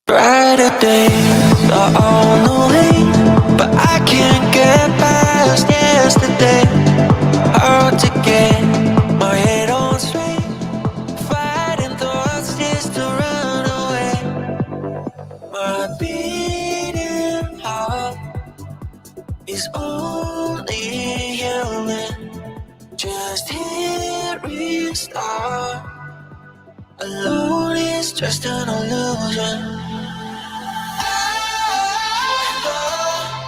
Brighter days are on the way, but I can't get past yesterday. Hard to get my head on straight, fighting thoughts just to run away. My beating heart is only human, just hit restart. Alone is just an illusion.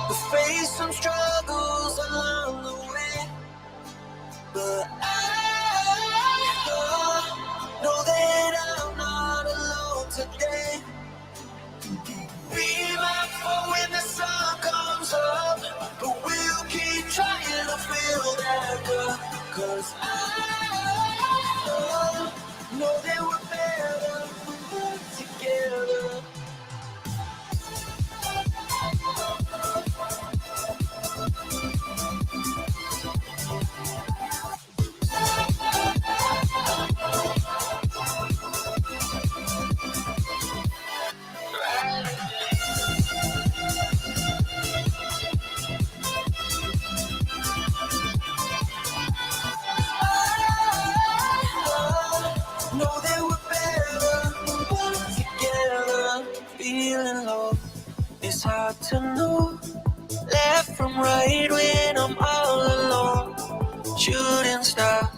We face some struggles along the way, but I know that I'm not alone today. We might fall when the sun comes up, but we'll keep trying to feel that good. 'Cause I know that we're better together. Know that we're better together. Feeling low, it's hard to know left from right when I'm all alone. Shooting star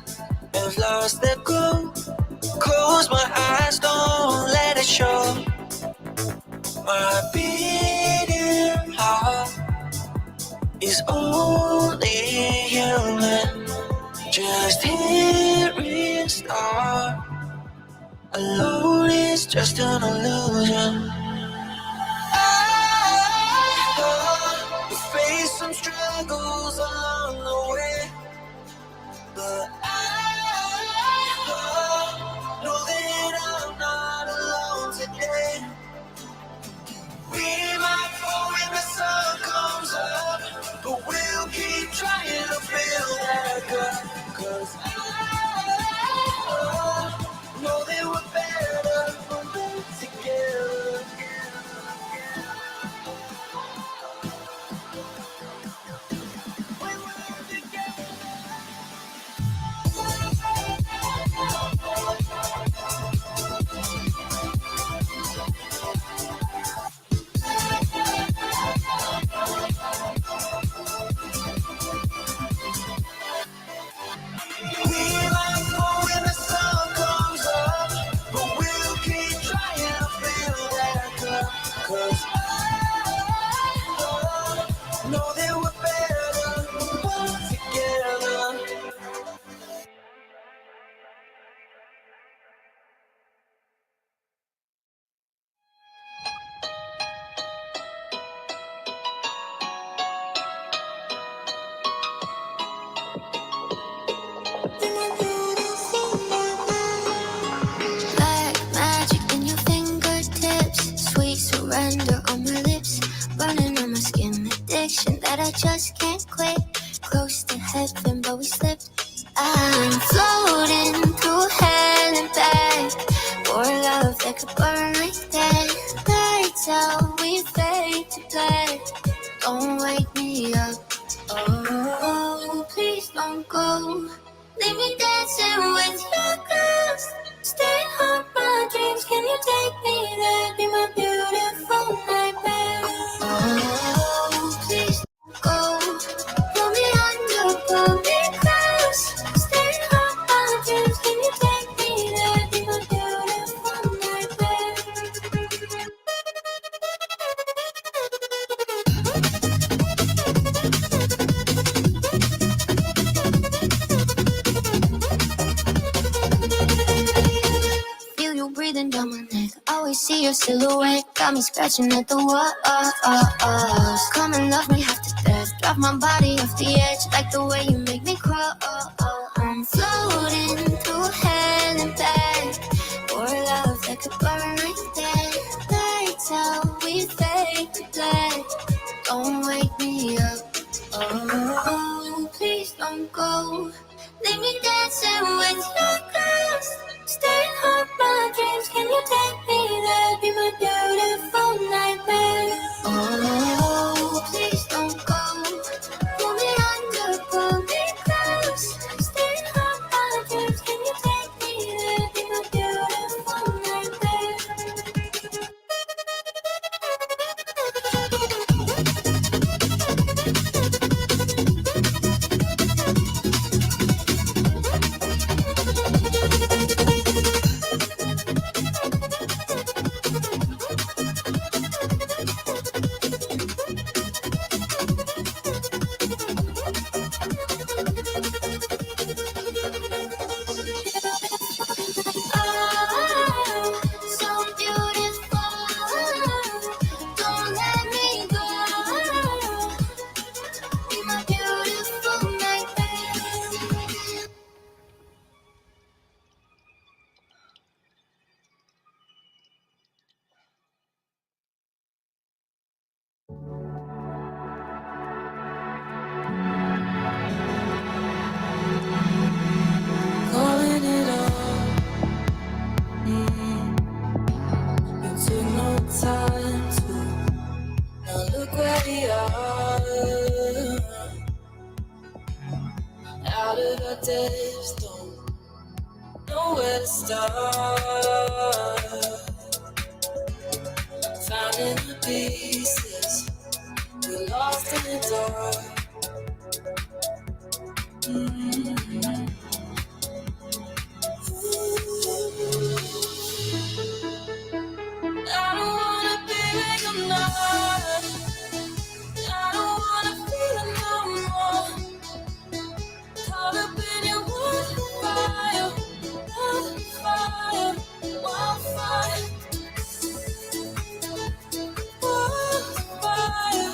have lost their glow. Close my eyes, don't let it show. My beating heart is only human, just hit restart. Alone is just an illusion. We face some struggles along the way, but I know that I'm not alone today. We might fall when the sun comes up, but we'll keep trying to feel that good. 'Cause I know that we're better together. We might fall when the sun comes up, but we'll keep trying to feel that good. 'Cause I know that we're better together. Black magic in your fingertips, sweet surrender on my lips, burning on my skin, addiction that I just can't quit. Close to heaven, but we slipped. I'm floating through hell and back for love that could burn like that. Lights out, we fade to black. Don't wake me up. Oh, please don't go. Leave me dancing with your girls. Stay home, my dreams. Can you take me there? Be my beautiful nightmare. Oh, please don't go. Pull me under, pull me close. Stay home, my dreams. Can you take me there? Be my beautiful nightmare. Feel you breathing down my neck. Always see your silhouette. Got me scratching at the walls. Come and love me half to death. Drop my body off the edge. Like the way you make me crawl. I'm floating through hell and back for love that could burn like that. Lights out, we fade to black. Don't wake me up. Oh, please don't go. Leave me dancing with your girls. Stay home, my dreams. Can you take me there? Be my beautiful the start, finding the pieces we lost in the dark. I don't wanna be where you're not. I don't wanna feel it no more. Caught up in your wildfire, wildfire, wildfire, wildfire.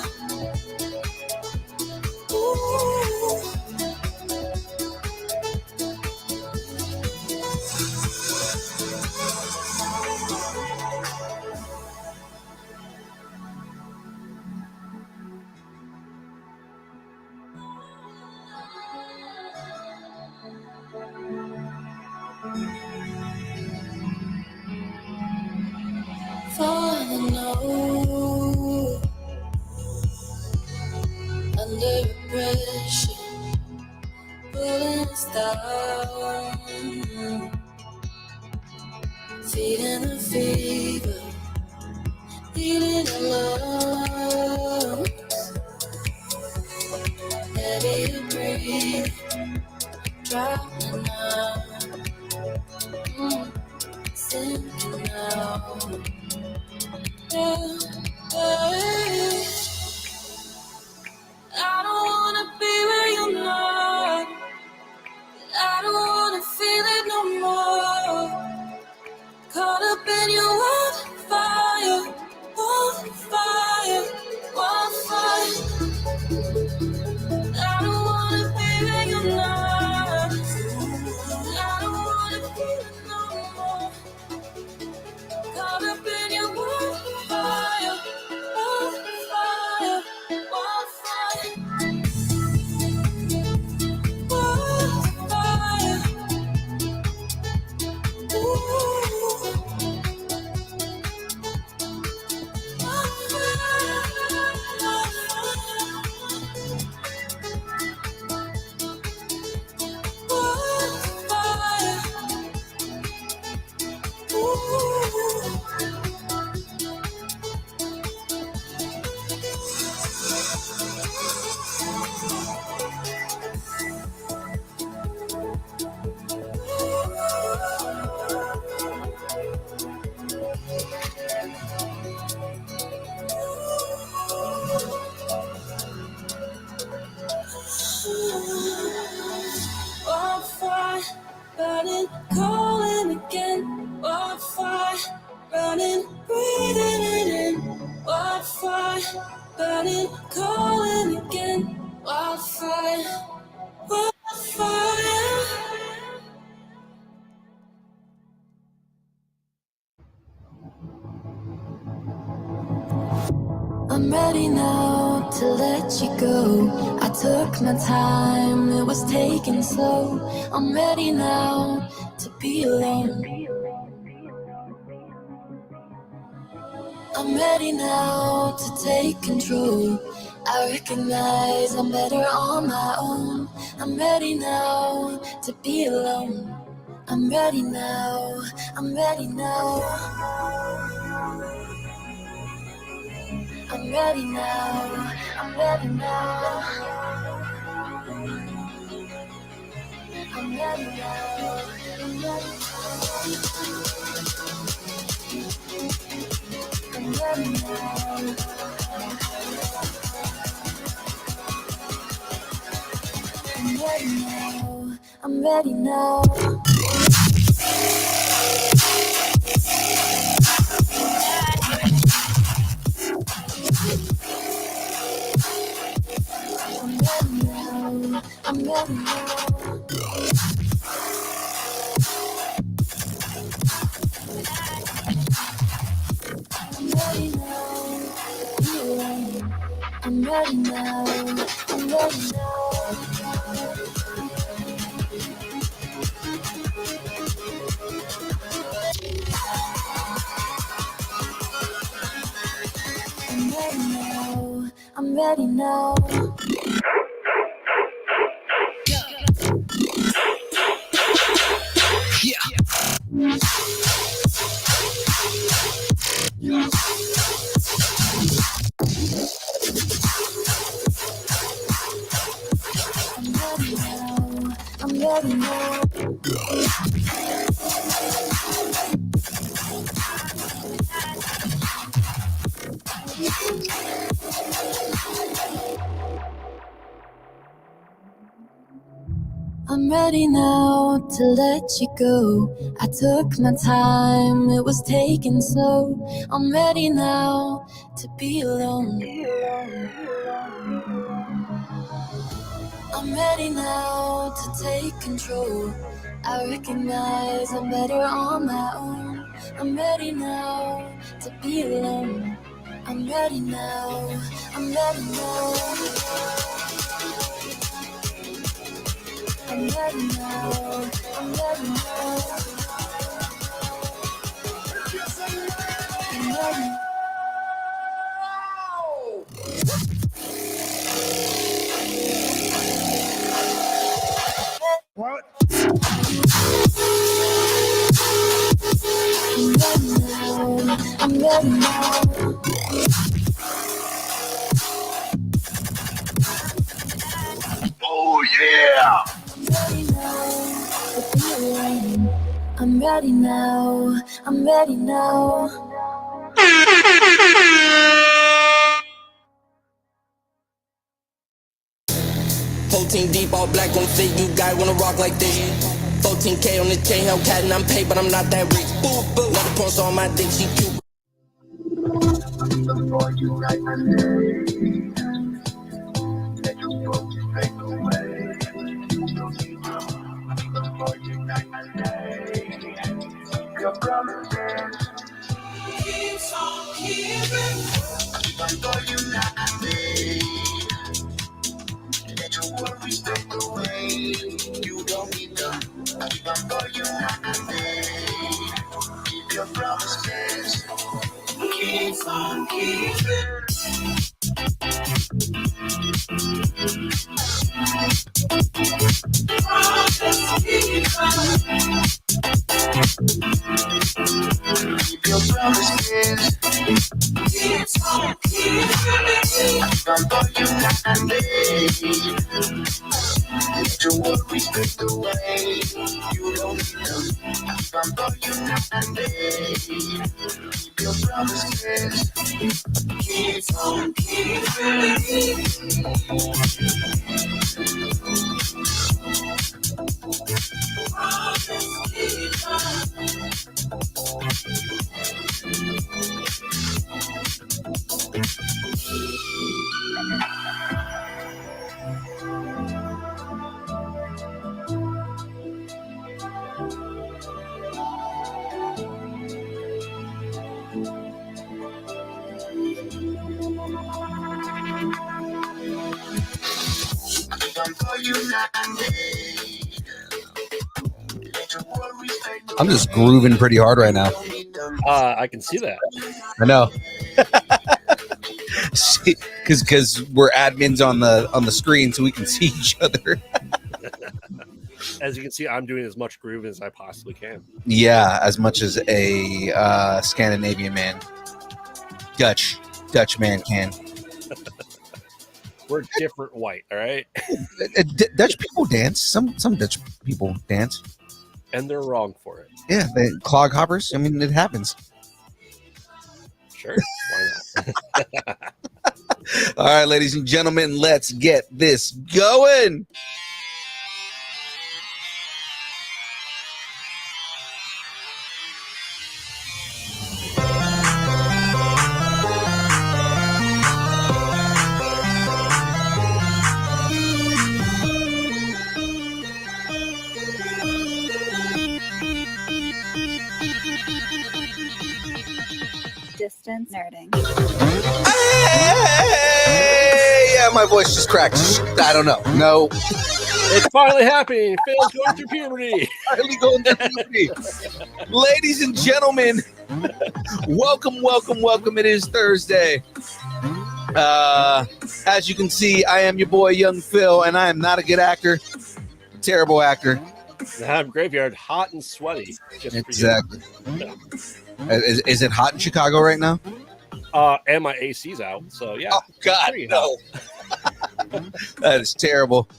Ooh. Falling low, under pressure, pulling us down, feeding the fever, healing alone, heavier breathe, drowning now, sinking now. Yeah, yeah. I don't wanna be where you're not. I don't wanna feel it no more. Caught up in your wildfire, wildfire, wildfire. I don't wanna be where you're not. I don't wanna feel it no more. Caught up in your wildfire, wildfire, wildfire, wildfire. Ooh. Wildfire, burning, calling again. Wildfire, burning, breathing it in. Wildfire, burning, calling again. Wildfire, wildfire. I'm ready now to let you go. I took my time, it was taking slow. I'm ready now to be alone. I'm ready now to take control. I recognize I'm better on my own. I'm ready now to be alone. I'm ready now, I'm ready now. I'm ready now, I'm ready now. I'm ready now, I'm ready. I'm ready now. I'm ready now, I'm ready now. I'm ready now. I'm ready now. I'm ready now. I'm ready now. I'm ready now. I'm ready now. Yeah. I'm ready now. I'm ready now to let you go. I took my time, it was taken slow. I'm ready now to be alone. I'm ready now to take control. I recognize I'm better on my own. I'm ready now to be alone. I'm ready now. I'm ready now. I'm ready now. I'm ready now. I'm ready. What? I'm ready now. Oh, yeah! I'm ready now. I'm ready now. 14 deep, all black on fit, you guys wanna rock like this. 14K on the chain, Hellcat, and I'm paid, but I'm not that rich. Boo, boo. Another points on my dick, she cute. Before you write my name, let your focus fade away. Before you write my name, your promises keeps on keeping. Before you write my name, let your worries fade away. You don't need them. Before you write my name, keep your promises. Keep on keeping. Keep your promises. Keep on keeping. I'm for you and me. Let your worries fade away. You don't need them. I'm for you and me. Keep your promises. Keep on keeping. I'm just grooving pretty hard right now. I can see that. I know. Because we're admins on the screen, so we can see each other. As you can see, I'm doing as much groove as I possibly can. Yeah, as much as a Scandinavian man, Dutch man can. We're different white, all right? Dutch people dance. Some Dutch people dance. And they're wrong for it. Yeah, they clog hoppers. I mean, it happens. Sure, why not? All right, ladies and gentlemen, let's get this going. Distance nerding. Hey, yeah, my voice just cracked. I don't know. No. It's finally happening. Phil's going through puberty. Finally going through puberty. Ladies and gentlemen, welcome. It is Thursday. As you can see, I am your boy, Young Phil, and I am not a good actor. Terrible actor. I'm graveyard, hot and sweaty. Just Exactly. For you. Is it hot in Chicago right now? And my AC's out. So yeah. Oh God, no. That is terrible.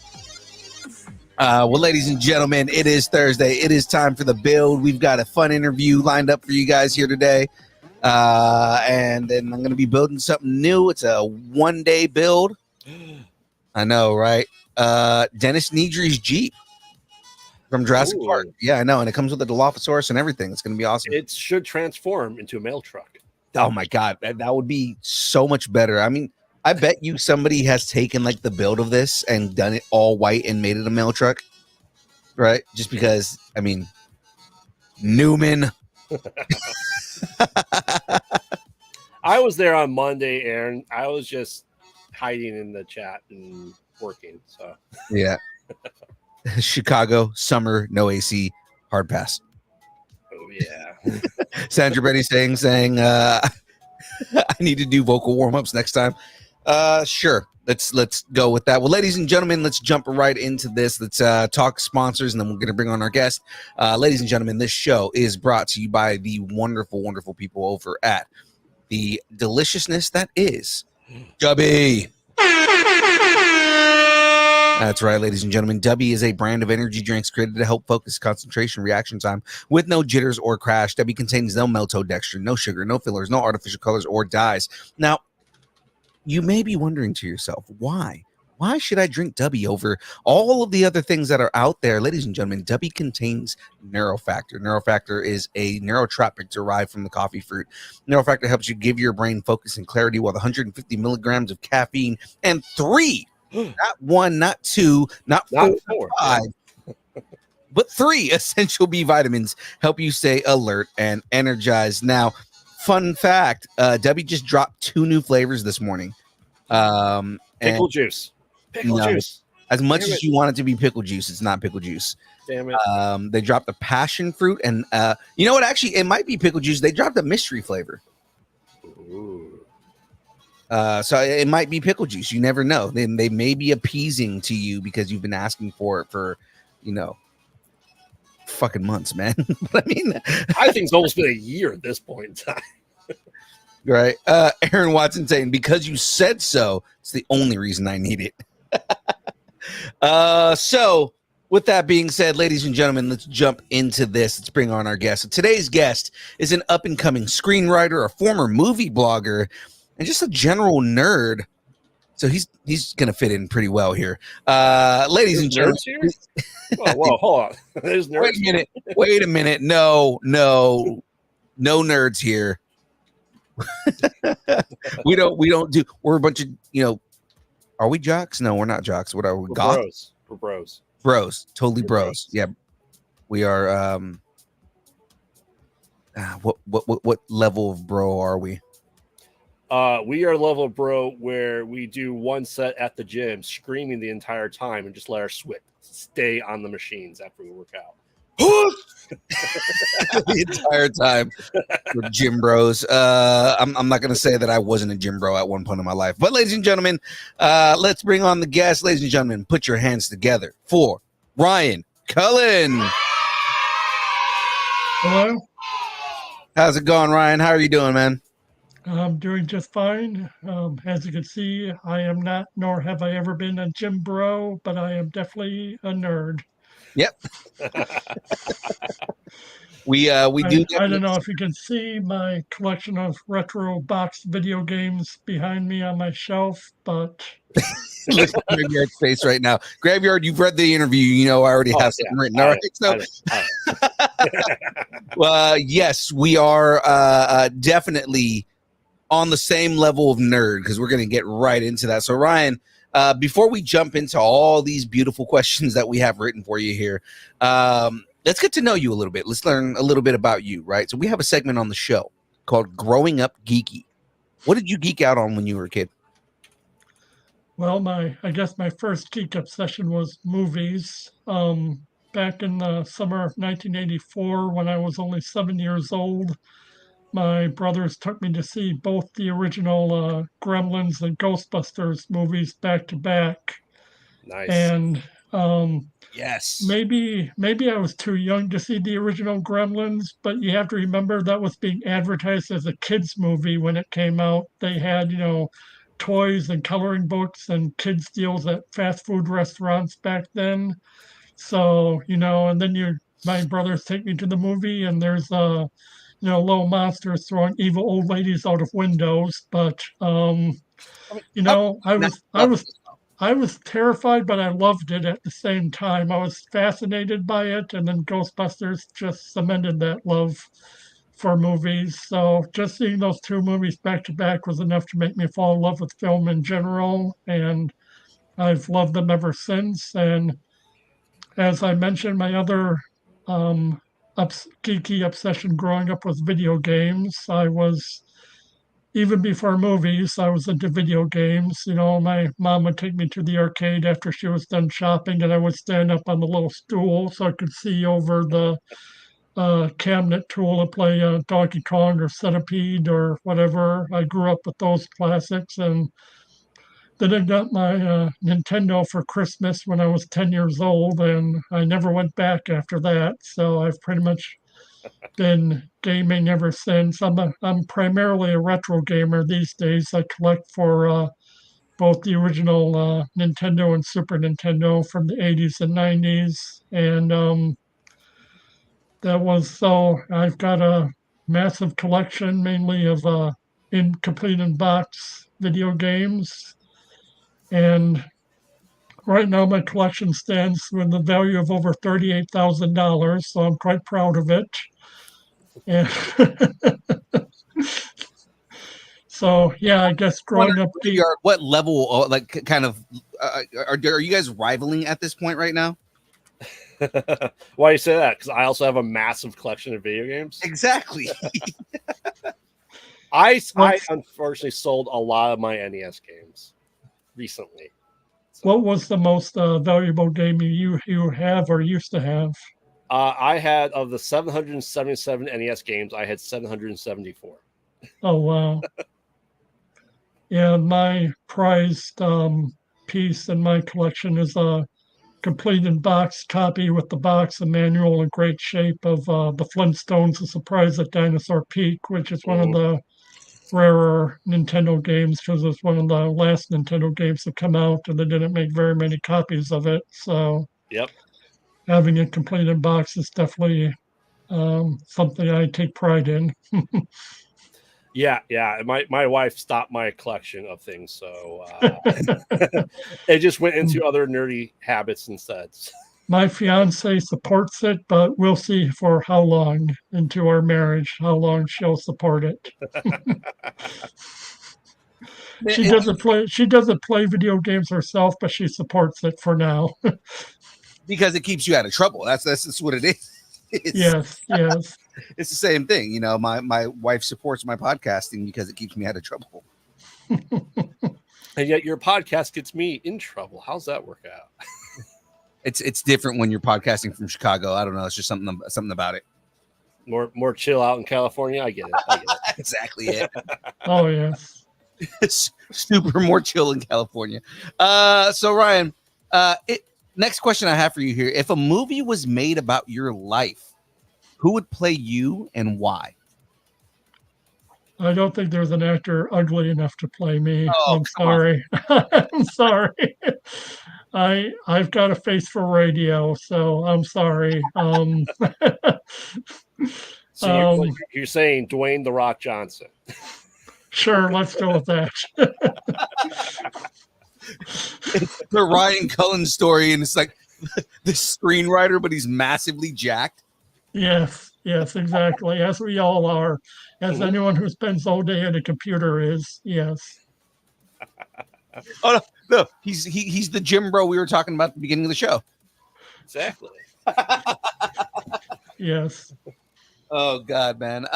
Well, ladies and gentlemen, it is Thursday. It is time for the build. We've got a fun interview lined up for you guys here today. And then I'm going to be building something new. It's a one-day build. I know, right? Dennis Needry's Jeep from Jurassic Park. Yeah, I know. And it comes with a Dilophosaurus and everything. It's going to be awesome. It should transform into a mail truck. Oh, my God. That would be so much better. I mean, I bet you somebody has taken like the build of this and done it all white and made it a mail truck. Right? Just because, I mean, Newman. I was there on Monday, Aaron. I was just hiding in the chat and working. So yeah. Chicago summer, no AC, hard pass. Oh yeah. Sandra Benny saying I need to do vocal warm-ups next time. Sure. Let's go with that. Well, ladies and gentlemen, let's jump right into this. Let's talk sponsors, and then we're going to bring on our guest. Ladies and gentlemen, this show is brought to you by the wonderful, wonderful people over at the deliciousness that is Dubby. That's right, ladies and gentlemen. Dubby is a brand of energy drinks created to help focus concentration reaction time with no jitters or crash. Dubby contains no maltodextrin, no sugar, no fillers, no artificial colors or dyes. Now, you may be wondering to yourself, why? Why should I drink Dubby over all of the other things that are out there? Ladies and gentlemen, Dubby contains Neurofactor. Neurofactor is a neurotropic derived from the coffee fruit. Neurofactor helps you give your brain focus and clarity with 150 milligrams of caffeine and 3, not 1, not 2, not 4, not 5, but 3 essential B vitamins help you stay alert and energized. Now, fun fact, Dubby just dropped 2 new flavors this morning. Pickle juice. Pickle juice. As much as you want it to be pickle juice, it's not pickle juice. Damn it. They dropped the passion fruit, and you know what? Actually, it might be pickle juice. They dropped a mystery flavor. Ooh. So it might be pickle juice. You never know. They may be appeasing to you because you've been asking for it for, fucking months, man. But I mean, I think it's almost been a year at this point in time. Right. Aaron Watson saying, because you said so, it's the only reason I need it. So with that being said, ladies and gentlemen, let's jump into this. Let's bring on our guest. So today's guest is an up and coming screenwriter, a former movie blogger, and just a general nerd. So he's going to fit in pretty well here. Ladies and gentlemen. Whoa, hold on. There's nerds. Wait a minute. No nerds here. we don't do. We're a bunch of, are we jocks? No, we're not jocks. What are we? Bros. We're bros. Bros. Totally bros. Yeah. We are what level of bro are we? We are level of bro where we do one set at the gym, screaming the entire time, and just let our sweat stay on the machines after we work out. The entire time. We're gym bros. I'm not going to say that I wasn't a gym bro at one point in my life. But ladies and gentlemen, let's bring on the guest. Ladies and gentlemen, put your hands together for Ryan Cullen. Hello. How's it going, Ryan? How are you doing, man? I'm doing just fine. As you can see, I am not, nor have I ever been a gym bro, but I am definitely a nerd. Yep. we do. I don't know if you can see my collection of retro boxed video games behind me on my shelf, but look at Graveyard's face right now. Graveyard, you've read the interview. You know I already have something written. All right. So, yes, we are definitely on the same level of nerd because we're going to get right into that. So, Ryan, before we jump into all these beautiful questions that we have written for you here, let's get to know you a little bit. Let's learn a little bit about you, right? So we have a segment on the show called Growing Up Geeky. What did you geek out on when you were a kid? Well, I guess my first geek obsession was movies. Back in the summer of 1984, when I was only 7 years old, my brothers took me to see both the original Gremlins and Ghostbusters movies back to back. Nice. And Yes. Maybe I was too young to see the original Gremlins, but you have to remember that was being advertised as a kids movie when it came out. They had, toys and coloring books and kids deals at fast food restaurants back then. So, and then my brothers take me to the movie and there's little monsters throwing evil old ladies out of windows. But I mean, how I not was love it? I was terrified, but I loved it at the same time. I was fascinated by it, and then Ghostbusters just cemented that love for movies. So just seeing those two movies back to back was enough to make me fall in love with film in general, and I've loved them ever since. And as I mentioned, my other um, geeky obsession growing up was video games. I was even before movies, I was into video games. My mom would take me to the arcade after she was done shopping, and I would stand up on the little stool so I could see over the cabinet tool and play Donkey Kong or Centipede or whatever. I grew up with those classics, and then I got my Nintendo for Christmas when I was 10 years old, and I never went back after that. So I've pretty much been gaming ever since. I'm primarily a retro gamer these days. I collect for both the original Nintendo and Super Nintendo from the 80s and 90s, and that was so. I've got a massive collection, mainly of incomplete in box video games, and right now my collection stands with a value of over $38,000. So I'm quite proud of it. And so yeah, I guess growing up geek. What level, like, kind of, are you guys rivaling at this point right now? Why do you say that? Because I also have a massive collection of video games. Exactly. I unfortunately sold a lot of my NES games recently. So, What was the most valuable game you have or used to have? I had, of the 777 NES games, I had 774. Oh wow! Yeah, my prized piece in my collection is a complete in box copy with the box and manual in great shape of the Flintstones: The Surprise at Dinosaur Peak, which is one of the rarer Nintendo games because it's one of the last Nintendo games to come out, and they didn't make very many copies of it. So Yep. having it complete in box is definitely something I take pride in. Yeah. My wife stopped my collection of things, so it just went into other nerdy habits instead. My fiance supports it, but we'll see for how long into our marriage, how long she'll support it. She doesn't play video games herself, but she supports it for now. Because it keeps you out of trouble. That's what it is. Yes. It's the same thing. My wife supports my podcasting because it keeps me out of trouble. And yet your podcast gets me in trouble. How's that work out? It's different when you're podcasting from Chicago. I don't know. It's just something about it. More chill out in California. I get it. Exactly it. Oh yes. It's super more chill in California. So Ryan, next question I have for you here: if a movie was made about your life, who would play you and why? I don't think there's an actor ugly enough to play me. Oh, I'm sorry. I'm sorry. I've got a face for radio, so I'm sorry. So you're saying Dwayne "The Rock" Johnson? Sure, let's go with that. It's the Ryan Cullen story, and it's like the screenwriter, but he's massively jacked. Yes, exactly. As we all are, as anyone who spends all day at a computer is. Yes. Oh no, he's the gym bro we were talking about at the beginning of the show. Exactly. Yes. Oh God, man.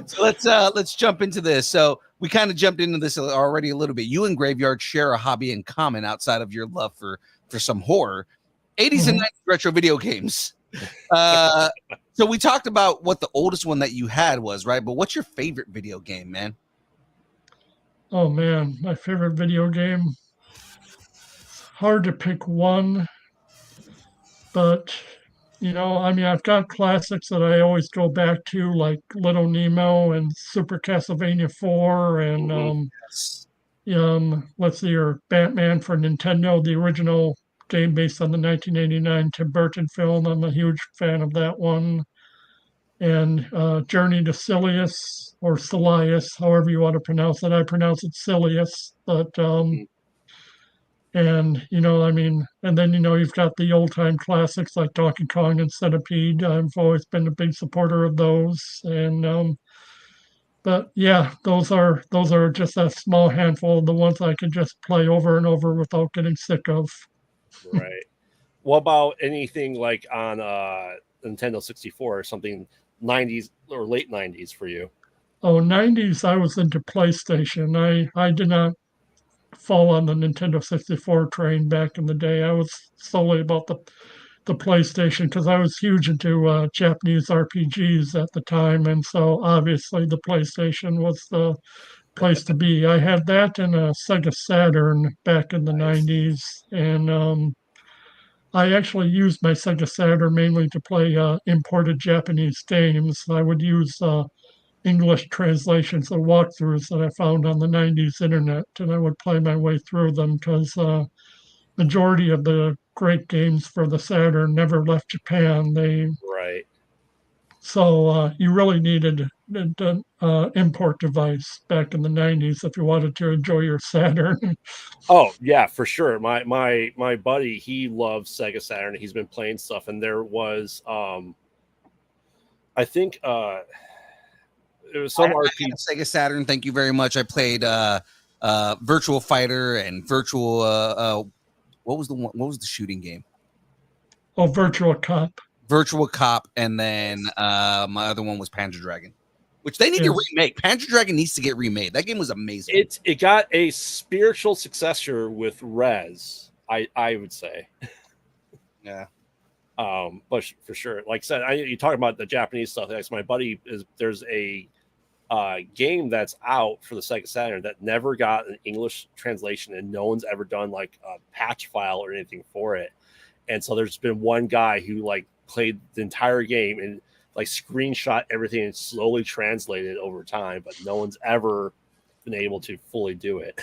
So let's jump into this. So we kind of jumped into this already a little bit. You and Graveyard share a hobby in common outside of your love for some horror, 80s and 90s retro video games. So we talked about what the oldest one that you had was, right? But what's your favorite video game, man? Oh man, my favorite video game. hard to pick one, but I mean, I've got classics that I always go back to, like Little Nemo and Super Castlevania 4, and Yes. let's see, or Batman for Nintendo, the original game based on the 1989 Tim Burton film. I'm a huge fan of that one. And Journey to Silius or Silius, however you want to pronounce it. I pronounce it Silius, but Mhm. and I mean, and then you've got the old time classics like Donkey Kong and Centipede. I've always been a big supporter of those, and but yeah, those are just a small handful of the ones I can just play over and over without getting sick of. Right. What about anything like on Nintendo 64 or something 90s or late 90s for you? Oh, 90s, I was into PlayStation. I did not fall on the Nintendo 64 train back in the day. I was solely about the PlayStation because I was huge into Japanese RPGs at the time, and so obviously the PlayStation was the place to be. I had that and a Sega Saturn back in the Nice. 90s, and I actually used my Sega Saturn mainly to play imported Japanese games. I would use English translations of walkthroughs that I found on the 90s internet, and I would play my way through them because majority of the great games for the Saturn never left Japan. Right. So you really needed an import device back in the 90s if you wanted to enjoy your Saturn. Oh yeah, for sure. My buddy, he loves Sega Saturn. He's been playing stuff, and there was I think it was I some had RPG. a Sega Saturn. Thank you very much. I played Virtual Fighter and Virtual. What was the one? What was the shooting game? Oh, Virtual Cop. Virtual Cop, and then my other one was Panzer Dragon, which they need to Yes. remake. Panzer Dragon needs to get remade. That game was amazing. It got a spiritual successor with Rez. I would say. Yeah. But for sure, like I said, you talk about the Japanese stuff. Like my buddy there's a game that's out for the Sega Saturn that never got an English translation, and no one's ever done like a patch file or anything for it. And so there's been one guy who like played the entire game and like screenshot everything and slowly translated over time, but no one's ever been able to fully do it.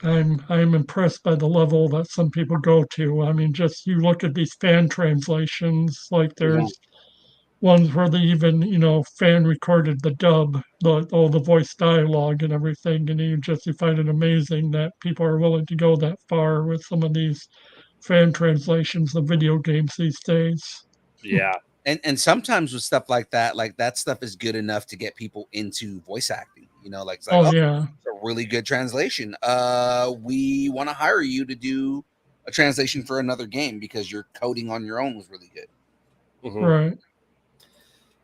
I'm impressed by the level that some people go to. I mean, just you look at these fan translations, like there's ones where they even, fan recorded the dub, all the voice dialogue and everything, and you find it amazing that people are willing to go that far with some of these fan translations of video games these days. Yeah. And sometimes with stuff like that stuff is good enough to get people into voice acting. Like it's like, Oh oh, yeah, it's a really good translation. We want to hire you to do a translation for another game because your coding on your own was really good. Mhm. right.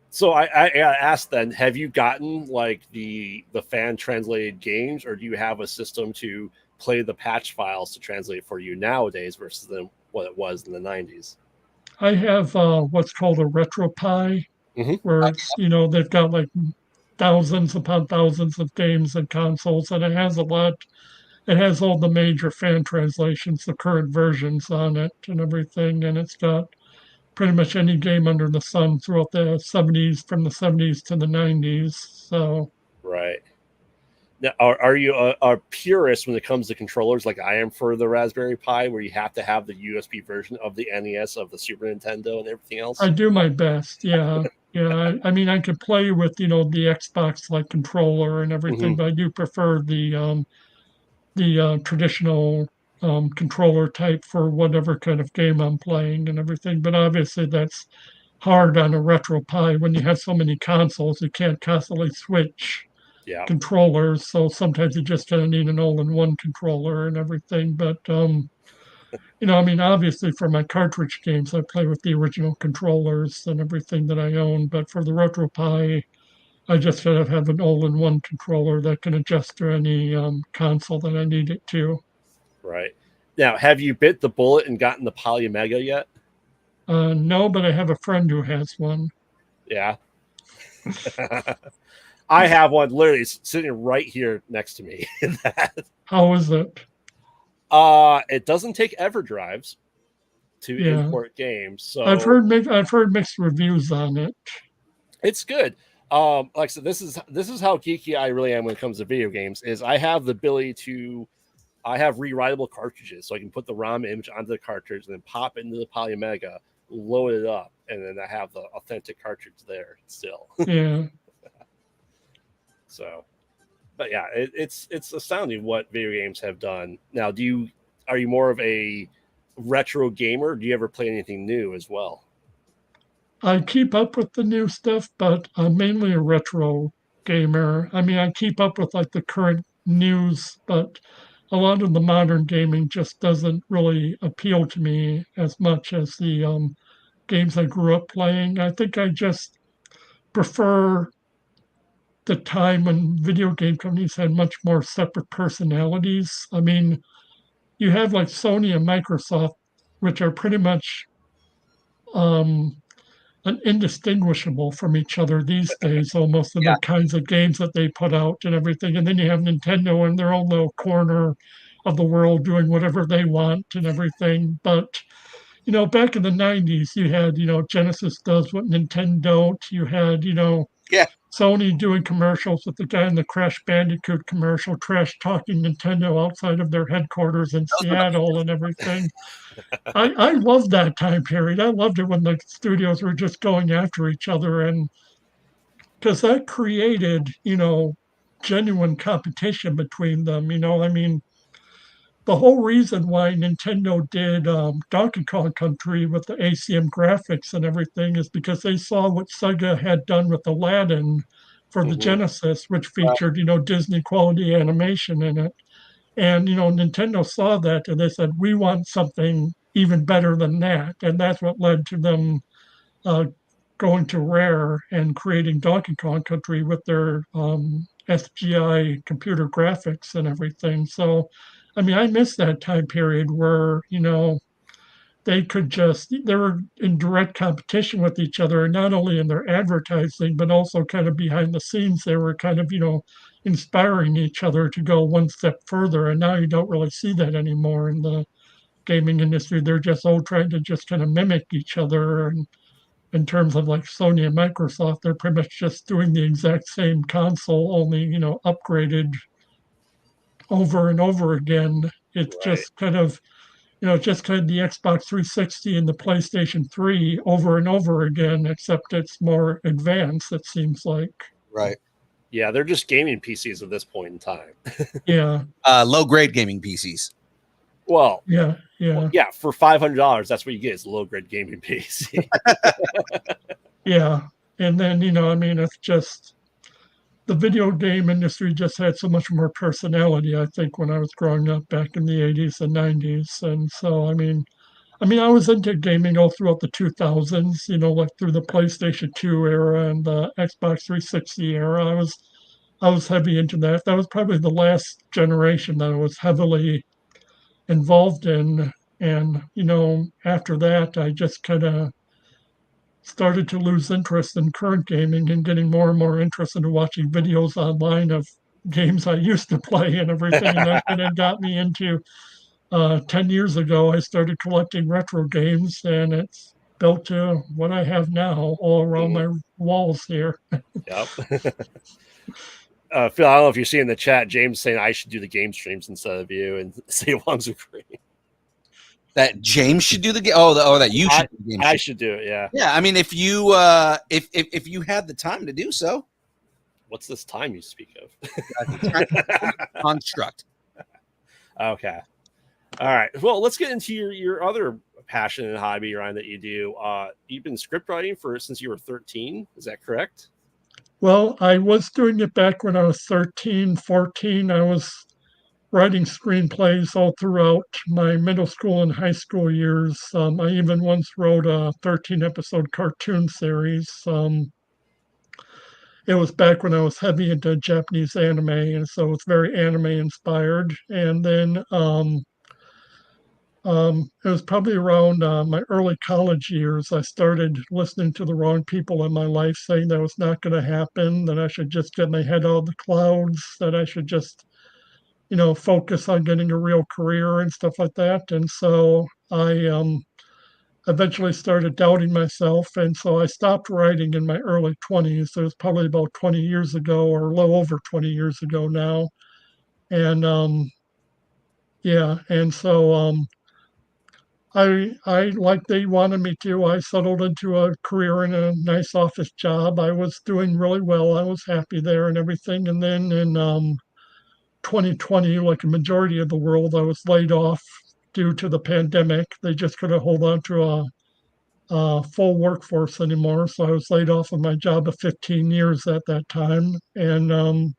So I asked then, have you gotten like the fan translated games, or do you have a system to play the patch files to translate for you nowadays versus what it was in the 90s? I have what's called a RetroPie, Mhm. where it's they've got like thousands upon thousands of games and consoles, and it has a lot. It has all the major fan translations, the current versions on it, and everything, and it's got pretty much any game under the sun throughout the 70s, from the 70s to the 90s. So Right. Now, are you a purist when it comes to controllers like I am for the Raspberry Pi, where you have to have the USB version of the NES, of the Super Nintendo, and everything I else? do my best. Yeah. Yeah. I mean, I could play with, the Xbox like controller and everything, Hmm. but I do prefer the traditional controller type for whatever kind of game I'm playing and everything. But obviously, that's hard on a RetroPie when you have so many consoles. You can't constantly switch Yeah. controllers, so sometimes you just kind of need an all-in-one controller and everything. But I mean, obviously for my cartridge games, I play with the original controllers and everything that I own. But for the RetroPie, I just kind of have an all-in-one controller that can adjust to any console that I need it to. Right. Now, have you bit the bullet and gotten the Polymega yet? No, but I have a friend who has one. Yeah. I have one literally sitting right here next to me. How is it? It doesn't take EverDrives to Yeah, import games, so I've heard mixed reviews on it. it's good. Like I said, this is how geeky I really am when it comes to video games. Is I have the ability to I have rewritable cartridges, so I can put the ROM image onto the cartridge and then pop it into the Polymega, load it up, and then I have the authentic cartridge there still. Yeah. So, but yeah, it's astounding what video games have done. Now, are you more of a retro gamer? Do you ever play anything new as well? I keep up with the new stuff, but I'm mainly a retro gamer. I mean, I keep up with like the current news, but a lot of the modern gaming just doesn't really appeal to me as much as the games I grew up playing. I think I just prefer the time when video game companies had much more separate personalities. I mean, you have like Sony and Microsoft, which are pretty much um, indistinguishable from each other these days, almost in the Yeah. kinds of games that they put out and everything. And then you have Nintendo in their own little corner of the world doing whatever they want and everything. But back in the 90s, you had, Genesis does what Nintendo don't. You had, Yeah. Sony doing commercials with the guy in the Crash Bandicoot commercial, trash talking Nintendo outside of their headquarters in Those were the Seattle and everything. I loved that time period. I loved it when the studios were just going after each other, and because that created, genuine competition between them. I mean, the whole reason why Nintendo did Donkey Kong Country with the ACM graphics and everything is because they saw what Sega had done with Aladdin for the Mm-hmm. Genesis, which featured, Disney quality animation in it. And, Nintendo saw that and they said, we want something even better than that. And that's what led to them uh, going to Rare and creating Donkey Kong Country with their SGI computer graphics and everything. So, I mean, I miss that time period where, they were in direct competition with each other, not only in their advertising, but also kind of behind the scenes. They were kind of, inspiring each other to go one step further. And now you don't really see that anymore in the gaming industry. They're just all trying to just kind of mimic each other. And in terms of like Sony and Microsoft, they're pretty much just doing the exact same console, only, upgraded over and over again. It's Right. just kind of just kind of the Xbox 360 and the PlayStation 3 over and over again, except it's more advanced, it seems like. right. Yeah, they're just gaming PCs at this point in time. Yeah, Low grade gaming PCs. Well, yeah, yeah, yeah, for $500, that's what you get is a low grade gaming PC. yeah. And then, I mean, it's just the video game industry just had so much more personality, I think, when I was growing up back in the 80s and 90s. And so, I mean, I was into gaming all throughout the 2000s, like through the PlayStation 2 era and the Xbox 360 era. I was heavy into that. That was probably the last generation that I was heavily involved in. And, after that, I just kind of started to lose interest in current gaming and getting more and more interested in watching videos online of games I used to play and everything. And that kind of got me into 10 years ago, I started collecting retro games, and it's built to what I have now all around Mhm. my walls here. Yep. Phil, I don't know if you see in the chat, James saying I should do the game streams instead of you, and say Wong's agree. That James should do the game. That you should do the game. I should do it. Yeah. Yeah, I mean, if you if you had the time to do so, What's this time you speak of? construct. Okay. All right. Well, let's get into your other passion and hobby, Ryan, that you do. You've been script writing since you were 13. Is that correct? Well, I was doing it back when I was 13, 14. I was writing screenplays all throughout my middle school and high school years. I even once wrote a 13 episode cartoon series. It was back when I was heavy into Japanese anime, and so it's very anime inspired. And then it was probably around my early college years. I started listening to the wrong people in my life saying that was not going to happen, that I should just get my head out of the clouds, that I should just focus on getting a real career and stuff like that. And so I eventually started doubting myself. And so I stopped writing in my early 20s. It was probably about 20 years ago or a little over 20 years ago now. And yeah, and so I like they wanted me to. I settled into a career in a nice office job. I was doing really well. I was happy there and everything. And then in 2020, like a majority of the world, I was laid off due to the pandemic. They just couldn't hold on to a full workforce anymore. So I was laid off of my job of 15 years at that time. And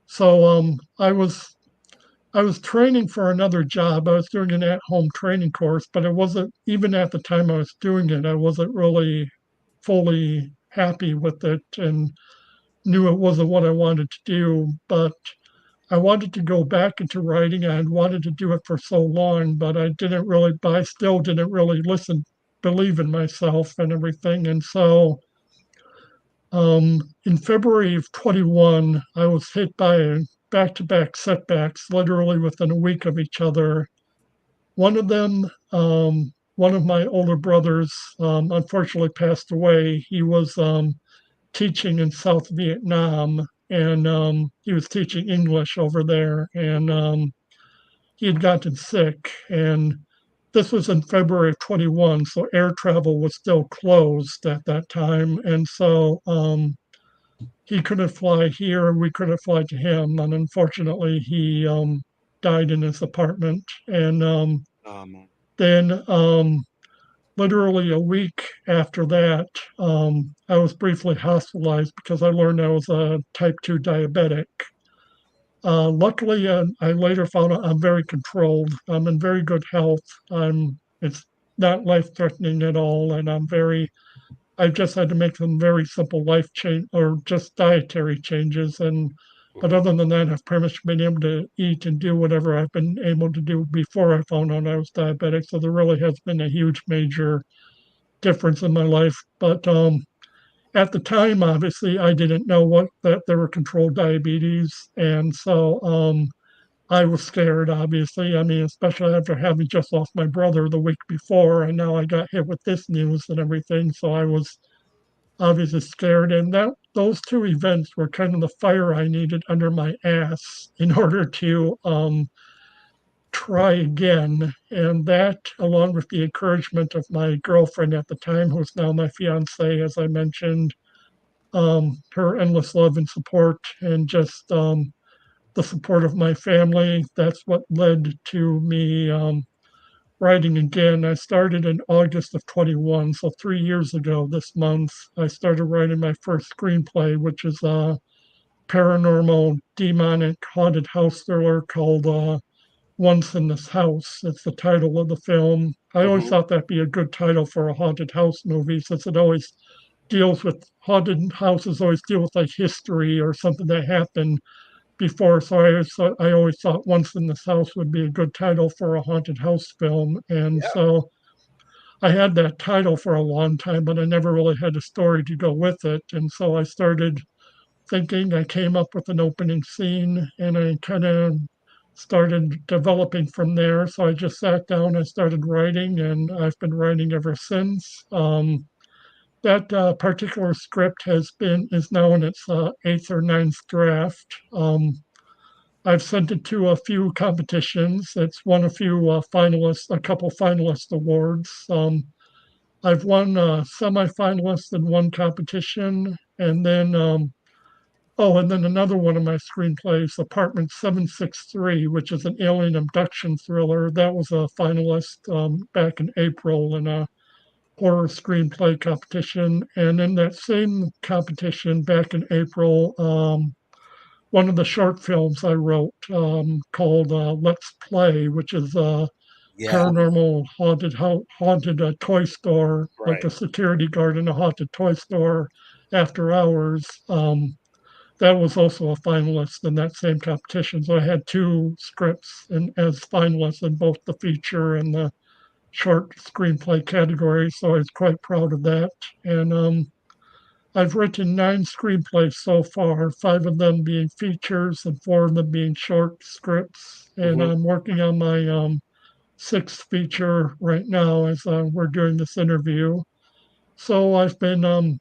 so I was training for another job. I was doing an at-home training course, but it wasn't even at the time I was doing it. I wasn't really fully happy with it and knew it wasn't what I wanted to do. But I wanted to go back into writing. I had wanted to do it for so long, but I still didn't really believe in myself and everything. And so in February of 21, I was hit by back to back setbacks, literally within a week of each other. One of them, one of my older brothers, unfortunately passed away. He was teaching in South Vietnam, and he was teaching English over there. And he had gotten sick. And this was in February of 21, so air travel was still closed at that time. And so he couldn't fly here, and we couldn't fly to him. And unfortunately, he died in his apartment. And then, literally a week after that, I was briefly hospitalized because I learned I was a type 2 diabetic. Luckily, I later found out I'm very controlled. I'm in very good health. It's not life threatening at all. And I just had to make some very simple life change or just dietary changes. But Mhm. other than that, I've pretty much been able to eat and do whatever I've been able to do before I found out I was diabetic. So there really has been a huge major difference in my life. But at the time, obviously, I didn't know that there were controlled diabetes. And so I was scared, obviously. I mean, especially after having just lost my brother the week before. And now I got hit with this news and everything. So I was obviously scared. And those two events were kind of the fire I needed under my ass in order to try again. And that, along with the encouragement of my girlfriend at the time, who's now my fiance, as I mentioned, her endless love and support, and just the support of my family, that's what led to me writing again. I started in August of 21, so 3 years ago this month, I started writing my first screenplay, which is a paranormal, demonic, haunted house thriller called Once in This House. It's the title of the film. I always Mhm. thought that'd be a good title for a haunted house movie, since it always deals with haunted houses, always deal with like history or something that happened before. So I always thought Once in This House would be a good title for a haunted house film. And Yeah. so I had that title for a long time, but I never really had a story to go with it. And so I started thinking. I came up with an opening scene, and I kind of started developing from there. So I just sat down, I started writing, and I've been writing ever since. That particular script is now in its eighth or ninth draft. I've sent it to a few competitions. It's won a couple finalist awards. I've won a semifinalist in one competition, and then and then another one of my screenplays, Apartment 763, which is an alien abduction thriller. That was a finalist back in April in a horror screenplay competition. And in that same competition back in April, one of the short films I wrote called Let's Play, which is a Yeah. paranormal haunted toy store, like Right. a security guard in a haunted toy store after hours. That was also a finalist in that same competition. So I had two scripts as finalists in both the feature and the short screenplay category. So I was quite proud of that. And I've written 9 screenplays so far, 5 of them being features and 4 of them being short scripts. And Hmm. I'm working on my 6th feature right now as we're doing this interview. So I've been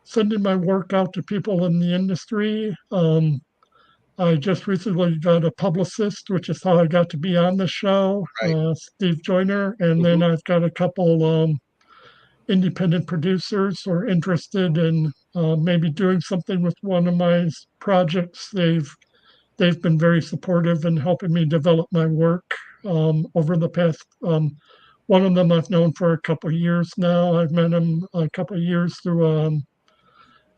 sending my work out to people in the industry. I just recently got a publicist, which is how I got to be on the show, Right. Steve Joyner. And Hmm. then I've got a couple independent producers who are interested in maybe doing something with one of my projects. They've been very supportive in helping me develop my work over the past. One of them I've known for a couple of years now. I've met him a couple of years through.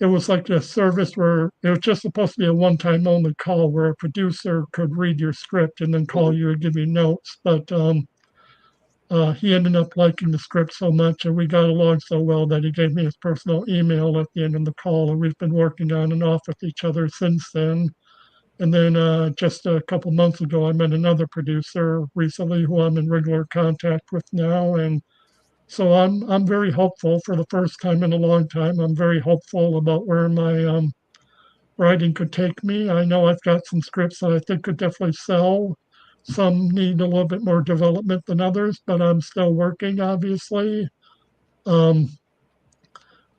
It was like a service where it was just supposed to be a one-time only call where a producer could read your script and then call Hmm. you and give you notes. But he ended up liking the script so much and we got along so well that he gave me his personal email at the end of the call. And we've been working on and off with each other since then. And then just a couple months ago, I met another producer recently who I'm in regular contact with now. And so I'm very hopeful for the first time in a long time. I'm very hopeful about where my writing could take me. I know I've got some scripts that I think could definitely sell. Some need a little bit more development than others, but I'm still working, obviously. Um,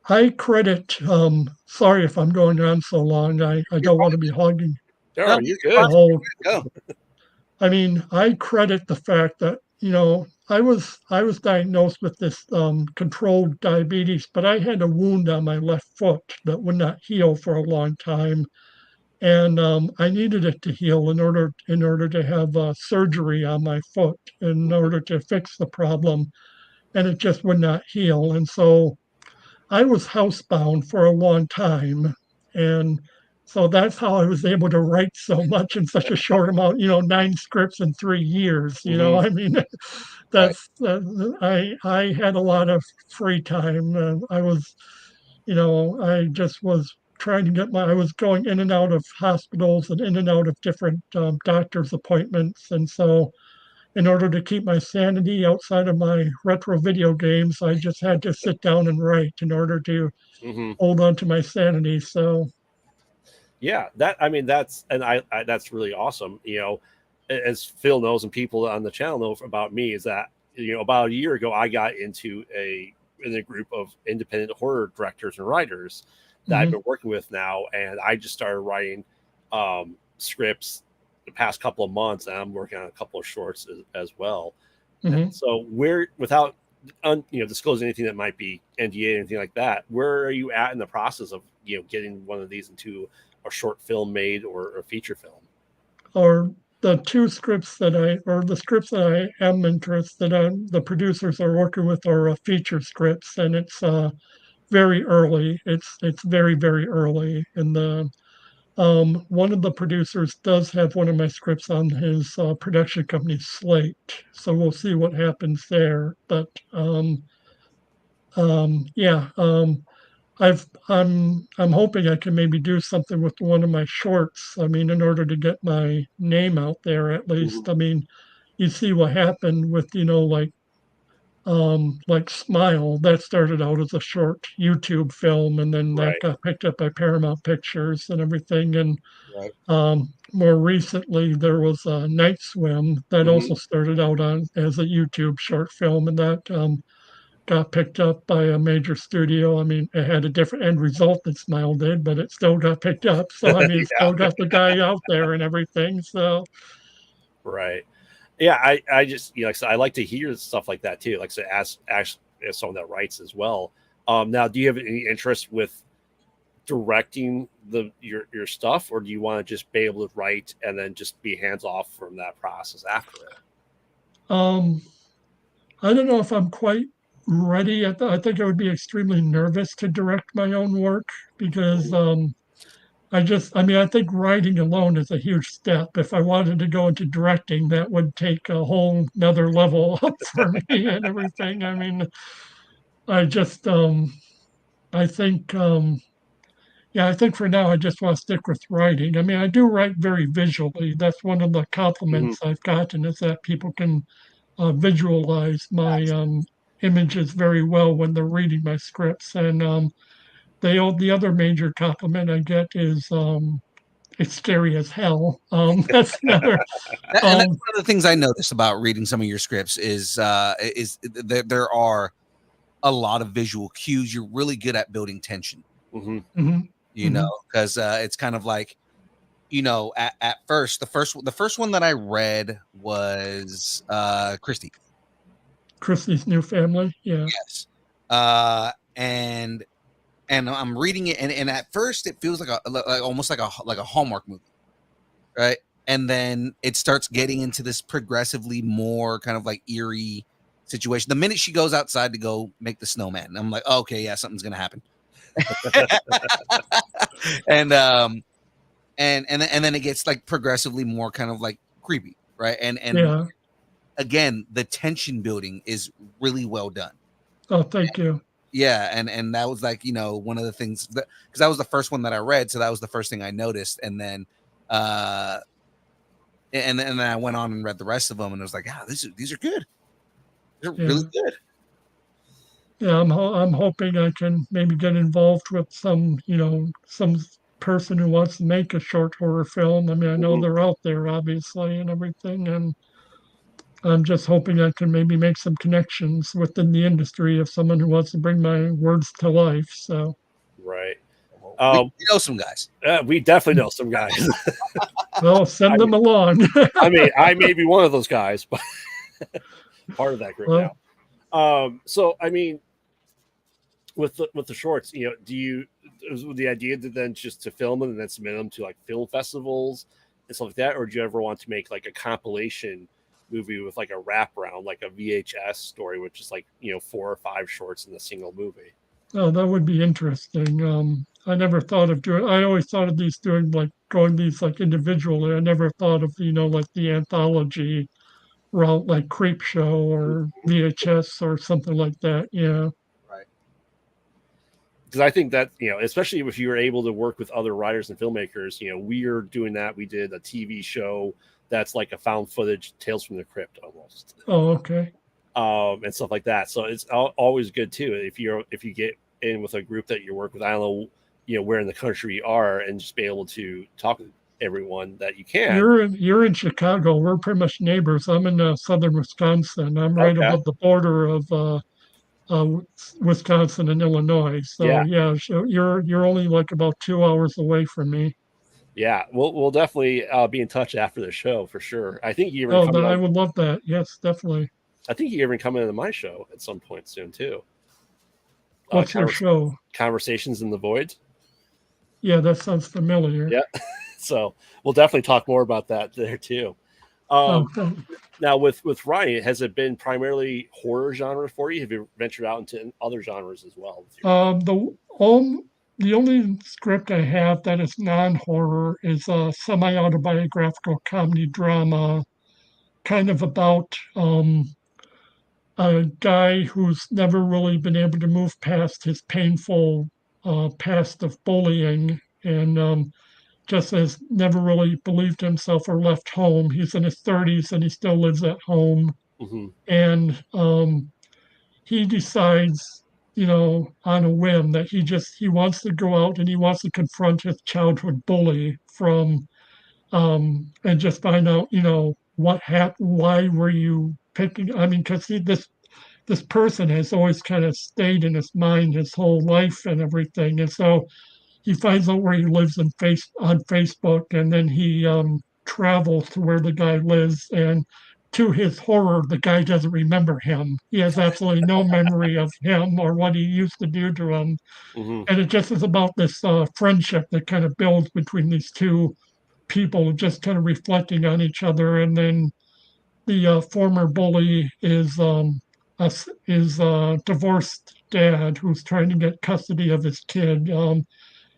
I credit, sorry if I'm going on so long. I You're don't want fine. to be hogging Oh, No, you're you're the good. fine. whole. Go. I mean, I credit the fact that, I was diagnosed with this controlled diabetes, but I had a wound on my left foot that would not heal for a long time. And I needed it to heal in order to have surgery on my foot in Mhm. order to fix the problem, and it just would not heal. And so I was housebound for a long time, and so that's how I was able to write so much in such a short amount. 9 scripts in 3 years. Mhm. I mean, Right. that's I had a lot of free time. I just was trying to I was going in and out of hospitals and in and out of different doctor's appointments. And so, in order to keep my sanity outside of my retro video games, I just had to sit down and write in order to Mhm. hold on to my sanity. So, Yeah, that's really awesome. As Phil knows and people on the channel know about me is that about a year ago I got in a group of independent horror directors and writers that I've mhm, been working with now, and I just started writing scripts the past couple of months, and I'm working on a couple of shorts as well. And mhm. so where without disclosing anything that might be NDA or anything like that, where are you at in the process of getting one of these into a short film made or a feature film? Or the scripts that I am interested in, the producers are working with are feature scripts, and it's very early. It's very very early in the. One of the producers does have one of my scripts on his production company's slate, so we'll see what happens there. But yeah, I'm hoping I can maybe do something with one of my shorts. I mean, in order to get my name out there, at Mhm. least. I mean, you see what happened with like Smile, that started out as a short YouTube film, and then that Right. got picked up by Paramount Pictures and everything. And Right. more recently, there was Night Swim that Hmm. also started out on as a YouTube short film, and that got picked up by a major studio. I mean, it had a different end result than Smile did, but it still got picked up. So I mean, it Yeah. still got the guy out there and everything. So Right. Yeah. I just like I said, I like to hear stuff like that too. Like I said, as someone that writes as well. Now, do you have any interest with directing your stuff, or do you want to just be able to write and then just be hands off from that process after it? um, I don't know if I'm quite ready. I think I would be extremely nervous to direct my own work because Mhm. I mean, I think writing alone is a huge step. If I wanted to go into directing, that would take a whole nother level up for me and everything. I mean, I just, I think, yeah, I think for now I just want to stick with writing. I mean, I do write very visually. That's one of the Mhm. compliments I've gotten is that people can visualize my images very well when they're reading my scripts. And the other major compliment I get is it's scary as hell. That's another. And that's one of the things I noticed about reading some of your scripts is there are a lot of visual cues. You're really good at building tension. You know, because it's kind of like, you know, at first, the first one that I read was Christie's New Family. Yeah. Yes. And I'm reading it, and at first it feels like almost like a Hallmark movie, right? And then it starts getting into this progressively more kind of like eerie situation. The minute she goes outside to go make the snowman, I'm like, oh, okay, yeah, something's gonna happen. and then it gets like progressively more kind of like creepy, right? And Yeah. again, the tension building is really well done. Oh, thank you. Yeah, and that was like, you know, one of the things that, because that was the first one that I read, so that was the first thing I noticed, and then and then I went on and read the rest of them, and it was like, ah, these are good. They're really good. Yeah, I'm hoping I can maybe get involved with some, you know, some person who wants to make a short horror film. I mean, I know they're out there obviously and everything, and I'm just hoping I can maybe make some connections within the industry of someone who wants to bring my words to life. So, right. We know some guys. We definitely know some guys. well, send them along. I mean, I may be one of those guys, but part of that group now. So, I mean, with the shorts, you know, was the idea to then just to film them and then submit them to like film festivals and stuff like that, or do you ever want to make like a compilation movie with like a wraparound, like a VHS story, which is like, you know, 4 or 5 shorts in a single movie? Oh, that would be interesting. I never thought of doing. I always thought of these doing like going these like individually. I never thought of, you know, like the anthology route, like Creep Show or VHS or something like that. Yeah. Right. Because I think that, you know, especially if you were able to work with other writers and filmmakers, you know, we are doing that. We did a TV show that's like a found footage Tales from the Crypt almost. Oh, okay. And stuff like that. So it's always good too if you get in with a group that you work with. I don't know, you know, where in the country you are, and just be able to talk to everyone that you can. You're in Chicago. We're pretty much neighbors. I'm in southern Wisconsin. I'm right above the border of Wisconsin and Illinois. So yeah, you're only like about 2 hours away from me. Yeah, we'll definitely be in touch after the show for sure. I think you even. I would love that. Yes, definitely. I think you even come into my show at some point soon too. What's your show? Conversations in the Void. Yeah, that sounds familiar. Yeah, so we'll definitely talk more about that there too. Now with Ryan, has it been primarily horror genre for you? Have you ventured out into other genres as well? The only script I have that is non-horror is a semi-autobiographical comedy drama, kind of about a guy who's never really been able to move past his painful past of bullying, and just has never really believed himself or left home. He's in his 30s and he still lives at home. And he decides, you know, on a whim that he wants to go out and he wants to confront his childhood bully and just find out, you know, what happened, why were you picking, I mean, because this person has always kind of stayed in his mind his whole life and everything. And so he finds out where he lives on Facebook, and then he travels to where the guy lives. And to his horror, the guy doesn't remember him. He has absolutely no memory of him or what he used to do to him. And it just is about this friendship that kind of builds between these two people, just kind of reflecting on each other. And then the former bully is divorced dad who's trying to get custody of his kid.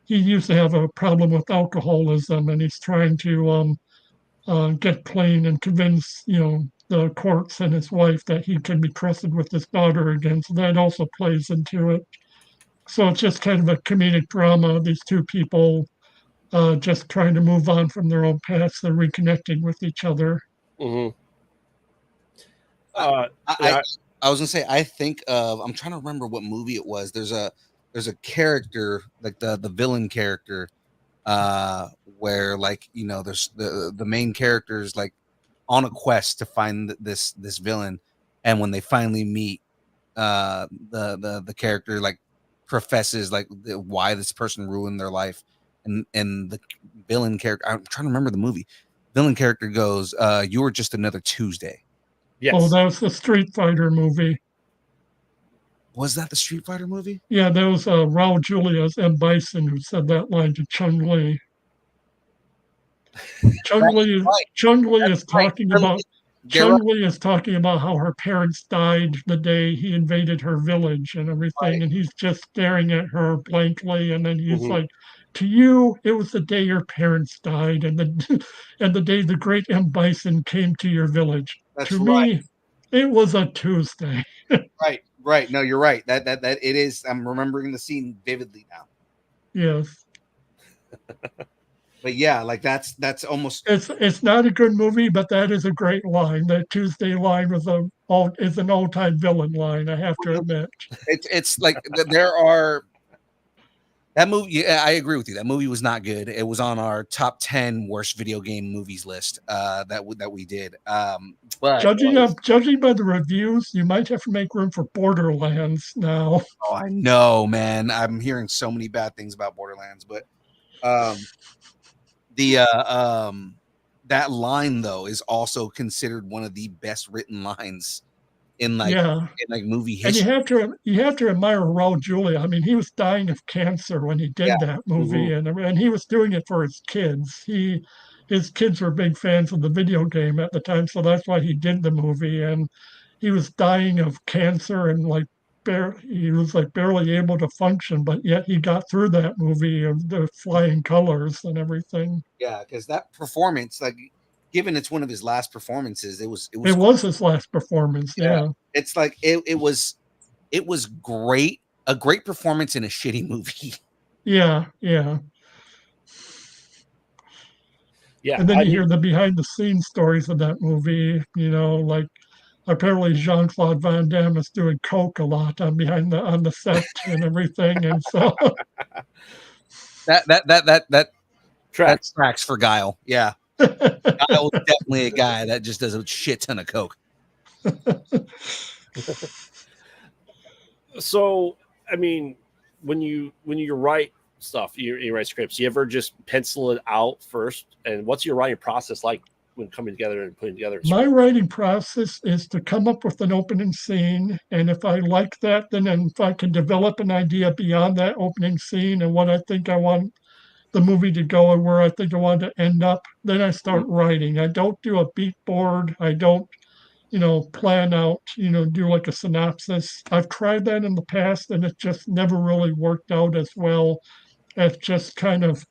He used to have a problem with alcoholism, and he's trying to get clean and convince, you know, the courts and his wife that he can be trusted with his daughter again. So that also plays into it. So it's just kind of a comedic drama. These two people just trying to move on from their own paths and reconnecting with each other. I was gonna say, I think of, I'm trying to remember what movie it was. There's there's a character like the villain character, where like there's the main character is like on a quest to find this villain, and when they finally meet, the character like professes like why this person ruined their life, and the villain character, I'm trying to remember the movie, villain character goes, you were just another Tuesday. Oh, Yes. that was the Street Fighter movie. Was that the Street Fighter movie? Yeah, that was Raul Julia as M. Bison who said that line to Chung Li. Chung That's Li, right. Chung Li That's is right. talking about They're right. Chung Li is talking about how her parents died the day he invaded her village and everything, and he's just staring at her blankly, and then he's Mhm. like, "To you, it was the day your parents died, and the and the day the great M. Bison came to your village. That's To right. me, it was a Tuesday." Right. No, you're right. That it is. I'm remembering the scene vividly now. Yes. But yeah, like that's almost. It's not a good movie, but that is a great line. That Tuesday line is an all time villain line. I have to admit. It's like there are that movie. Yeah, I agree with you. That movie was not good. It was on our top 10 worst video game movies list. That we did. But Judging by the reviews, you might have to make room for Borderlands now. oh, I know, man. I'm hearing so many bad things about Borderlands, but um, the that line though is also considered one of the best written lines in Yeah, like movie and history. you have to admire Raul Julia. I mean, he was dying of cancer when he Yeah. did that movie, Mhm. and he was doing it for his kids. His kids were big fans of the video game at the time, so that's why he did the movie. And he was dying of cancer and like he was like barely able to function, but yet he got through that movie of the flying colors and everything. Yeah, because that performance, like, given it's one of his last performances, it It was was his last performance, yeah. yeah. It's like it was great, a great performance in a shitty movie. Yeah, yeah. Yeah. And then I you mean, hear the behind the scenes stories of that movie, like apparently Jean-Claude Van Damme is doing coke a lot on the set and everything. And so That that that that that that tracks. tracks for Guile. Yeah, Guile is definitely a guy that just does a shit ton of coke. So, I mean, when you write stuff, you write scripts, you ever just pencil it out first? And what's your writing process like when coming together and putting together a my script? writing process is to come up with an opening scene. And if I like that, then if I can develop an idea beyond that opening scene and what I think I want the movie to go and where I think I want to end up, then I Mhm. start writing. I don't do a beat board. I don't, plan out, do like a synopsis. I've tried that in the past and it just never really worked out as well as just kind of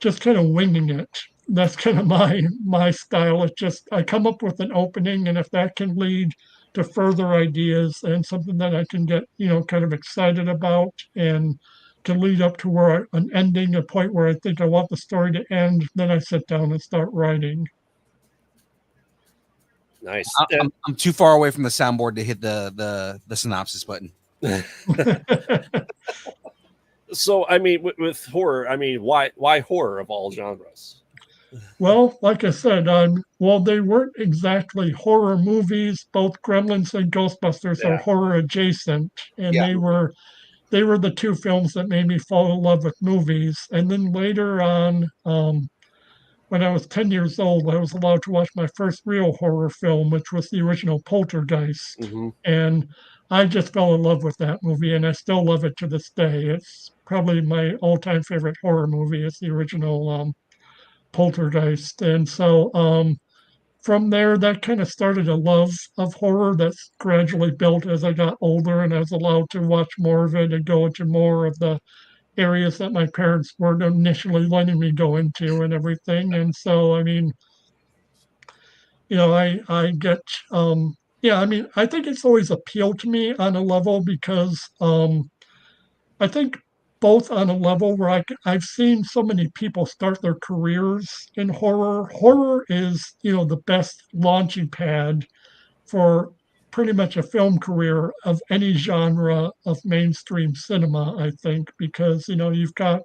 winging it. That's kind of my style. It's just I come up with an opening, and if that can lead to further ideas and something that I can get kind of excited about and can lead up to where an ending, a point where I think I want the story to end, then I sit down and start writing. Nice. I'm too far away from the soundboard to hit the synopsis button. So, I mean, with horror, I mean, why horror of all genres? Well, like I said, well, they weren't exactly horror movies. Both Gremlins and Ghostbusters are Yeah. horror adjacent, and Yeah. they were the two films that made me fall in love with movies. And then later on, when I was 10 years old, I was allowed to watch my first real horror film, which was the original Poltergeist. Hmm. And I just fell in love with that movie, and I still love it to this day. It's probably my all-time favorite horror movie. It's the original Poltergeist. And so from there, that kind of started a love of horror that's gradually built as I got older and I was allowed to watch more of it and go into more of the areas that my parents weren't initially letting me go into and everything. And so, I mean, I get, yeah, I mean, I think it's always appealed to me on a level because I think both on a level where I've seen so many people start their careers in horror. Horror is, the best launching pad for pretty much a film career of any genre of mainstream cinema, I think, because, you've got,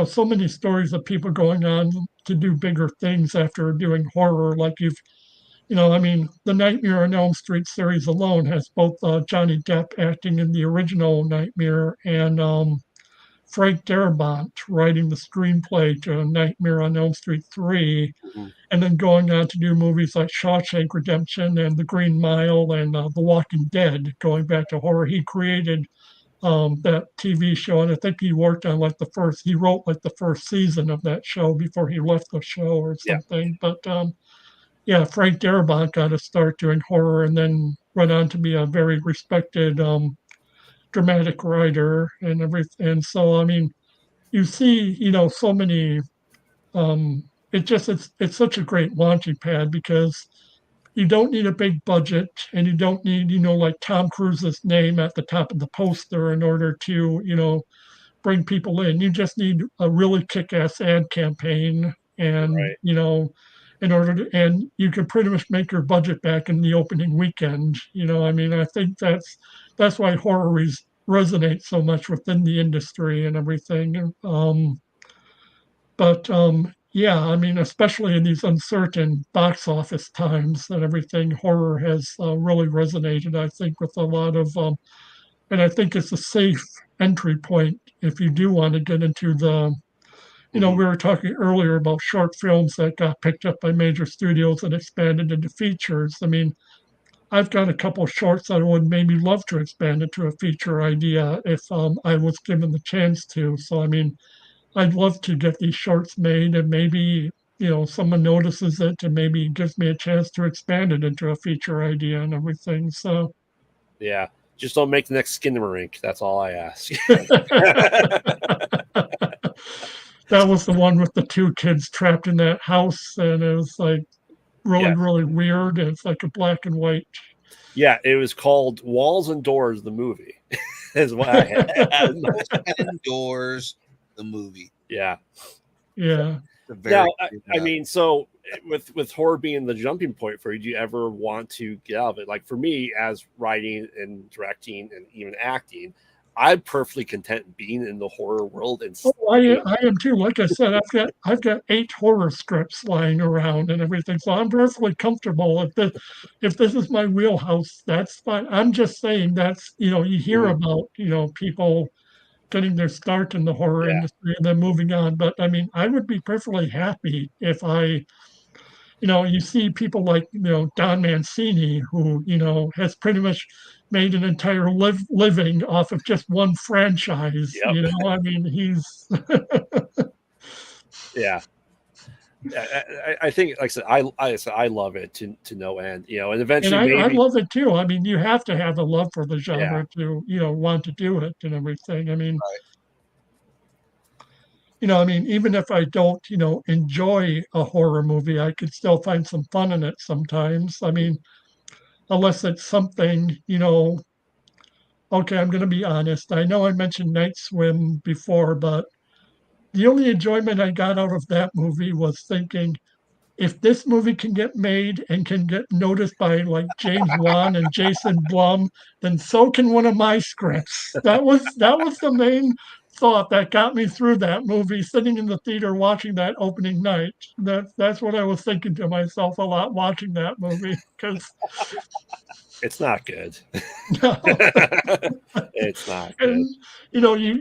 so many stories of people going on to do bigger things after doing horror. Like I mean, the Nightmare on Elm Street series alone has both Johnny Depp acting in the original Nightmare and Frank Darabont writing the screenplay to Nightmare on Elm Street 3, Mhm. and then going on to do movies like Shawshank Redemption and The Green Mile and The Walking Dead, going back to horror. He created that TV show, and I think he worked on he wrote like the first season of that show before he left the show or Yeah. something. But yeah, Frank Darabont got a start doing horror and then went on to be a very respected dramatic writer and everything. And so, I mean, you see, so many. It's such a great launching pad because you don't need a big budget and you don't need, like Tom Cruise's name at the top of the poster in order to, bring people in. You just need a really kick-ass ad campaign, and Right. and you can pretty much make your budget back in the opening weekend. I mean, I think that's why horror resonates so much within the industry and everything. But yeah, I mean, especially in these uncertain box office times and everything, horror has really resonated, I think, with a lot of, and I think it's a safe entry point if you do want to get into Mhm. we were talking earlier about short films that got picked up by major studios and expanded into features. I mean, I've got a couple shorts that would maybe love to expand into a feature idea if I was given the chance to. So, I mean, I'd love to get these shorts made and maybe, someone notices it and maybe gives me a chance to expand it into a feature idea and everything. So Yeah. Just don't make the next Skinamarink. That's all I ask. that was the one with the two kids trapped in that house, and it was like really, Yeah. really weird. It's like a black and white. Yeah. It was called Walls and Doors, the movie, is what I had. Indoors, the movie. Yeah. Yeah. Now, I mean, so with horror being the jumping point for you, do you ever want to get out of it? Like for me, as writing and directing and even acting, I'm perfectly content being in the horror world and Oh, I am too. Like I said, I've got 8 horror scripts lying around and everything, so I'm perfectly comfortable. If this is my wheelhouse, that's fine. I'm just saying that's you hear Mhm. about people getting their start in the horror Yeah. industry and then moving on. But I mean, I would be perfectly happy if you see people like, Don Mancini, who, has pretty much made an entire living off of just one franchise. Yep. I mean, he's, Yeah. I think, like I said, I love it to no end, and and eventually I maybe, love it too. I mean, you have to have a love for the yeah, genre to, want to do it and everything. I mean, Right. even if I don't, enjoy a horror movie, I could still find some fun in it sometimes. I mean, unless it's something, okay, I'm going to be honest. I know I mentioned Night Swim before, but the only enjoyment I got out of that movie was thinking, if this movie can get made and can get noticed by like James Wan and Jason Blum, then so can one of my scripts. That was the main thought that got me through that movie, sitting in the theater watching that opening night. That's what I was thinking to myself a lot watching that movie because it's not good. no. It's not good. And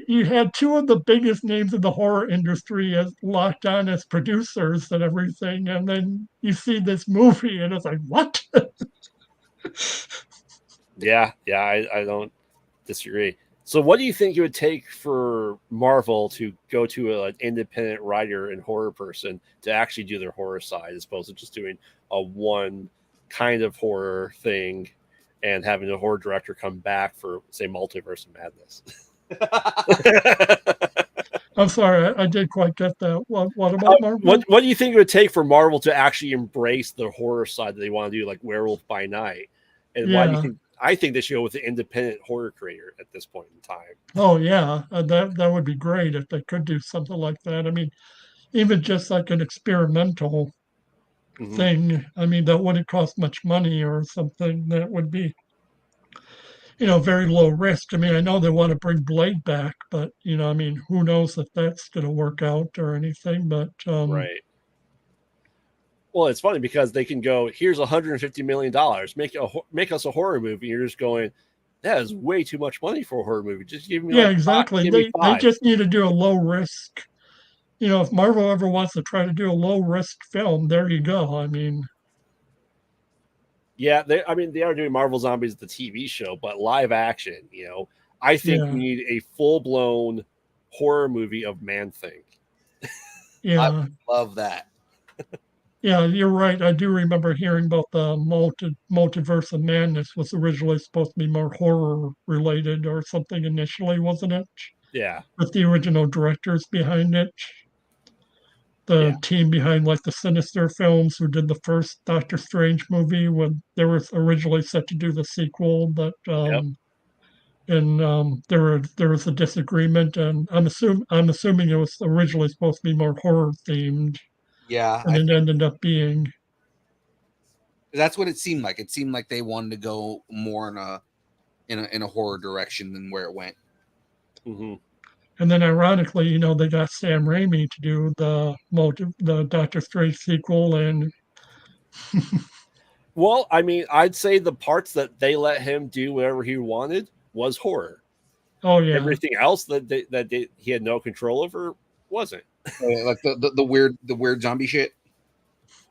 you had two of the biggest names in the horror industry as locked on as producers and everything, and then you see this movie, and it's like, what? Yeah, I don't disagree. So, what do you think it would take for Marvel to go to an independent writer and horror person to actually do their horror side, as opposed to just doing a one kind of horror thing and having a horror director come back for, say, Multiverse of Madness? I'm sorry, I did quite get that. What about Marvel? What do you think it would take for Marvel to actually embrace the horror side that they want to do, like Werewolf by Night? And why do you Yeah. think? I think they should go with the independent horror creator at this point in time. Oh, yeah. That would be great if they could do something like that. I mean, even just like an experimental, thing. I mean, that wouldn't cost much money or something. That would be, very low risk. I mean, I know they want to bring Blade back, but I mean, who knows if that's going to work out or anything. But Right. Well, it's funny because they can go, here's $150 million, make us a horror movie. You're just going, that is way too much money for a horror movie. Just give me yeah, like five, exactly. give me They five. just need to do a low risk. If Marvel ever wants to try to do a low risk film, there you go. I mean, Yeah, they are doing Marvel Zombies the TV show, but live action. I think yeah, we need a full blown horror movie of Man Thing. I yeah. love that. Yeah, you're right. I do remember hearing about the multiverse of madness was originally supposed to be more horror related or something initially, wasn't it? Yeah, With the original directors behind it, yeah, the team behind like the Sinister films who did the first Doctor Strange movie when they were originally set to do the sequel, but yep. and there was a disagreement, and I'm assuming it was originally supposed to be more horror themed, Yeah, and it ended up being. that's what it seemed like. It seemed like they wanted to go more in a horror direction than where it went. hmm And then ironically, they got Sam Raimi to do the Doctor Strange sequel, and Well, I mean, I'd say the parts that they let him do whatever he wanted was horror. oh yeah, Everything else he had no control over wasn't. Like the weird zombie shit.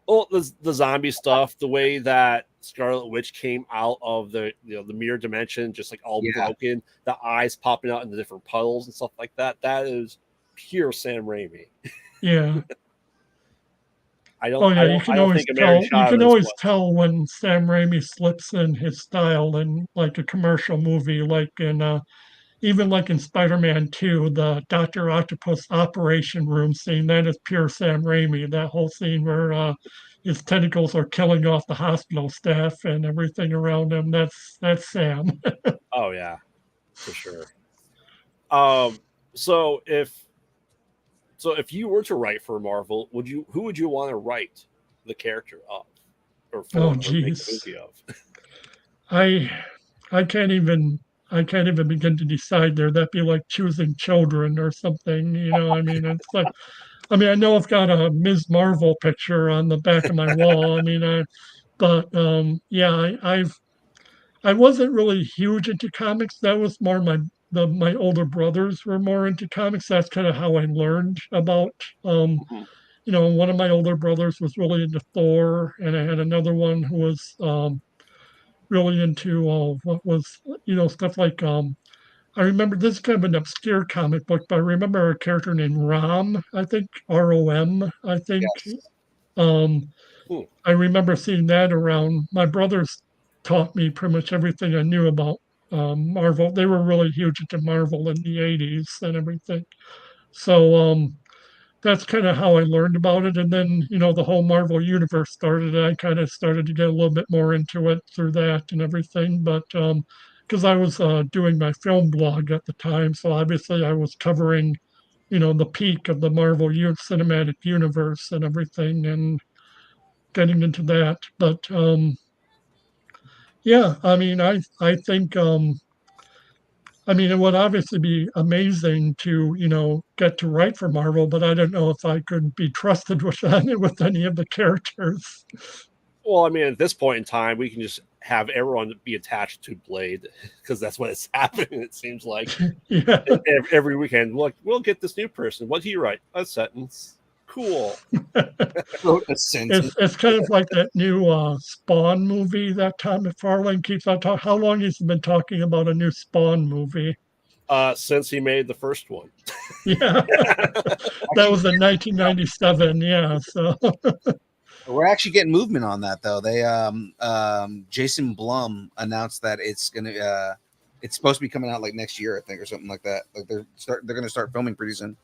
Well, the zombie stuff, the way that Scarlet Witch came out of the mirror dimension, just like all Yeah. broken, the eyes popping out in the different puddles and stuff like that. That is pure Sam Raimi. yeah. I don't, Oh I yeah, don't, I don't think a Mary you can Chavez always was. tell when Sam Raimi slips in his style in like a commercial movie, like in even like in Spider-Man 2, the Doctor Octopus operation room scene. That is pure Sam Raimi. That whole scene where his tentacles are killing off the hospital staff and everything around him. That's Sam. Oh yeah, for sure. Um, so if you were to write for Marvel, who would you want to write the character of, or Oh for, or make the geez. movie of? I I can't even I can't even begin to decide there. That'd be like choosing children or something. I mean, it's like I mean, I know I've got a Ms. Marvel picture on the back of my wall. I mean, but yeah, I wasn't really huge into comics. That was more my older brothers were more into comics. That's kind of how I learned about. Mhm. One of my older brothers was really into Thor, and I had another one who was really into what was stuff like I remember this is kind of an obscure comic book, but I remember a character named Rom. I think ROM. I think Yes. um, Hmm. I remember seeing that around. My brothers taught me pretty much everything I knew about Marvel. They were really huge into Marvel in the '80s and everything. So that's kind of how I learned about it. And then, the whole Marvel universe started. And I kind of started to get a little bit more into it through that and everything. But because I was doing my film blog at the time, so obviously I was covering, the peak of the Marvel cinematic universe and everything, and getting into that. But yeah, I mean, I think I mean, it would obviously be amazing to, get to write for Marvel, but I don't know if I could be trusted with with any of the characters. Well, I mean, at this point in time, we can just have everyone be attached to Blade because that's what it's happening. It seems like Yeah, every weekend, we'll get this new person. What'd he write? A sentence. Cool. Wrote a sentence. it's kind of like that new Spawn movie that Todd McFarlane keeps on talking. How long has he been talking about a new Spawn movie? Since he made the first one. Yeah, that Actually, was in 1997. Yeah, so we're actually getting movement on that though. They Jason Blum announced that it's supposed to be coming out like next year, I think, or something like that. Like they're gonna start filming pretty soon.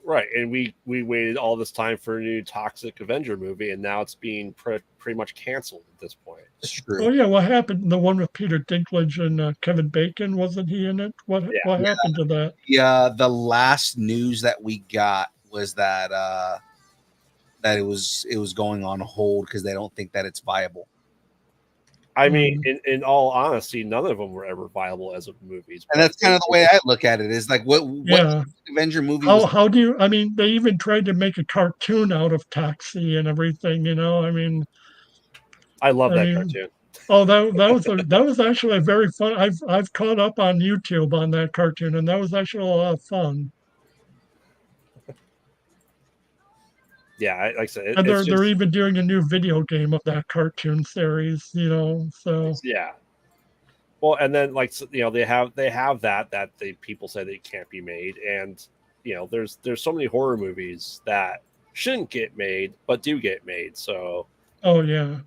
Right, and we waited all this time for a new Toxic Avenger movie, and now it's being pretty much canceled at this point. It's oh true. yeah, what happened? The one with Peter Dinklage and Kevin Bacon, wasn't he in it? What Yeah, happened to that? Yeah, the last news that we got was that that it was going on hold because they don't think that it's viable. I mean, Mm. in all honesty, none of them were ever viable as of movies. And But that's kind of the way I look at it. Is like what Yeah. Avenger movie was. How do you? I mean, they even tried to make a cartoon out of Taxi and everything. You know, I love I that mean, cartoon. oh, that was actually a very fun. I've caught up on YouTube on that cartoon, and that was actually a lot of fun. Yeah, like I said, And it's they're just even doing a new video game of that cartoon series. You know, so yeah. Well, and then they have that they people say they can't be made, and there's so many horror movies that shouldn't get made but do get made. So oh yeah.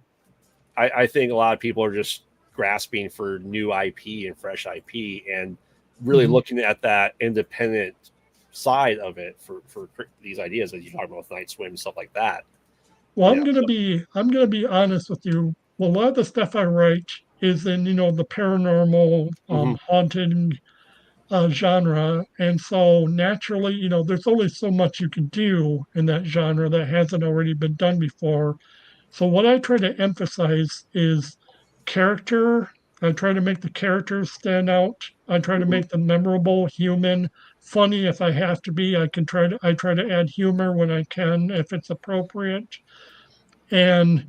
I think a lot of people are just grasping for new IP and fresh IP, and really Mhm. looking at that independent side of it for these ideas that you talk about with Night Swim and stuff like that. Well, You know, so, I'm gonna be honest with you. Well, a lot of the stuff I write is in the paranormal, mhm, haunted genre, and so naturally, there's only so much you can do in that genre that hasn't already been done before. So what I try to emphasize is character. I try to make the characters stand out. I try to mhm, make them memorable, human, funny if I have to be. I try to add humor when I can if it's appropriate. And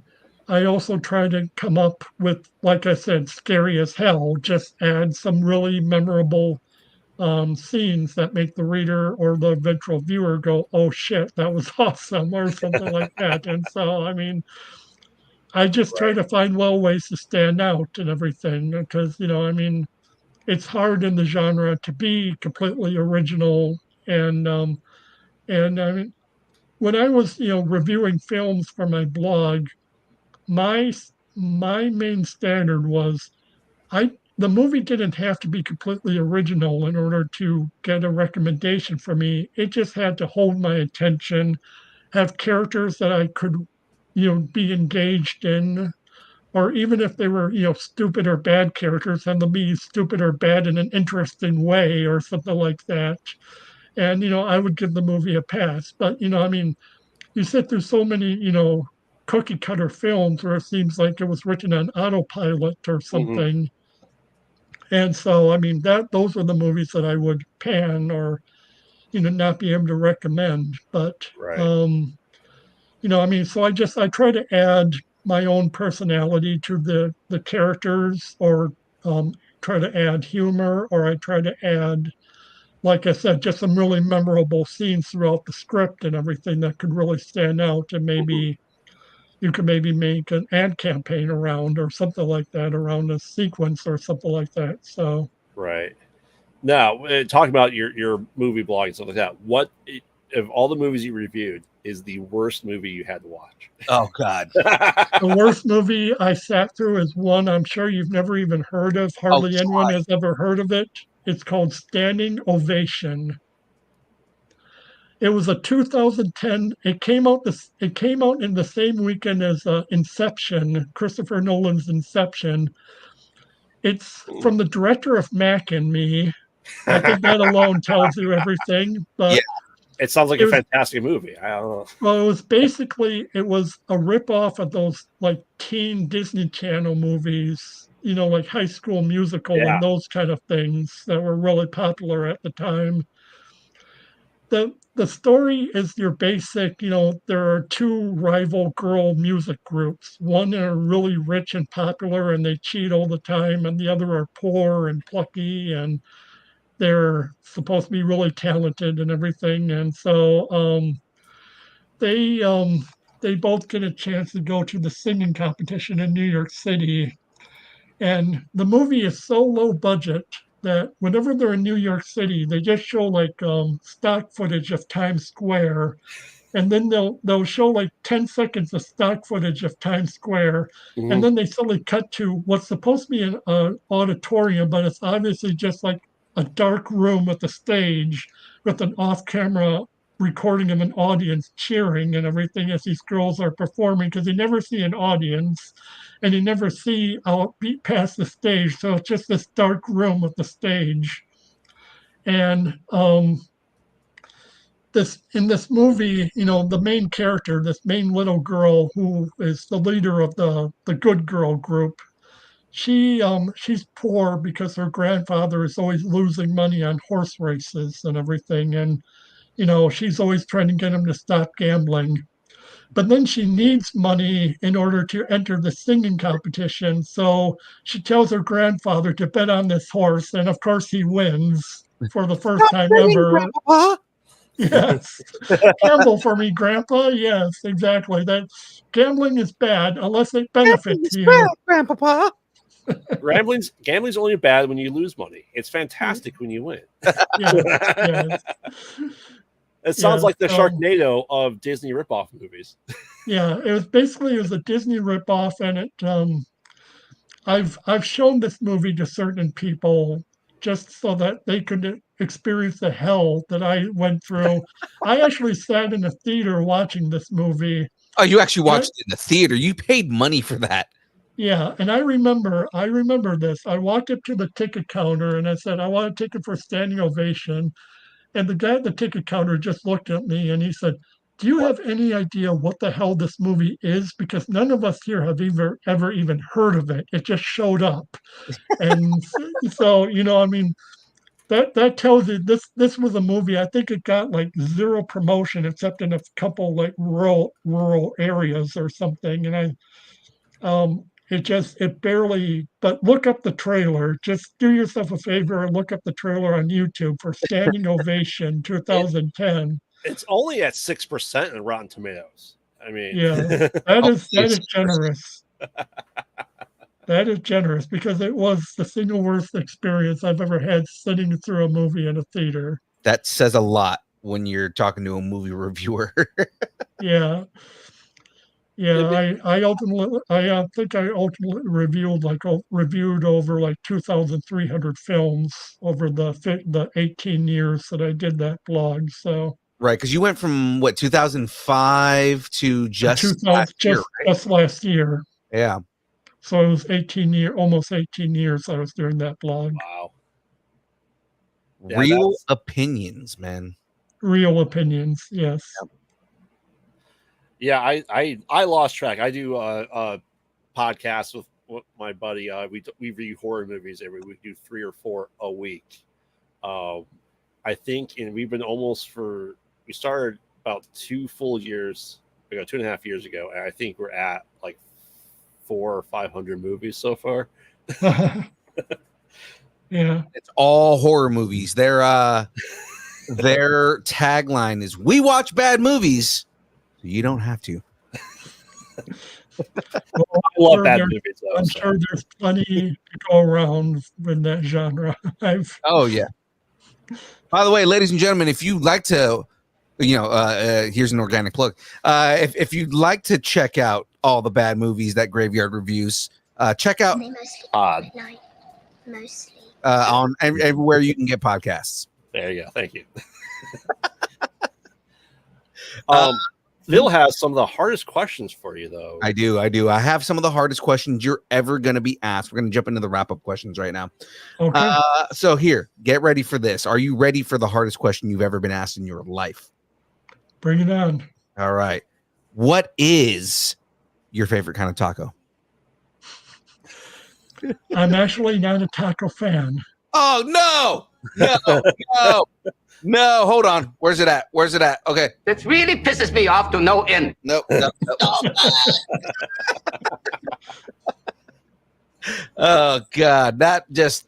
I also try to come up with, like I said, scary as hell, just add some really memorable scenes that make the reader or the eventual viewer go, oh shit, that was awesome, or something like that. And so, I mean, I just try right. to find well ways to stand out and everything because, I mean, it's hard in the genre to be completely original. And I mean, when I was, reviewing films for my blog, my my main standard was the movie didn't have to be completely original in order to get a recommendation from me. It just had to hold my attention, have characters that I could, be engaged in, or even if they were, stupid or bad characters, have them be stupid or bad in an interesting way or something like that. And, I would give the movie a pass. But, I mean, you sit through so many, cookie cutter films where it seems like it was written on autopilot or Mhm, something. And so, I mean, those are the movies that I would pan or, not be able to recommend. But, right. um, I mean, so I try to add my own personality to the characters, or try to add humor, or I try to add, like I said, just some really memorable scenes throughout the script and everything that could really stand out, and Mhm, maybe you could maybe make an ad campaign around or something like that around a sequence or something like that. So, right. Now, talking about your movie blog and stuff like that, of all the movies you reviewed is the worst movie you had to watch? Oh God. the worst movie I sat through is one I'm sure you've never even heard of. Oh, Hardly anyone has ever heard of it. It's called Standing Ovation. It was a 2010. It came out in the same weekend as Inception, Christopher Nolan's Inception. It's from the director of Mac and Me. I think that alone tells you everything. yeah. But It sounds like it a was fantastic movie. I don't know. well, it was a ripoff of those like teen Disney Channel movies, like High School Musical Yeah. and those kind of things that were really popular at the time. The story is your basic, there are two rival girl music groups. One are really rich and popular and they cheat all the time, and the other are poor and plucky and they're supposed to be really talented and everything. And so they um, they both get a chance to go to the singing competition in New York City. And the movie is so low budget that whenever they're in New York City, they just show like stock footage of Times Square, and then they'll show like 10 seconds of stock footage of Times Square, and Mhm. then they suddenly cut to what's supposed to be an auditorium, but it's obviously just like a dark room with a stage with an off-camera recording of an audience cheering and everything as these girls are performing, because you never see an audience and you never see out past the stage, so it's just this dark room with the stage. And in this movie, the main character, this main little girl who is the leader of the good girl group, she's poor because her grandfather is always losing money on horse races and everything, and she's always trying to get him to stop gambling. But then she needs money in order to enter the singing competition, so she tells her grandfather to bet on this horse, and of course he wins for the first time ever. Grandpa. Yes. Gamble for me, Grandpa. Yes, exactly. That gambling is bad unless it benefits you. Grandpapa. Gambling's only bad when you lose money. It's fantastic when you win. Yes, yes. It sounds Yeah, like the Sharknado of Disney ripoff movies. Yeah, it was a Disney ripoff, and I've shown this movie to certain people just so that they could experience the hell that I went through. I actually sat in a theater watching this movie. Oh, you actually watched it in the theater. You paid money for that. Yeah, and I remember this. I walked up to the ticket counter and I said, I want a ticket for standing ovation. And the guy at the ticket counter just looked at me and he said, do you have any idea what the hell this movie is? Because none of us here have ever even heard of it. It just showed up. And so, I mean, that tells you this was a movie. I think it got like zero promotion except in a couple like rural areas or something. And it barely, but look up the trailer. Just do yourself a favor and look up the trailer on YouTube for Standing Ovation 2010. It's only at 6% in Rotten Tomatoes. I mean, Yeah, that is generous. That is generous because it was the single worst experience I've ever had sitting through a movie in a theater. That says a lot when you're talking to a movie reviewer. Yeah. Yeah, I think I ultimately reviewed over like 2,300 films over the 18 years that I did that blog. So Right, because you went from what 2005 to just last year, right? just last year. Yeah. So it was almost 18 years I was doing that blog. Wow. Real opinions, man. Real opinions, yes. Yeah, I lost track. I do a podcast with my buddy. We review horror movies every week. We do 3 or 4 a week. I think, and we've been we started about 2 full years ago, 2.5 years ago, and I think we're at like 400 or 500 movies so far. Yeah, it's all horror movies. Their tagline is "We watch bad movies, so you don't have to." Well, I love bad movies. I'm sure there's plenty to go around in that genre. Oh yeah. By the way, ladies and gentlemen, if you'd like to, here's an organic plug. If you'd like to check out all the bad movies that Graveyard reviews, check out Mostly. On everywhere you can get podcasts. There you go. Thank you. Phil has some of the hardest questions for you, though. I do. I have some of the hardest questions you're ever going to be asked. We're going to jump into the wrap-up questions right now. Okay. So here, get ready for this. Are you ready for the hardest question you've ever been asked in your life? Bring it on. All right. What is your favorite kind of taco? I'm actually not a taco fan. Oh, no. Hold on. Where's it at? Okay. It really pisses me off to no end. Nope. Oh, God. That just,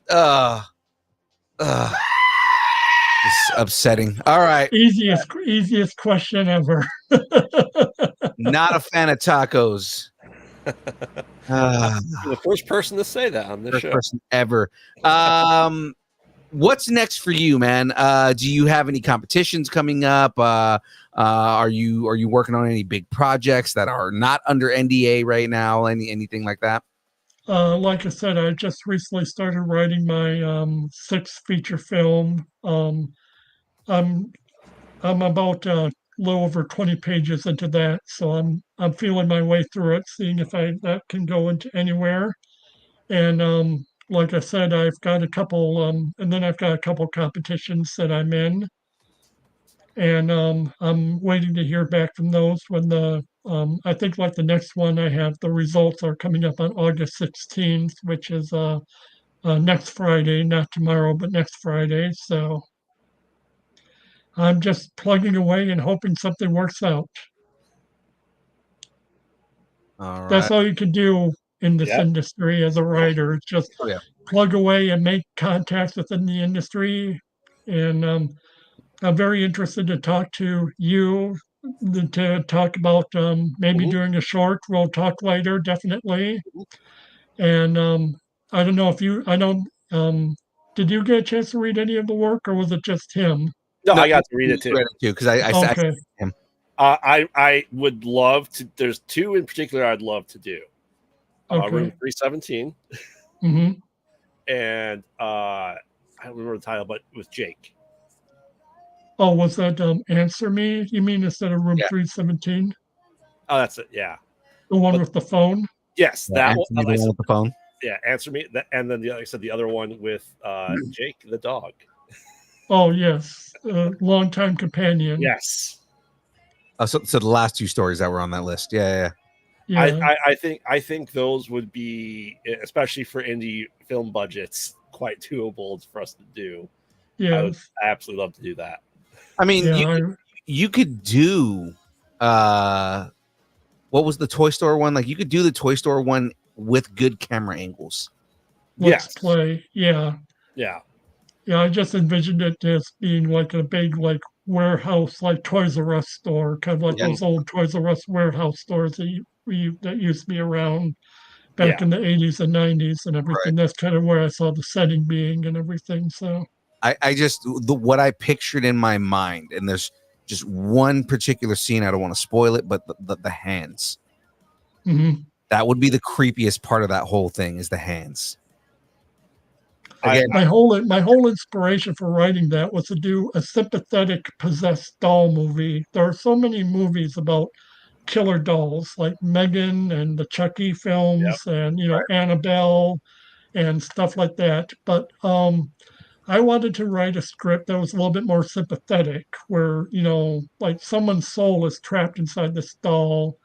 it's upsetting. All right. Easiest question ever. Not a fan of tacos. The first person to say that on this show. First person ever. What's next for you, man? Do you have any competitions coming up? Are you working on any big projects that are not under NDA right now? Anything like that? Like I said, I just recently started writing my 6th feature film. I'm about a little over 20 pages into that, so I'm feeling my way through it, seeing if that can go into anywhere. And like I said, I've got a couple, and then I've got a couple competitions that I'm in. and I'm waiting to hear back from those when I think like the next one I have the results are coming up on August 16th, which is next Friday, not tomorrow, but next Friday. So I'm just plugging away and hoping something works out. All right. That's all you can do in this Yep. industry as a writer. It's just Oh yeah. plug away and make contacts within the industry. And I'm very interested to talk to you to talk about maybe Mhm. doing a short. We'll talk later, definitely. And I don't know if you, I don't, did you get a chance to read any of the work or was it just him? No, No, I got to read you it too. read it too because I Okay. him. I would love to. There's two in particular I'd love to do. Room Okay. 317 hmm and I don't remember the title, but with Jake. Oh, was that Answer Me? You mean instead of room Yeah. 317? Oh, that's it. Yeah. The one But- with the phone? Yes, Yeah, that one. Anthony, the one with the phone. Yeah, Answer Me. And then like I said, the other one with Jake the dog. Oh, yes. Longtime companion. Yes. So the last two stories that were on that list. Yeah. Yeah. I think those would be, especially for indie film budgets, quite doable for us to do. I would Yes. absolutely love to do that. I mean, Yeah. you could do what was the Toy Store one? Like you could do the Toy Store one with good camera angles. Let's Yes. Play. Yeah. Yeah. Yeah. I just envisioned it as being like a big, like, warehouse, like Toys R Us store, kind of like Yeah. those old Toys R Us warehouse stores that used to be around back Yeah. in the 80s and 90s and Right. everything. That's kind of where I saw the setting being and everything. So, I just what I pictured in my mind, and there's just one particular scene. I don't want to spoil it, but the hands. mhm. That would be the creepiest part of that whole thing is the hands. I- Again, my whole inspiration for writing that was to do a sympathetic possessed doll movie. There are so many movies about killer dolls like Megan and the Chucky films and Annabelle and stuff like that. But I wanted to write a script that was a little bit more sympathetic, where like someone's soul is trapped inside this doll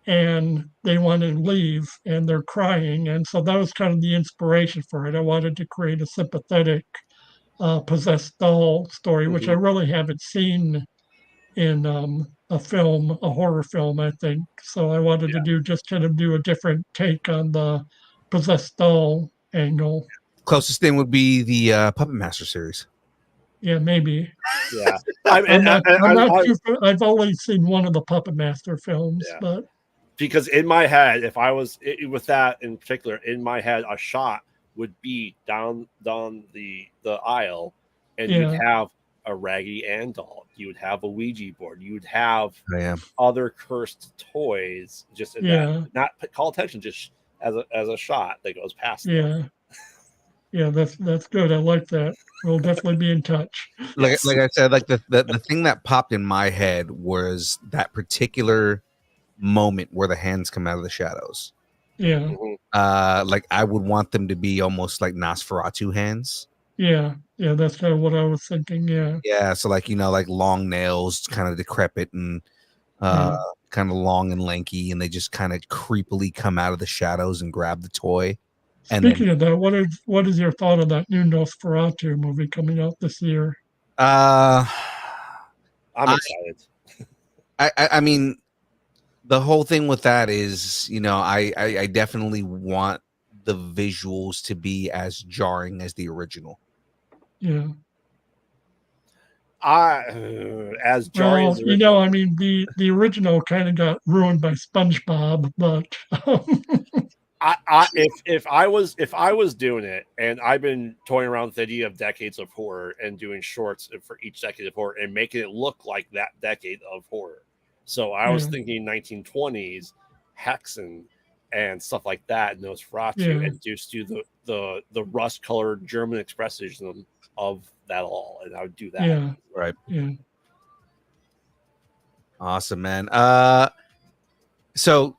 and they want to leave and they're crying. And so that was kind of the inspiration for it. I wanted to create a sympathetic, possessed doll story, which I really haven't seen in a horror film, I think. So I wanted to just kind of do a different take on the possessed doll angle. closest thing would be the Puppet Master series. Yeah, maybe. Yeah. I'm not too. I've only seen one of the Puppet Master films, Yeah. but because in my head, if I was with that in particular, in my head, a shot would be down the aisle, and you'd have a Raggedy Ann doll, you would have a Ouija board, you would have other cursed toys, just in that, not call attention, just as a shot that goes past. Yeah, that's good. I like that. We'll definitely be in touch. Like I said, like the thing that popped in my head was that particular moment where the hands come out of the shadows. Yeah. Like I would want them to be almost like Nosferatu hands. Yeah, that's kind of what I was thinking. Yeah. Yeah, so like like long nails, kind of decrepit and kind of long and lanky, and they just kind of creepily come out of the shadows and grab the toy. Speaking of that, what is your thought on that new Nosferatu movie coming out this year? I'm excited. I mean, the whole thing with that is, I definitely want the visuals to be as jarring as the original. Yeah. As jarring as the original. I mean, the original kind of got ruined by SpongeBob, but if I was doing it, and I've been toying around with the idea of decades of horror and doing shorts for each decade of horror and making it look like that decade of horror. So I was thinking 1920s Hexen and stuff like that, Nosferatu, and just do the rust colored German expressionism of that all, and I would do that. Yeah. Right. Yeah. Awesome, man. So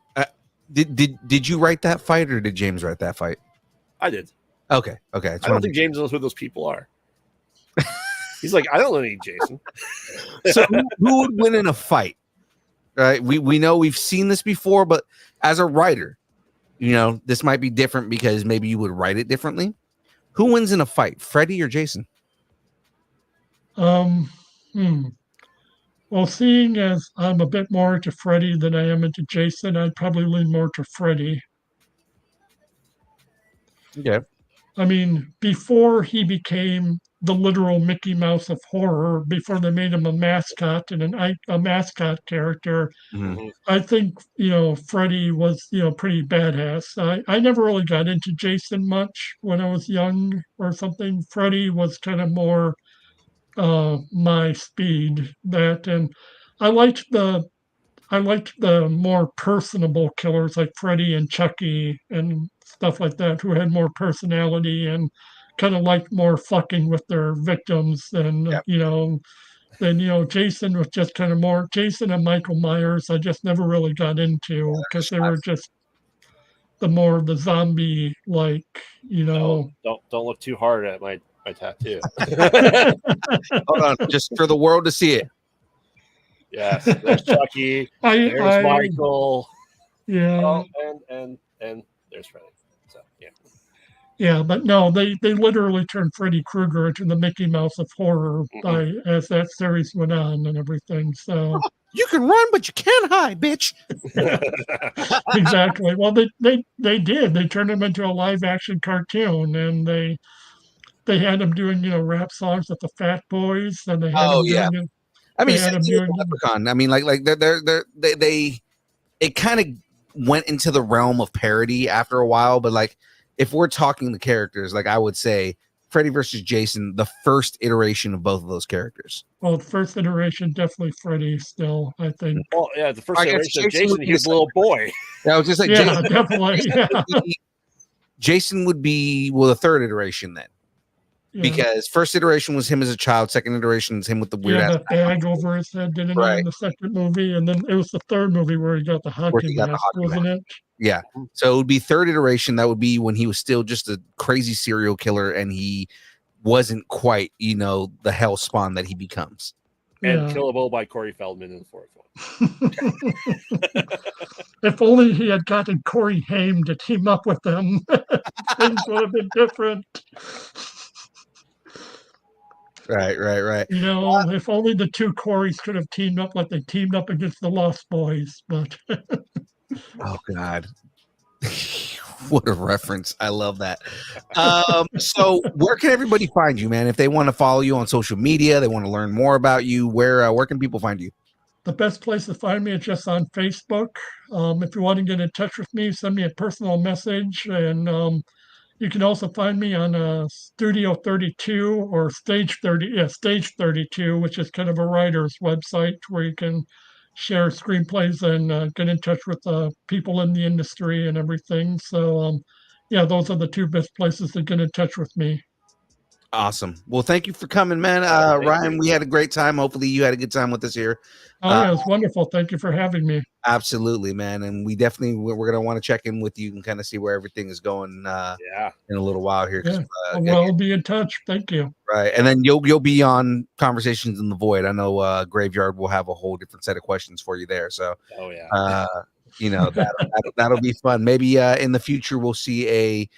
did you write that fight, or did James write that fight? I did. Okay. I don't think James knows who those people are. He's like, I don't need Jason. So who would win in a fight? Right? We know we've seen this before, but as a writer, this might be different because maybe you would write it differently. Who wins in a fight, Freddy or Jason? Um, hmm. Well, seeing as I'm a bit more into Freddy than I am into Jason, I'd probably lean more to Freddy. Yeah. I mean, before he became the literal Mickey Mouse of horror, before they made him a mascot and a mascot character, Mhm. I think, Freddy was, pretty badass. I never really got into Jason much when I was young or something. Freddy was kind of more my speed that, and I liked the I liked the more personable killers like Freddy and Chucky and stuff like that, who had more personality and kind of liked more fucking with their victims than, Yep. Jason was just kind of more Jason and Michael Myers. I just never really got into because they were just the zombie like, Don't look too hard at my tattoo. Hold on, just for the world to see it. Yes, there's Chucky. There's Michael. Yeah. Oh, and there's Freddy. So yeah. Yeah, but no, they literally turned Freddy Krueger into the Mickey Mouse of horror as that series went on and everything. So you can run, but you can't hide, bitch. Exactly. Well, they did. They turned him into a live action cartoon, and they had him doing rap songs with the Fat Boys, and they had him doing. I mean, they had him doing. Leprechaun. I mean, like they it kind of went into the realm of parody after a while, but like if we're talking the characters, like I would say Freddy versus Jason, the first iteration of both of those characters. Well, the first iteration definitely Freddy still, I think. Well, yeah, the first iteration of Jason, he was a little boy. Yeah, I was just like, yeah, Jason, definitely. Jason would be the third iteration then. Yeah. Because first iteration was him as a child, second iteration is him with the weird ass that bag over his head, didn't he, in the second movie? And then it was the third movie where he got the hockey mask, wasn't it? Yeah. So it would be third iteration. That would be when he was still just a crazy serial killer and he wasn't quite, the hell spawn that he becomes. And Killable by Corey Feldman in the fourth one. If only he had gotten Corey Haim to team up with them, things would have been different. Right. If only the two Coreys could have teamed up like they teamed up against the Lost Boys, but oh God. What a reference. I love that. So where can everybody find you, man? If they want to follow you on social media, they want to learn more about you, where can people find you? The best place to find me is just on Facebook. If you want to get in touch with me, send me a personal message, and you can also find me on Studio 32 or Stage 32, which is kind of a writer's website where you can share screenplays and get in touch with people in the industry and everything. So, those are the two best places to get in touch with me. Awesome. Well, thank you for coming, man. Ryan, we had a great time. Hopefully you had a good time with us here. Oh, yeah, it was wonderful. Thank you for having me. Absolutely, man. And we're going to want to check in with you and kind of see where everything is going in a little while here. Yeah. I'll be in touch. Thank you. Right. And then you'll be on Conversations in the Void. I know Graveyard will have a whole different set of questions for you there. So, that'll be fun. Maybe in the future, we'll see a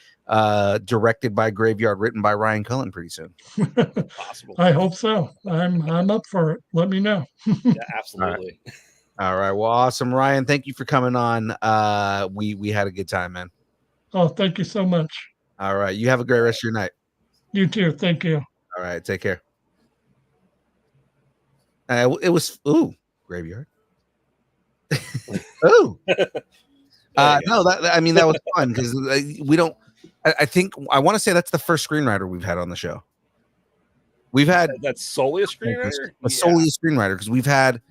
directed by Graveyard, written by Ryan Cullen pretty soon. Possible. I hope so. I'm up for it. Let me know. Yeah, absolutely. All right. Well, awesome, Ryan. Thank you for coming on. We had a good time, man. Oh, thank you so much. All right. You have a great rest of your night. You too. Thank you. All right. Take care. It was Graveyard. No, that was fun because we don't. I think I want to say that's the first screenwriter we've had on the show. We've had that's solely a screenwriter. Solely a screenwriter because we've had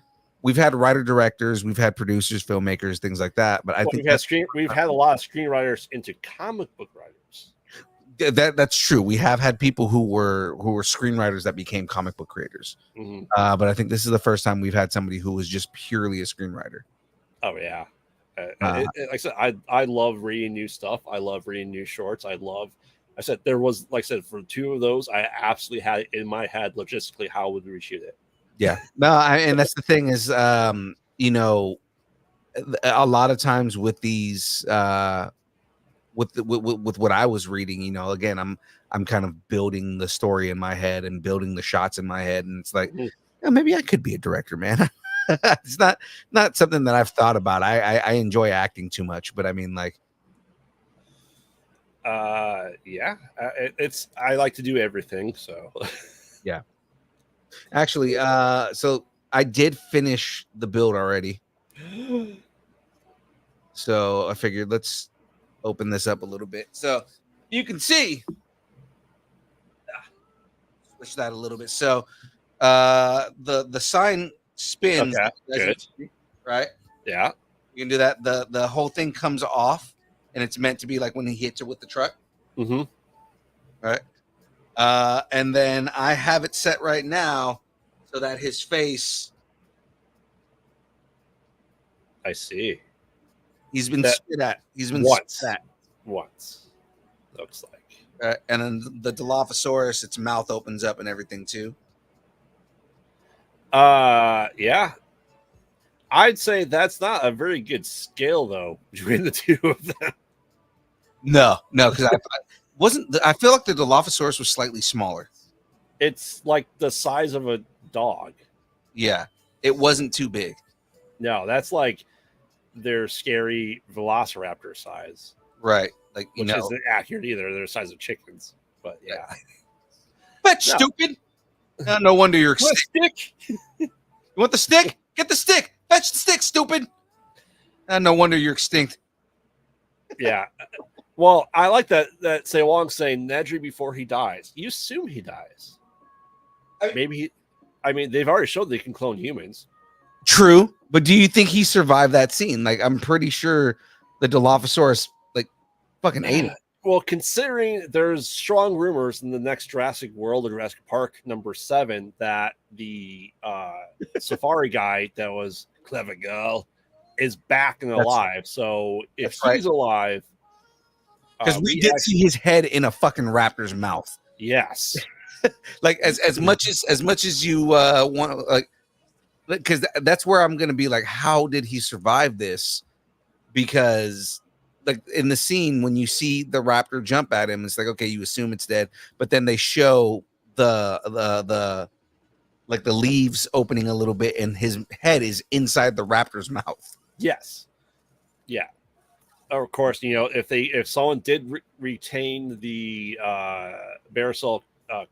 writer directors, we've had producers, filmmakers, things like that. But I think we've had a lot of screenwriters into comic book writers. That's true. We have had people who were screenwriters that became comic book creators. Mm-hmm. But I think this is the first time we've had somebody who was just purely a screenwriter. Oh yeah. Like I said, I love reading new stuff. I love reading new shorts. I love I said there was, like I said, for two of those, I absolutely had it in my head logistically how would we reshoot it. Yeah. No, and that's the thing is, you know, a lot of times with these, with what I was reading, you know, again, I'm kind of building the story in my head and building the shots in my head, and it's like, Mhm. yeah, maybe I could be a director, man. It's not something that I've thought about. I enjoy acting too much, but I mean, like, Yeah, it's I like to do everything, so yeah. Actually, so I did finish the build already, so I figured let's open this up a little bit so you can see. Switch that a little bit. So the sign spins, okay, good, right? yeah, You can do that. The whole thing comes off, and it's meant to be like when he hits it with the truck, mm-hmm. right? And then I have it set right now so that his face, I see. he's been That spit at. He's been once, spit at. looks like. And then the Dilophosaurus, its mouth opens up and everything too. Yeah, I'd say that's not a very good scale though between the two of them. No, because I wasn't. I feel like the Dilophosaurus was slightly smaller. It's like the size of a dog. Yeah, it wasn't too big. No, that's like their scary velociraptor size, Right. Like, you which know, isn't accurate either. They're the size of chickens, but yeah. but No. stupid. No wonder you're What extinct. stick? You want the stick? Get the stick. Fetch the stick, stupid. No wonder you're extinct. Yeah. Well, I like that say along saying Nedry before he dies. You assume he dies. Maybe I mean, they've already showed they can clone humans. True, but do you think he survived that scene? Like, I'm pretty sure the Dilophosaurus like fucking ate him. Well, considering there's strong rumors in the next Jurassic World or Jurassic Park #7 that the safari guy that was Clever Girl is back and alive. So if he's alive, because we did see his head in a fucking raptor's mouth. Yes. Like as much as you want, like, because that's where I'm gonna be like, how did he survive this? Because like in the scene when you see the raptor jump at him, it's like, okay, you assume it's dead, but then they show the like the leaves opening a little bit and his head is inside the raptor's mouth. Yes. Yeah. Of course, you know, if someone did retain the Barisol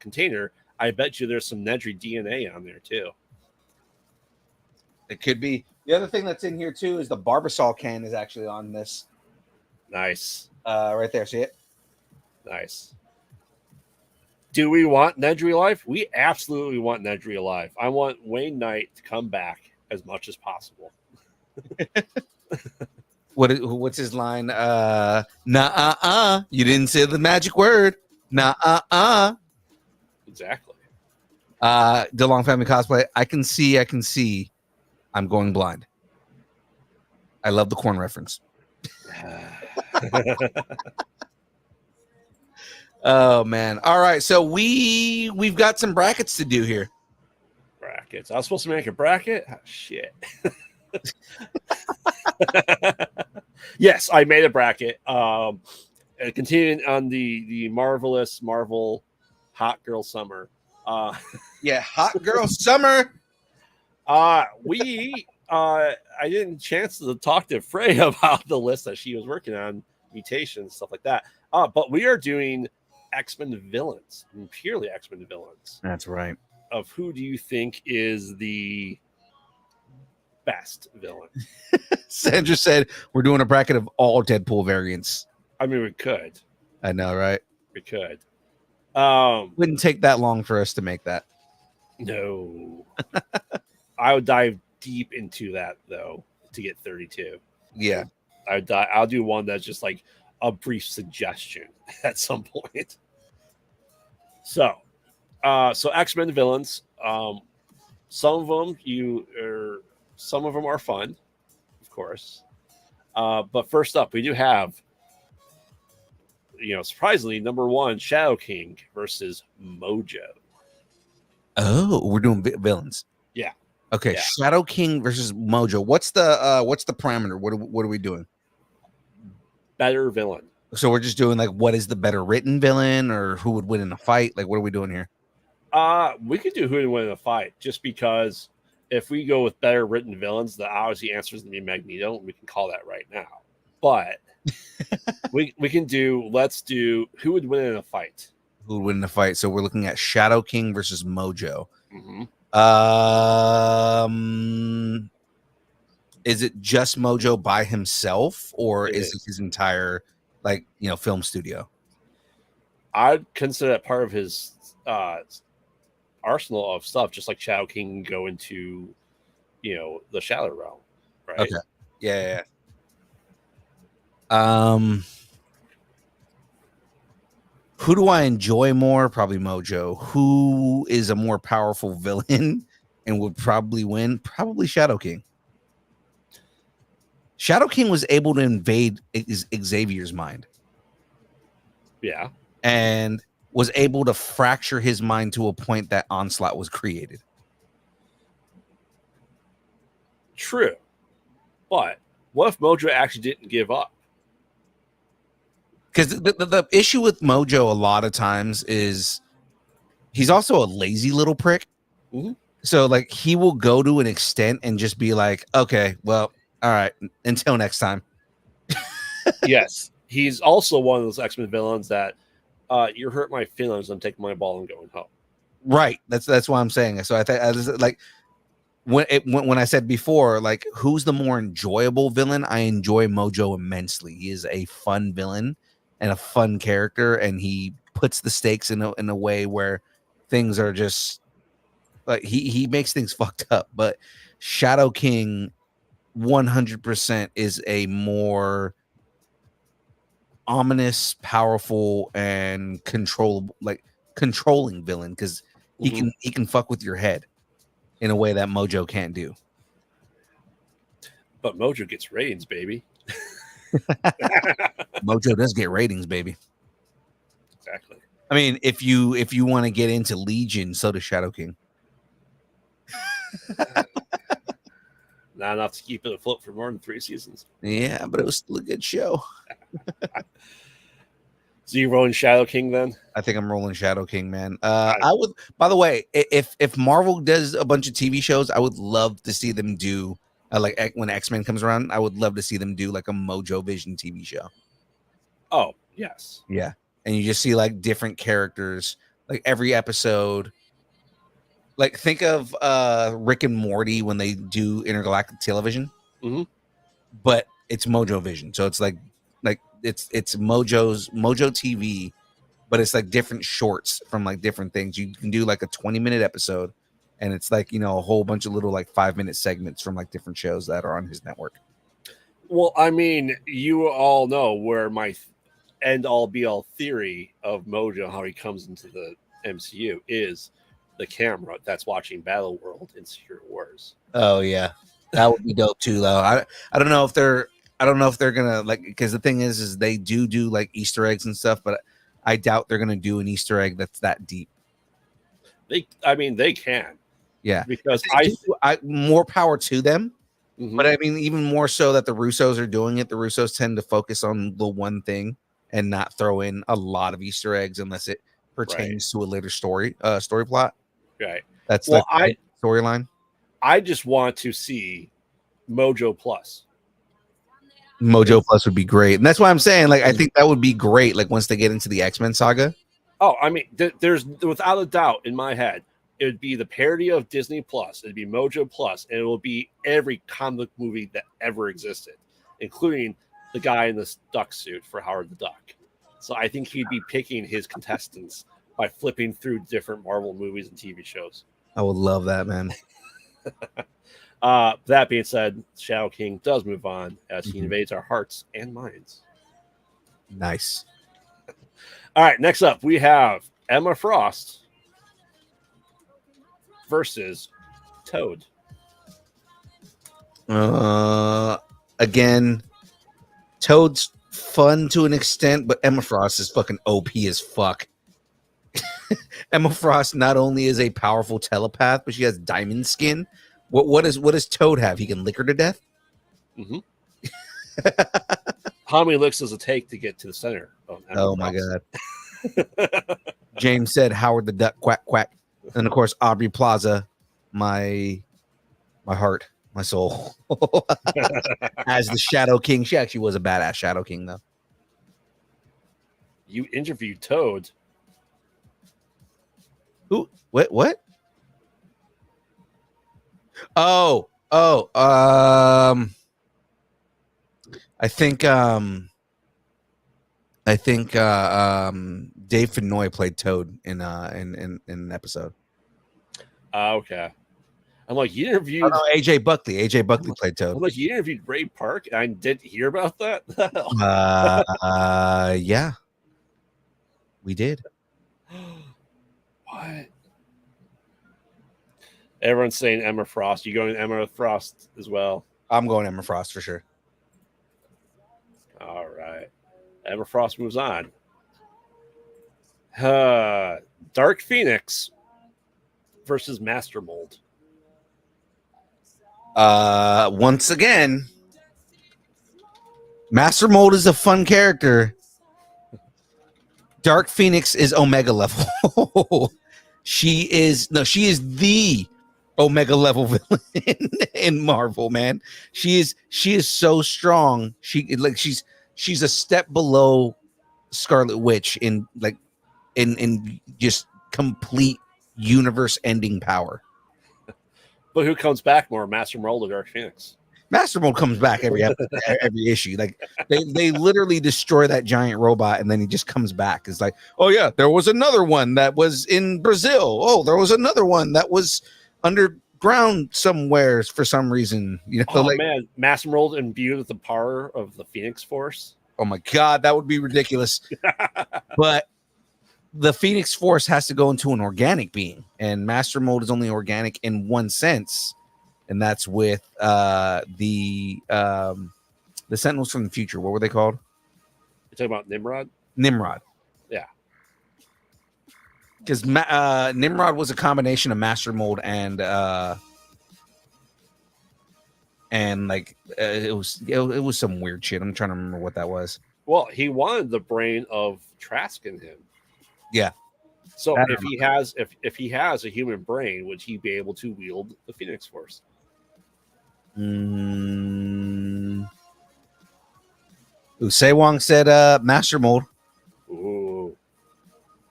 container, I bet you there's some Nedry DNA on there too. It could be. The other thing that's in here too is the Barbasol can is actually on this. Nice. Right there. See it? Nice. Do we want Nedry alive? We absolutely want Nedry alive. I want Wayne Knight to come back as much as possible. What's his line? Nah, you didn't say the magic word. Nah. Exactly. DeLong Family Cosplay. I can see. I'm going blind. I love the corn reference. Oh man. All right. So we've got some brackets to do here. Brackets. I was supposed to make a bracket? Oh, shit. Yes, I made a bracket. Continuing on the marvelous Marvel Hot Girl Summer. Yeah, Hot Girl Summer. I didn't chance to talk to Frey about the list that she was working on, mutations, stuff like that. But we are doing X-Men villains, and purely X-Men villains. That's right. Of who do you think is the best villain? Sandra said we're doing a bracket of all Deadpool variants. I mean, we could. I know, right? We could. Wouldn't take that long for us to make that. No. I would dive deep into that though to get 32. Yeah. I'll do one that's just like a brief suggestion at some point. So X-Men villains. Some of them are fun, of course. But first up, we do have surprisingly, number one, Shadow King versus Mojo. Oh, we're doing villains. Yeah. Okay, Yeah. Shadow King versus Mojo. What's the parameter? What are we doing? Better villain. So we're just doing like what is the better written villain, or who would win in a fight? Like, what are we doing here? We could do who would win in a fight, just because if we go with better written villains, the obviously answer is going to be Magneto, and we can call that right now. But we can let's do who would win in a fight. Who would win in a fight? So we're looking at Shadow King versus Mojo. Mm-hmm. Is it just Mojo by himself, or is it is. his entire film studio? I'd consider that part of his arsenal of stuff, just like Shadow King can go into the Shadow Realm, right? Okay. Yeah. Who do I enjoy more? Probably Mojo. Who is a more powerful villain and would probably win? Probably Shadow King. Shadow King was able to invade Xavier's mind. Yeah. And was able to fracture his mind to a point that Onslaught was created. True. But what if Mojo actually didn't give up? Because the issue with Mojo a lot of times is he's also a lazy little prick. Mm-hmm. So like he will go to an extent and just be like, okay, well, all right, until next time. Yes. He's also one of those X-Men villains that you hurt my feelings, I'm taking my ball and going home. Right. That's why I'm saying it. So I think like when I said before, like who's the more enjoyable villain? I enjoy Mojo immensely. He is a fun villain and a fun character, and he puts the stakes in a way where things are just like he makes things fucked up. But Shadow King 100% is a more ominous, powerful, and controlling villain, because he can fuck with your head in a way that Mojo can't do. But Mojo gets ratings, baby. Mojo does get ratings, baby. Exactly. I mean, if you want to get into Legion, so does Shadow King. Not enough to keep it afloat for more than 3 seasons. Yeah, but it was still a good show. So you rolling Shadow King then? I think I'm rolling Shadow King, man. I would. By the way, if Marvel does a bunch of TV shows, I would love to see them do like when X-Men comes around. I would love to see them do like a Mojo Vision TV show. Oh yes, yeah, and you just see like different characters, like every episode. Like think of Rick and Morty when they do intergalactic television, but it's Mojo Vision, so it's like it's Mojo TV, but it's like different shorts from like different things. You can do like a 20-minute episode, and it's like a whole bunch of little like 5-minute segments from like different shows that are on his network. Well, I mean, you all know where my end all be all theory of Mojo, how he comes into the MCU, is the camera that's watching Battle World in Secret Wars. Oh yeah, that would be dope too, though. I don't know if they're gonna like, because the thing is they do like Easter eggs and stuff, but I doubt they're gonna do an Easter egg that's that deep. They can, yeah, because I more power to them. But I mean, even more so that the Russos are doing it. The Russos tend to focus on the one thing and not throw in a lot of Easter eggs unless it pertains to a later story plot. Right. That's the storyline. I just want to see Mojo Plus. Mojo Plus would be great, and that's why I'm saying, like, I think that would be great. Like once they get into the X-Men saga. Oh, I mean, there's without a doubt in my head, it would be the parody of Disney Plus. It'd be Mojo Plus, and it will be every comic movie that ever existed, including the guy in the duck suit for Howard the Duck. So I think he'd be picking his contestants by flipping through different Marvel movies and TV shows. I would love that, man. That being said, Shadow King does move on as he invades our hearts and minds. Nice. All right, next up we have Emma Frost versus Toad. Again, Toad's fun to an extent, but Emma Frost is fucking OP as fuck. Emma Frost not only is a powerful telepath, but she has diamond skin. What does Toad have? He can lick her to death. Mm-hmm. How many licks does it take to get to the center of Emma Oh Frost? my god. James said Howard the Duck quack quack. And of course Aubrey Plaza, my heart, my soul. As the Shadow King. She actually was a badass Shadow King though. You interviewed Toad. Who? What? Oh. I think Dave Fennoy played Toad in an episode. Okay. I'm like, you interviewed AJ Buckley. AJ Buckley played Toad. I'm like, you interviewed Ray Park, and I didn't hear about that. Yeah, we did. What? Everyone's saying Emma Frost. You going Emma Frost as well? I'm going Emma Frost for sure. All right. Emma Frost moves on. Dark Phoenix versus Master Mold. Once again, Master Mold is a fun character. Dark Phoenix is Omega level. She is the Omega level villain in Marvel, man. She is so strong. She's a step below Scarlet Witch in just complete universe ending power. But who comes back more, Master Mold or Dark Phoenix? Master Mold comes back every issue. Like they literally destroy that giant robot and then he just comes back. It's like, oh yeah, there was another one that was in Brazil. Oh, there was another one that was underground somewhere for some reason. You know, oh man, Master Mold imbued with the power of the Phoenix Force. Oh my god, that would be ridiculous. But the Phoenix Force has to go into an organic being, and Master Mold is only organic in one sense, and that's with the Sentinels from the Future. What were they called? You're talking about Nimrod? Nimrod. Yeah. Because Nimrod was a combination of Master Mold and like it was some weird shit. I'm trying to remember what that was. Well, he wanted the brain of Trask in him. Yeah. So if he has a human brain, would he be able to wield the Phoenix Force? Sewong said Master Mold. Ooh.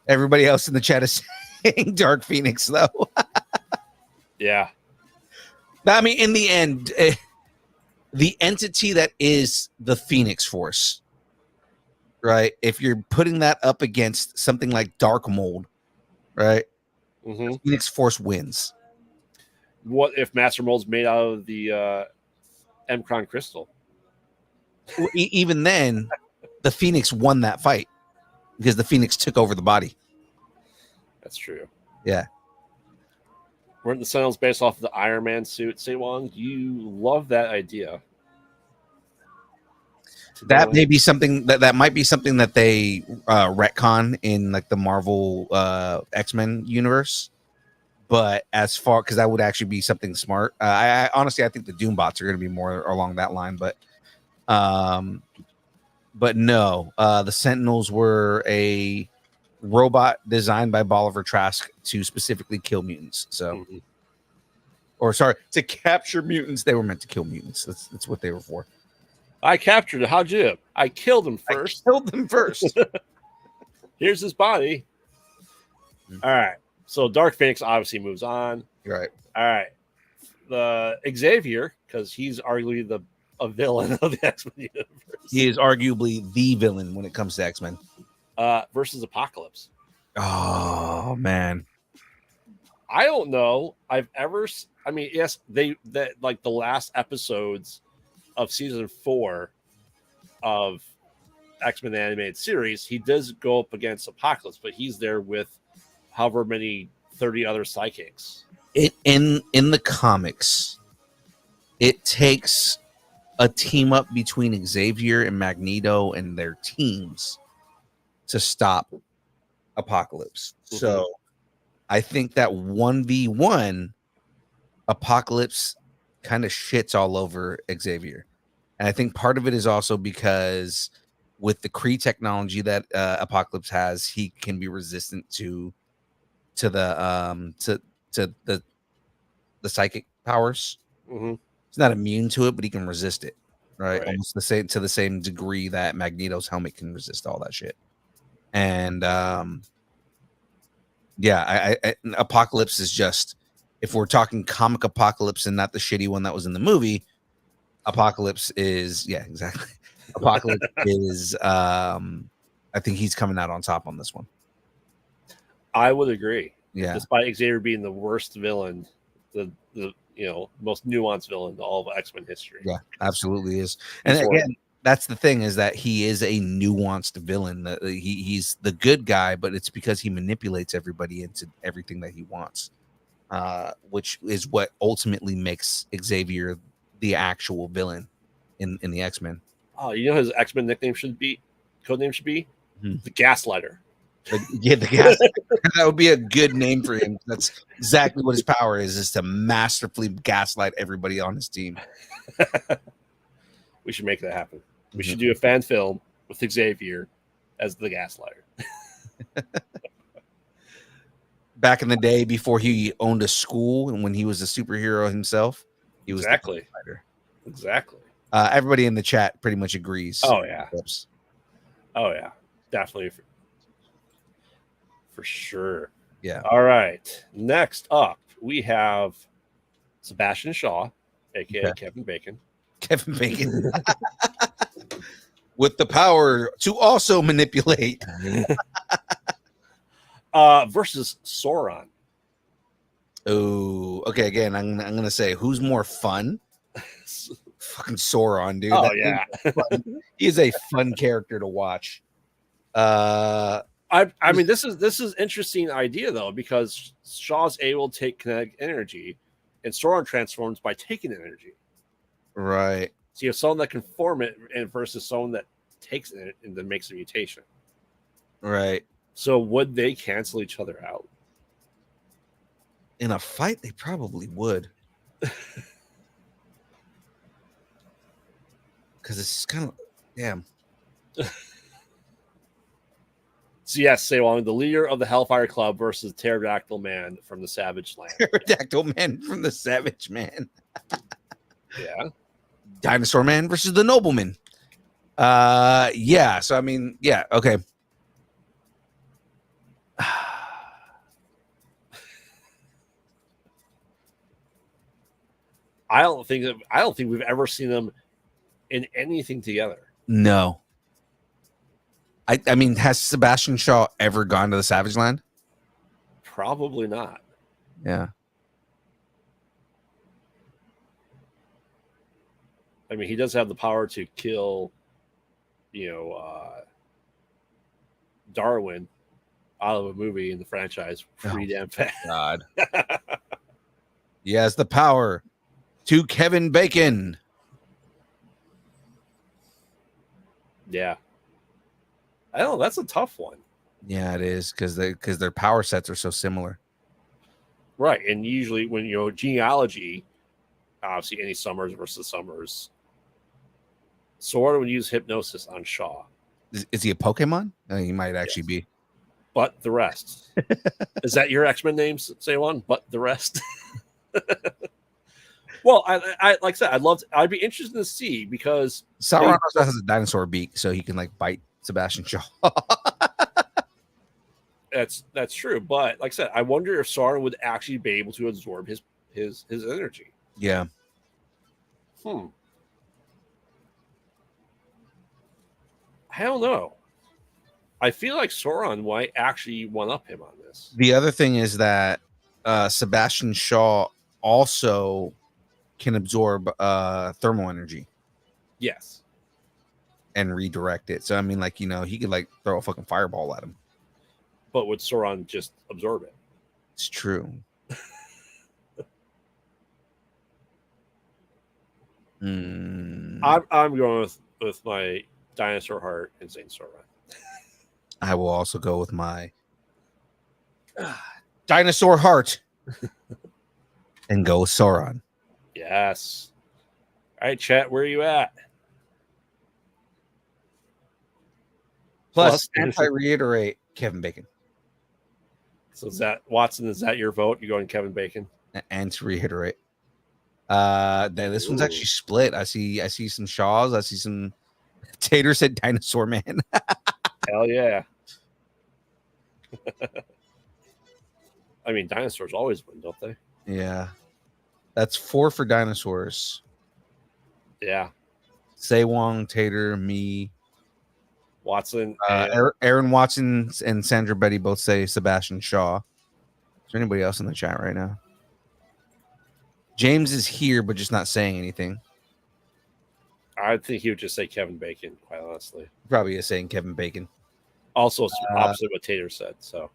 Everybody else in the chat is saying Dark Phoenix, though. Yeah. I mean, in the end, the entity that is the Phoenix Force, right? If you're putting that up against something like Dark Mold, right? Mm-hmm. Phoenix Force wins. What if Master Mold's made out of the Mcron crystal? Well, even then, the Phoenix won that fight because the Phoenix took over the body. That's true. Yeah. Weren't the Sentinels based off of the Iron Man suit? Sewong, you love that idea. That may be something that might be something that they retcon in like the Marvel X-Men universe. But as far, because that would actually be something smart. I honestly, I think the Doombots are going to be more along that line. But no, the Sentinels were a robot designed by Bolivar Trask to specifically kill mutants. So, or sorry, to capture mutants. They were meant to kill mutants. That's what they were for. I captured it. How'd you? I killed him first. Here's his body. All right. So Dark Phoenix obviously moves on. Right. All right. The Xavier, because he's arguably a villain of the X-Men universe. He is arguably the villain when it comes to X-Men. Versus Apocalypse. Oh man. I don't know. I've ever. I mean, yes, that like the last episodes of season 4 of X-Men animated series, he does go up against Apocalypse, but he's there with however many 30 other sidekicks. In the comics, it takes a team up between Xavier and Magneto and their teams to stop Apocalypse. So I think that 1v1 Apocalypse kind of shits all over Xavier. And I think part of it is also because with the Kree technology that Apocalypse has, he can be resistant to the psychic powers. He's not immune to it, but he can resist it, right? Almost to the same degree that Magneto's helmet can resist all that shit. And yeah, I Apocalypse is just, if we're talking comic Apocalypse and not the shitty one that was in the movie, Apocalypse is, yeah, exactly. Apocalypse is I think he's coming out on top on this one. I would agree. Yeah. Despite Xavier being the worst villain, the most nuanced villain in all of X-Men history. Yeah, absolutely is. And again, that's the thing, is that he is a nuanced villain. He's the good guy, but it's because he manipulates everybody into everything that he wants, which is what ultimately makes Xavier the actual villain in the X-Men. Oh, you know his X-Men nickname should be, codename should be the Gaslighter. The gas. That would be a good name for him. That's exactly what his power is to masterfully gaslight everybody on his team. We should make that happen. We should do a fan film with Xavier as the Gaslighter. Back in the day, before he owned a school and when he was a superhero himself, he was exactly. The exactly. Everybody in the chat pretty much agrees. Oh yeah. Oh yeah. Definitely. For sure. Yeah. All right. Next up, we have Sebastian Shaw, aka Kevin Bacon. Kevin Bacon. With the power to also manipulate. Versus Sauron. Oh, okay. Again, I'm gonna say, who's more fun? Fucking Sauron, dude. Oh yeah. He is a fun character to watch. I mean, this is interesting idea though, because Shaw's able to take kinetic energy, and Sauron transforms by taking energy. Right. So you have someone that can form it, and versus someone that takes it and then makes a mutation. Right. So would they cancel each other out? In a fight, they probably would. Because it's kind of, damn. So yes, say the leader of the Hellfire Club versus Pterodactyl Man from the Savage Land. Pterodactyl Man from the Savage Man. Yeah. Dinosaur Man versus the Nobleman. Yeah. So I mean, yeah. Okay. I don't think we've ever seen them in anything together. No. I mean, has Sebastian Shaw ever gone to the Savage Land? Probably not. Yeah. I mean, he does have the power to kill, Darwin out of a movie in the franchise pretty damn fast. God. He has the power to Kevin Bacon. Yeah. I don't know. That's a tough one. Yeah, it is, because their power sets are so similar. Right. And usually when, genealogy, obviously any Summers versus Summers, Sword would use hypnosis on Shaw. Is he a Pokemon? He might actually be. But the rest. Is that your X-Men names, say one? But the rest. Well, I like I said, I'd be interested to see, because Sauron also has a dinosaur beak, so he can bite Sebastian Shaw. That's true, but like I said, I wonder if Sauron would actually be able to absorb his energy. Yeah. I don't know. I feel like Sauron might actually one up him on this. The other thing is that Sebastian Shaw also can absorb thermal energy. Yes. And redirect it. So I mean, he could throw a fucking fireball at him. But would Sauron just absorb it? It's true. I'm going with my dinosaur heart, Insane Sauron. I will also go with my dinosaur heart and go with Sauron. Yes. All right, chat. Where are you at? Plus I reiterate Kevin Bacon. So is that Watson? Is that your vote? You going Kevin Bacon? And to reiterate, this one's actually split. I see some Shaws. I see some Tater said Dinosaur Man. Hell yeah. I mean, dinosaurs always win, don't they? Yeah. That's 4 for dinosaurs. Yeah. Say Wong, Tater, me, Watson, Aaron Watson, and Sandra Betty both say Sebastian Shaw. Is there anybody else in the chat right now? James is here, but just not saying anything. I think he would just say Kevin Bacon, quite honestly. Probably is saying Kevin Bacon. Also, it's opposite what Tater said. So,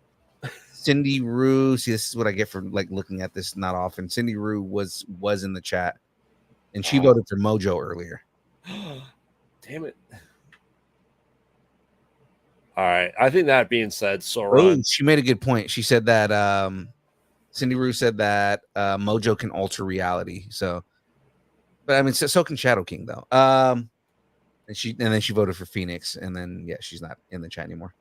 Cindy Rue. See, this is what I get for like looking at this not often. Cindy Rue was in the chat, and she voted for Mojo earlier. Damn it! All right. I think that being said, Sauron. She made a good point. She said that Cindy Rue said that Mojo can alter reality. So, but I mean, so can Shadow King though. And then she voted for Phoenix, and then she's not in the chat anymore.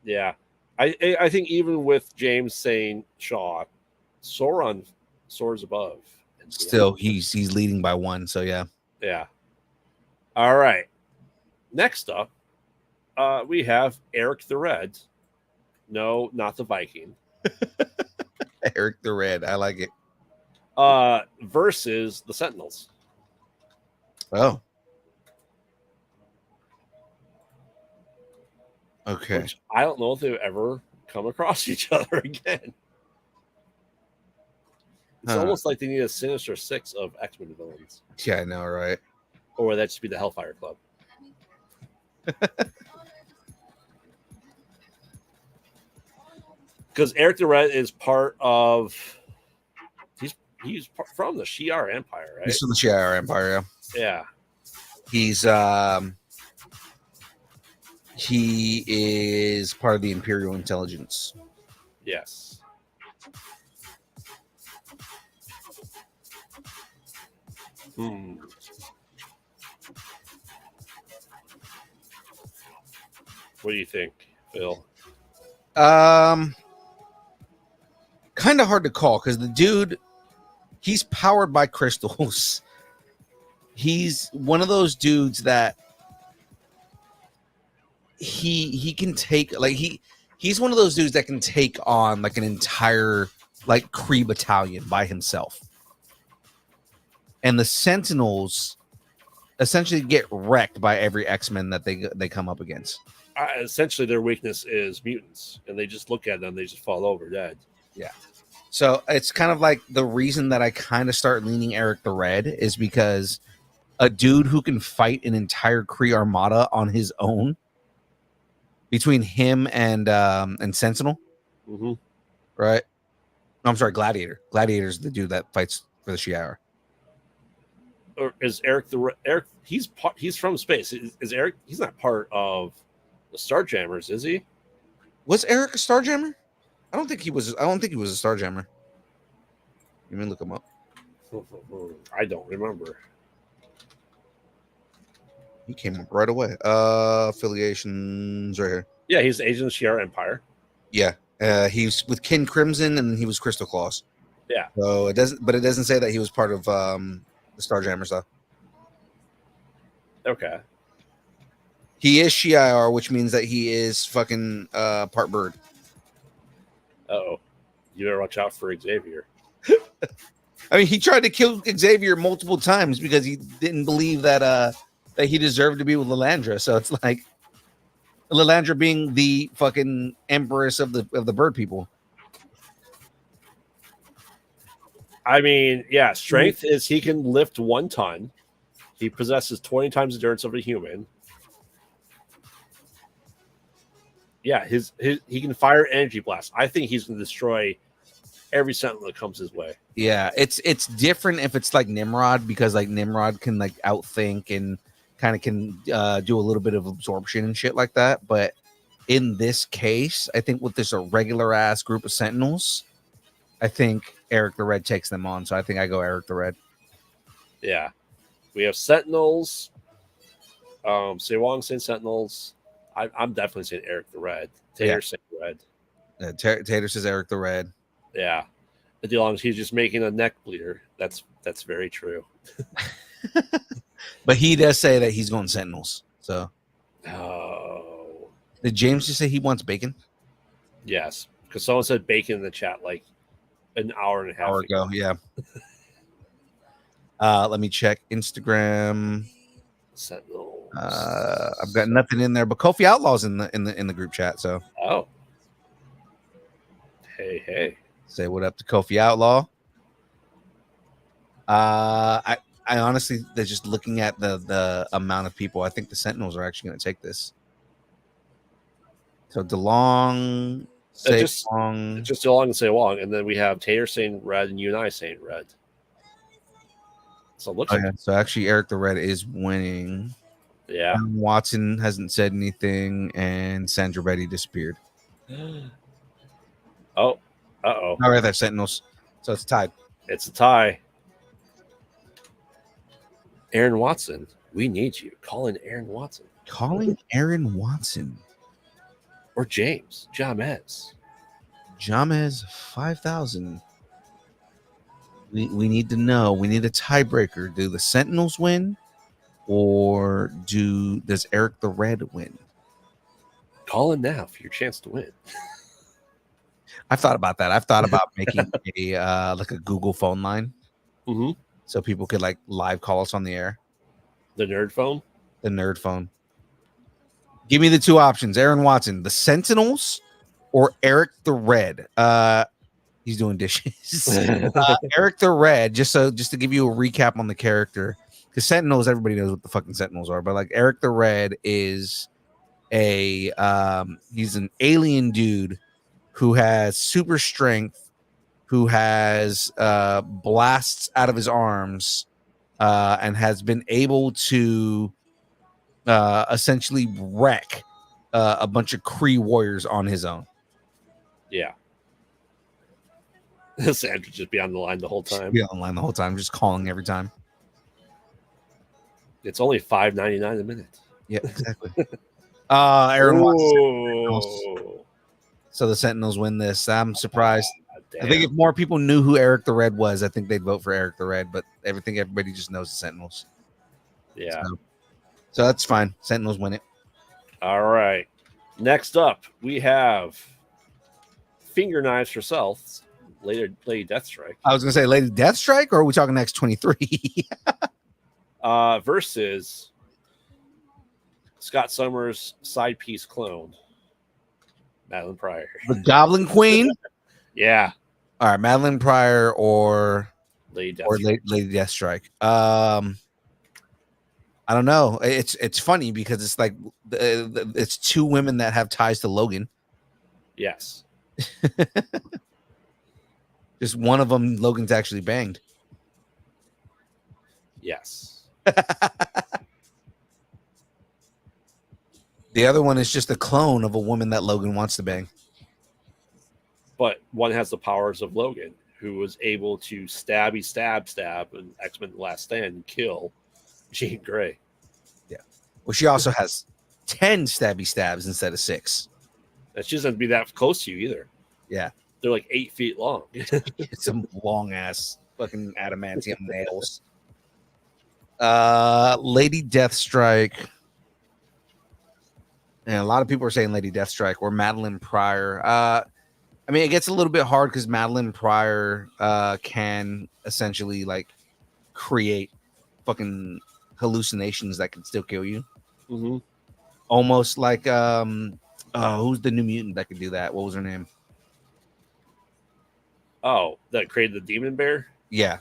Yeah, I think even with James saying Shaw, Sauron soars above. Still, he's leading by 1. So yeah. All right. Next up, we have Eric the Red. No, not the Viking. Eric the Red. I like it. Versus the Sentinels. Oh. Okay. Which I don't know if they've ever come across each other again. It's almost like they need a Sinister Six of X-Men villains. Yeah, I know, right? Or would that just be the Hellfire Club? Because Eric the Red is part of... He's from the Shi'ar Empire, right? He's from the Shi'ar Empire, yeah. He is part of the Imperial Intelligence. Yes. What do you think, Phil? Kind of hard to call because the dude, he's powered by crystals. He's one of those dudes that he can take, like he's one of those dudes that can take on like an entire like Kree battalion by himself. And the Sentinels essentially get wrecked by every X-Men that they come up against. Essentially, their weakness is mutants, and they just look at them, they just fall over dead. Yeah. So it's kind of like the reason that I kind of start leaning Eric the Red is because a dude who can fight an entire Kree armada on his own, between him and Sentinel, right? No, I'm sorry, Gladiator. Gladiator's the dude that fights for the Shi'ar. Or is Eric Eric? He's from space. Is Eric? He's not part of the Starjammers, is he? Was Eric a Starjammer? I don't think he was a Starjammer. You mean look him up? I don't remember. He came up right away. Affiliations right here. Yeah, he's the agent of the Shi'ar Empire. Yeah, he's with King Crimson, and he was Crystal Claws. Yeah. So it doesn't say that he was part of the Starjammers though. Okay. He is Shi'ar, which means that he is fucking part bird. Uh-oh. You better watch out for Xavier. I mean, he tried to kill Xavier multiple times because he didn't believe that he deserved to be with Lilandra. So it's like Lilandra being the fucking empress of the bird people. I mean, yeah, strength is he can lift 1 ton. He possesses 20 times the endurance of a human. Yeah, he can fire energy blast. I think he's going to destroy every Sentinel that comes his way. Yeah, it's different if it's like Nimrod, because like Nimrod can like outthink and kind of can do a little bit of absorption and shit like that. But in this case, I think with this a regular ass group of Sentinels, I think Eric the Red takes them on. So I think I go Eric the Red. Yeah. We have Sentinels. Sewong saying Sentinels. I'm definitely saying Eric the Red. Tater saying Red. Tater says Eric the Red. Yeah. As long as he's just making a neck bleeder. That's very true. But he does say that he's going Sentinels. So Oh. did James just say he wants bacon? Yes. Because someone said bacon in the chat like an hour and a half ago. Yeah. Let me check Instagram. Sentinels. I've got nothing in there, but Kofi Outlaw's in the group chat. So oh. Hey. Say what up to Kofi Outlaw. I honestly, they're just looking at the amount of people. I think the Sentinels are actually going to take this. So DeLong, Just DeLong and Sewong, and then we have Tater saying Red and you and I saying Red. So it looks like so actually Eric the Red is winning. Yeah. Watson hasn't said anything, and Sandra Betty disappeared. Oh. All right, they're Sentinels. So it's tied. It's a tie. Aaron Watson, we need you. Call in Aaron Watson. Calling Aaron Watson. Or James. Jamez 5,000. We need to know. We need a tiebreaker. Do the Sentinels win? Or does Eric the Red win? Call in now for your chance to win. I've thought about that. I've thought about making a like a Google phone line, so people could like live call us on the air. The nerd phone. The nerd phone. Give me the two options: Aaron Watson, the Sentinels, or Eric the Red. He's doing dishes. Eric the Red. Just to give you a recap on the character, because Sentinels, everybody knows what the fucking Sentinels are, but like Eric the Red is he's an alien dude who has super strength, who has blasts out of his arms, and has been able to essentially wreck a bunch of Kree warriors on his own. Yeah. Sandra just be on the line the whole time. Be on the line the whole time, just calling every time. It's only $5.99 a minute. Yeah, exactly. Aaron Watson. So the Sentinels win this. I'm surprised. I think if more people knew who Eric the Red was, I think they'd vote for Eric the Red. But everybody just knows the Sentinels. Yeah. So that's fine. Sentinels win it. All right. Next up, we have Finger Knives herself, Lady Deathstrike. I was going to say Lady Deathstrike, or are we talking X-23? Versus Scott Summers' side piece clone, Madeline Pryor. The Goblin Queen? Yeah. All right, Madeline Pryor or Lady Deathstrike. Lady Deathstrike. I don't know. It's funny because it's like it's two women that have ties to Logan. Yes. Just one of them, Logan's actually banged. Yes. The other one is just a clone of a woman that Logan wants to bang. But one has the powers of Logan, who was able to stab in X-Men The Last Stand and kill Jean Grey. Yeah. Well, she also has 10 stabs instead of 6. And she doesn't be that close to you either. Yeah. They're like 8 feet long. Some long ass fucking adamantium nails. Lady Deathstrike. And a lot of people are saying Lady Deathstrike or Madeline Pryor. I mean, it gets a little bit hard because Madeline Pryor can essentially like create fucking hallucinations that can still kill you. Mm-hmm. Almost like who's the New Mutant that could do that? What was her name? Oh, that created the Demon Bear? Yeah.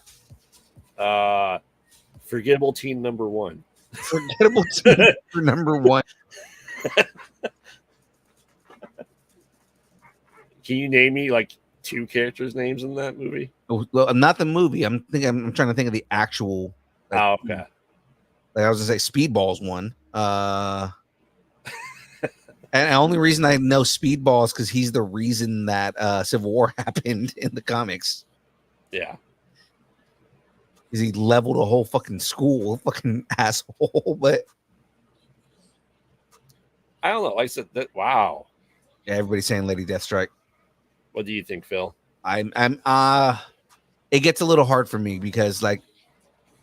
Forgettable Teen number 1. Forgettable Teen number 1. Can you name me like two characters' names in that movie? Well, not the movie. I'm trying to think of the actual. Like, Oh, okay. Like I was gonna say, Speedball's one. And the only reason I know Speedball is because he's the reason that Civil War happened in the comics. Yeah. Is he leveled a whole fucking school, fucking asshole? But I don't know. Like I said, wow. yeah, everybody's saying Lady Deathstrike. What do you think, Phil? I'm it gets a little hard for me because like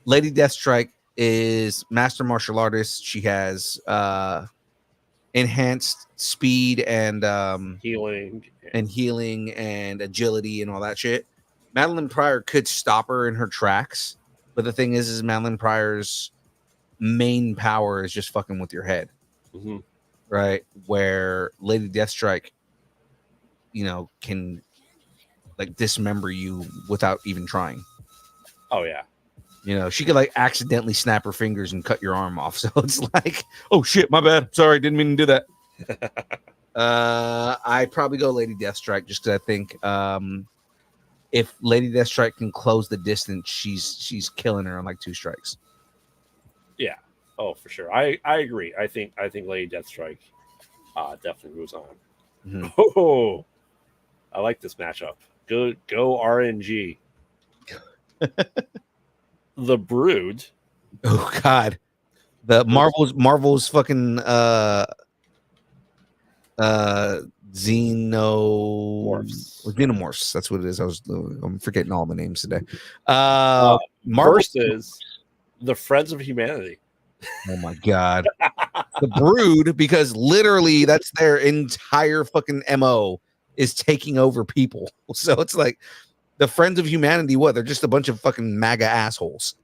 Lady Deathstrike is master martial artist. She has enhanced speed and healing and agility and all that shit. Madeline Pryor could stop her in her tracks, but the thing is Madeline Pryor's main power is just fucking with your head, right? Where Lady Deathstrike, can like dismember you without even trying. Oh yeah. She could like accidentally snap her fingers and cut your arm off. So it's like, oh shit, my bad. Sorry, didn't mean to do that. I probably go Lady Deathstrike just because I think if Lady Deathstrike can close the distance, she's killing her on like 2 strikes. Yeah. Oh, for sure. I agree. I think Lady Deathstrike definitely moves on. Mm-hmm. Oh, I like this matchup. Go RNG. The Brood. Oh God, the Marvel's fucking xenomorphs. That's what it is. I'm forgetting all the names today. Marvel versus the Friends of Humanity. Oh my God, the Brood, because literally that's their entire fucking MO is taking over people. So it's like the Friends of Humanity. What? They're just a bunch of fucking MAGA assholes.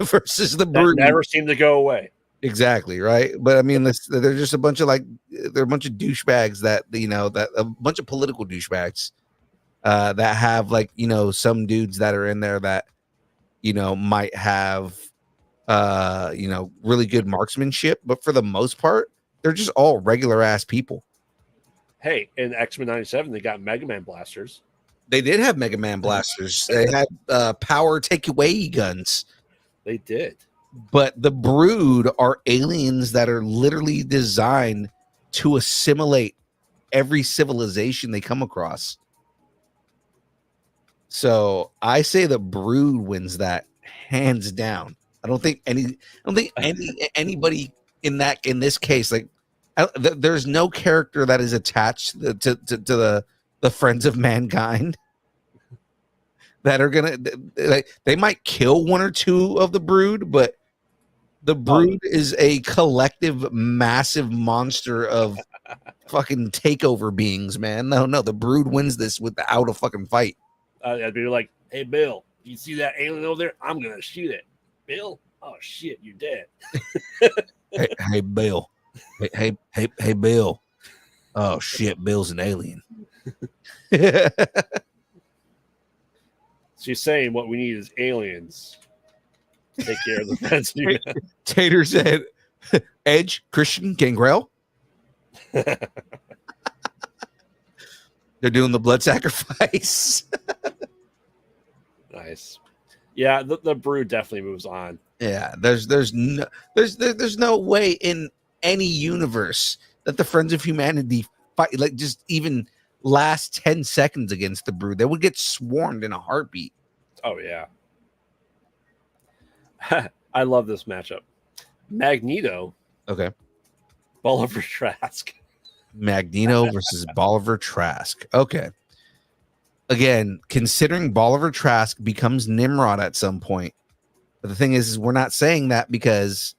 Versus the Brood. That never seem to go away. Exactly, right? But I mean, they're just a bunch of they're a bunch of douchebags that that a bunch of political douchebags that have some dudes that are in there that might have really good marksmanship, but for the most part, they're just all regular ass people. Hey, in X-Men 97, they got Mega Man blasters. They did have Mega Man blasters. They had power takeaway guns. They did. But the Brood are aliens that are literally designed to assimilate every civilization they come across. So I say the Brood wins that hands down. I don't think anybody in this case, there's no character that is attached to the Friends of Mankind that are gonna they might kill one or two of the Brood, but the Brood is a collective massive monster of fucking takeover beings, man. No, the Brood wins this without a fucking fight. I'd be like, hey Bill, you see that alien over there? I'm gonna shoot it. Bill, oh shit, you're dead. hey Bill. Hey Bill. Oh shit, Bill's an alien. She's saying what we need is aliens. Take care of the fence. Tater said, Edge, Christian, Gangrel. They're doing the blood sacrifice. Nice. Yeah, the Brood definitely moves on. Yeah, there's no way in any universe that the Friends of Humanity fight just even last 10 seconds against the Brood. They would get swarmed in a heartbeat. Oh yeah. I love this matchup. Magneto. Okay. Bolivar Trask. Magneto versus Bolivar Trask. Okay. Again, considering Bolivar Trask becomes Nimrod at some point. But the thing is we're not saying that because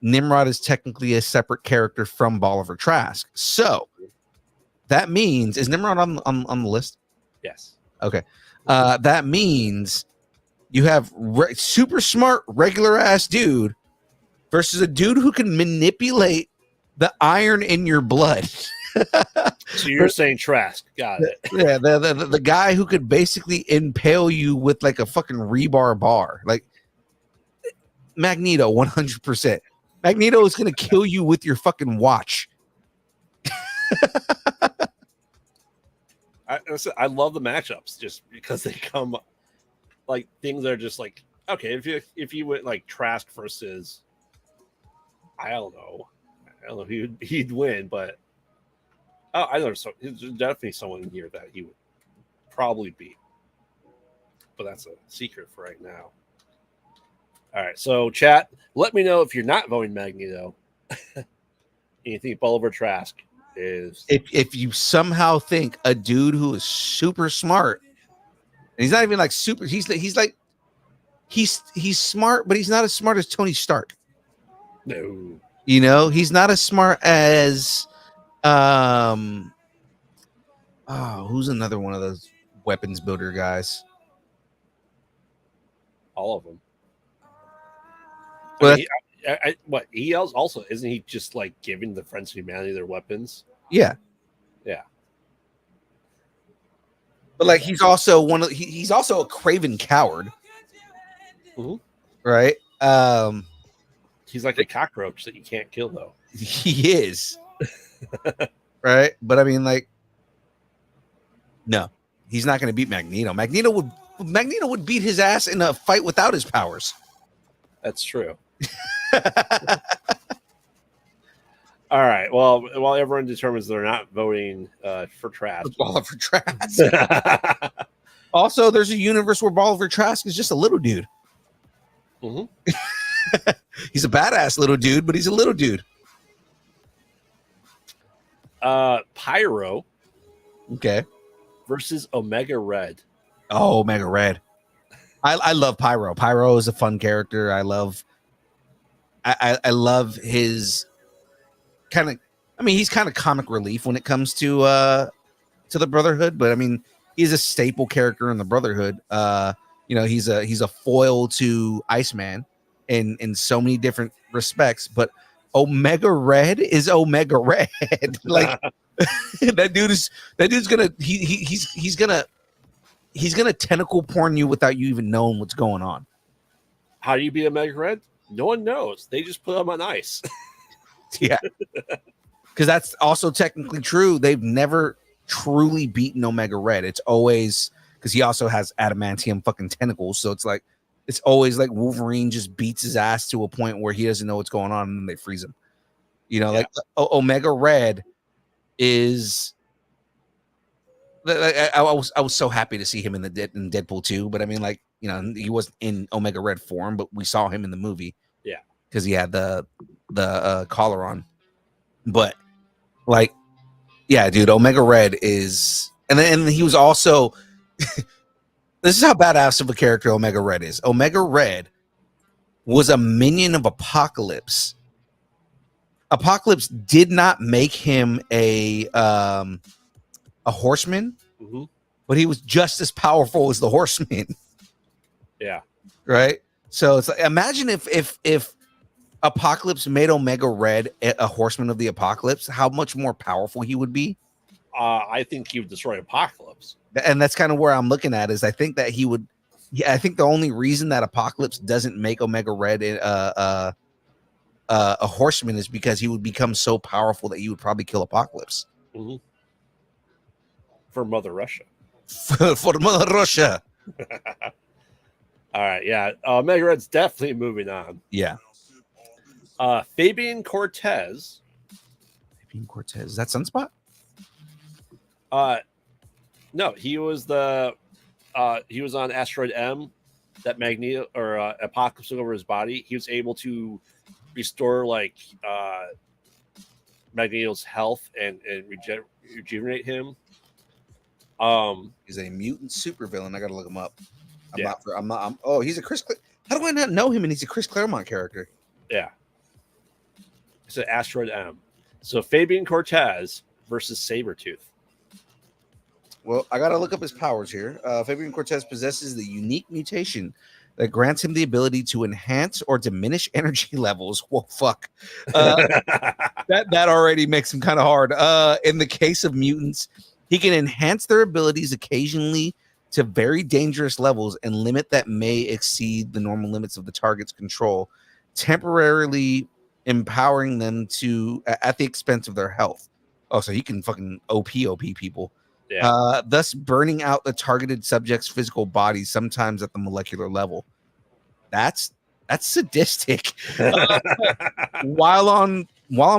Nimrod is technically a separate character from Bolivar Trask. So that means, is Nimrod on the list? Yes. Okay. That means you have super smart, regular ass dude versus a dude who can manipulate the iron in your blood. So you're saying Trask. Got it. Yeah, the guy who could basically impale you with like a fucking rebar bar. Like Magneto, 100%. Magneto is going to kill you with your fucking watch. I love the matchups just because they come like things that are just like okay. If you went like Trask versus I don't know if he'd win, but I know there's definitely someone in here that he would probably beat, but that's a secret for right now. All right, so chat, let me know if you're not voting Magneto. And you think Bolivar Trask is If you somehow think a dude who is super smart, and he's not even like super, he's like he's smart, but he's not as smart as Tony Stark. no. You know, he's not as smart as who's another one of those weapons builder guys? All of them. Well, I mean, what he also isn't he just like giving the Friends of Humanity their weapons? yeah, Yeah, but like he's also he's also a craven coward, right? He's like a cockroach that you can't kill though. He is, right? But I mean, like, no, he's not going to beat Magneto. Magneto would beat his ass in a fight without his powers. That's true. All right. Well, while everyone determines they're not voting for Trask, Bolivar Trask. Also, there's a universe where Bolivar Trask is just a little dude. He's a badass little dude, but he's a little dude. Pyro. Okay. Versus Omega Red. Oh, Omega Red. I love Pyro. Pyro is a fun character. I love his kind of. I mean, he's kind of comic relief when it comes to the Brotherhood, but I mean, he's a staple character in the Brotherhood. You know, he's a foil to Iceman in so many different respects. But Omega Red is Omega Red. Like that dude's gonna he's gonna tentacle porn you without you even knowing what's going on. How do you beat Omega Red? No one knows. They just put them on ice. Yeah. Because that's also technically true. They've never truly beaten Omega Red. It's always because he also has adamantium fucking tentacles. So it's always like Wolverine just beats his ass to a point where he doesn't know what's going on and then they freeze him. You know, like Omega Red is. I was so happy to see him in Deadpool 2, but I mean, like, you know, he wasn't in Omega Red form, but we saw him in the movie. Yeah, because he had the collar on. But like, yeah, dude, Omega Red is, and he was also. This is how badass of a character Omega Red is. Omega Red was a minion of Apocalypse. Apocalypse did not make him a horseman, but he was just as powerful as the horseman. Yeah. Right. So it's like, imagine if Apocalypse made Omega Red a horseman of the Apocalypse, how much more powerful he would be. I think he would destroy Apocalypse. And that's kind of where I'm looking at is I think that he would. Yeah, I think the only reason that Apocalypse doesn't make Omega Red a horseman is because he would become so powerful that he would probably kill Apocalypse. For Mother Russia. For Mother Russia. All right, yeah. Omega Red's definitely moving on. Yeah. Fabian Cortez. Fabian Cortez. Is that Sunspot? No, he was he was on Asteroid M that Magneto or Apocalypse took over his body. He was able to restore like Magneto's health and rejuvenate him. He's a mutant supervillain. I gotta look him up. Oh, he's a Chris. How do I not know him? And he's a Chris Claremont character. Yeah. It's an Asteroid M. So Fabian Cortez versus Sabretooth. Well, I gotta look up his powers here. Fabian Cortez possesses the unique mutation that grants him the ability to enhance or diminish energy levels. Well, fuck. That already makes him kind of hard. In the case of mutants, he can enhance their abilities occasionally to very dangerous levels and limit that may exceed the normal limits of the target's control, temporarily empowering them to at the expense of their health. Oh, so he can fucking OP people. thus burning out the targeted subject's physical bodies, sometimes at the molecular level. That's sadistic. While on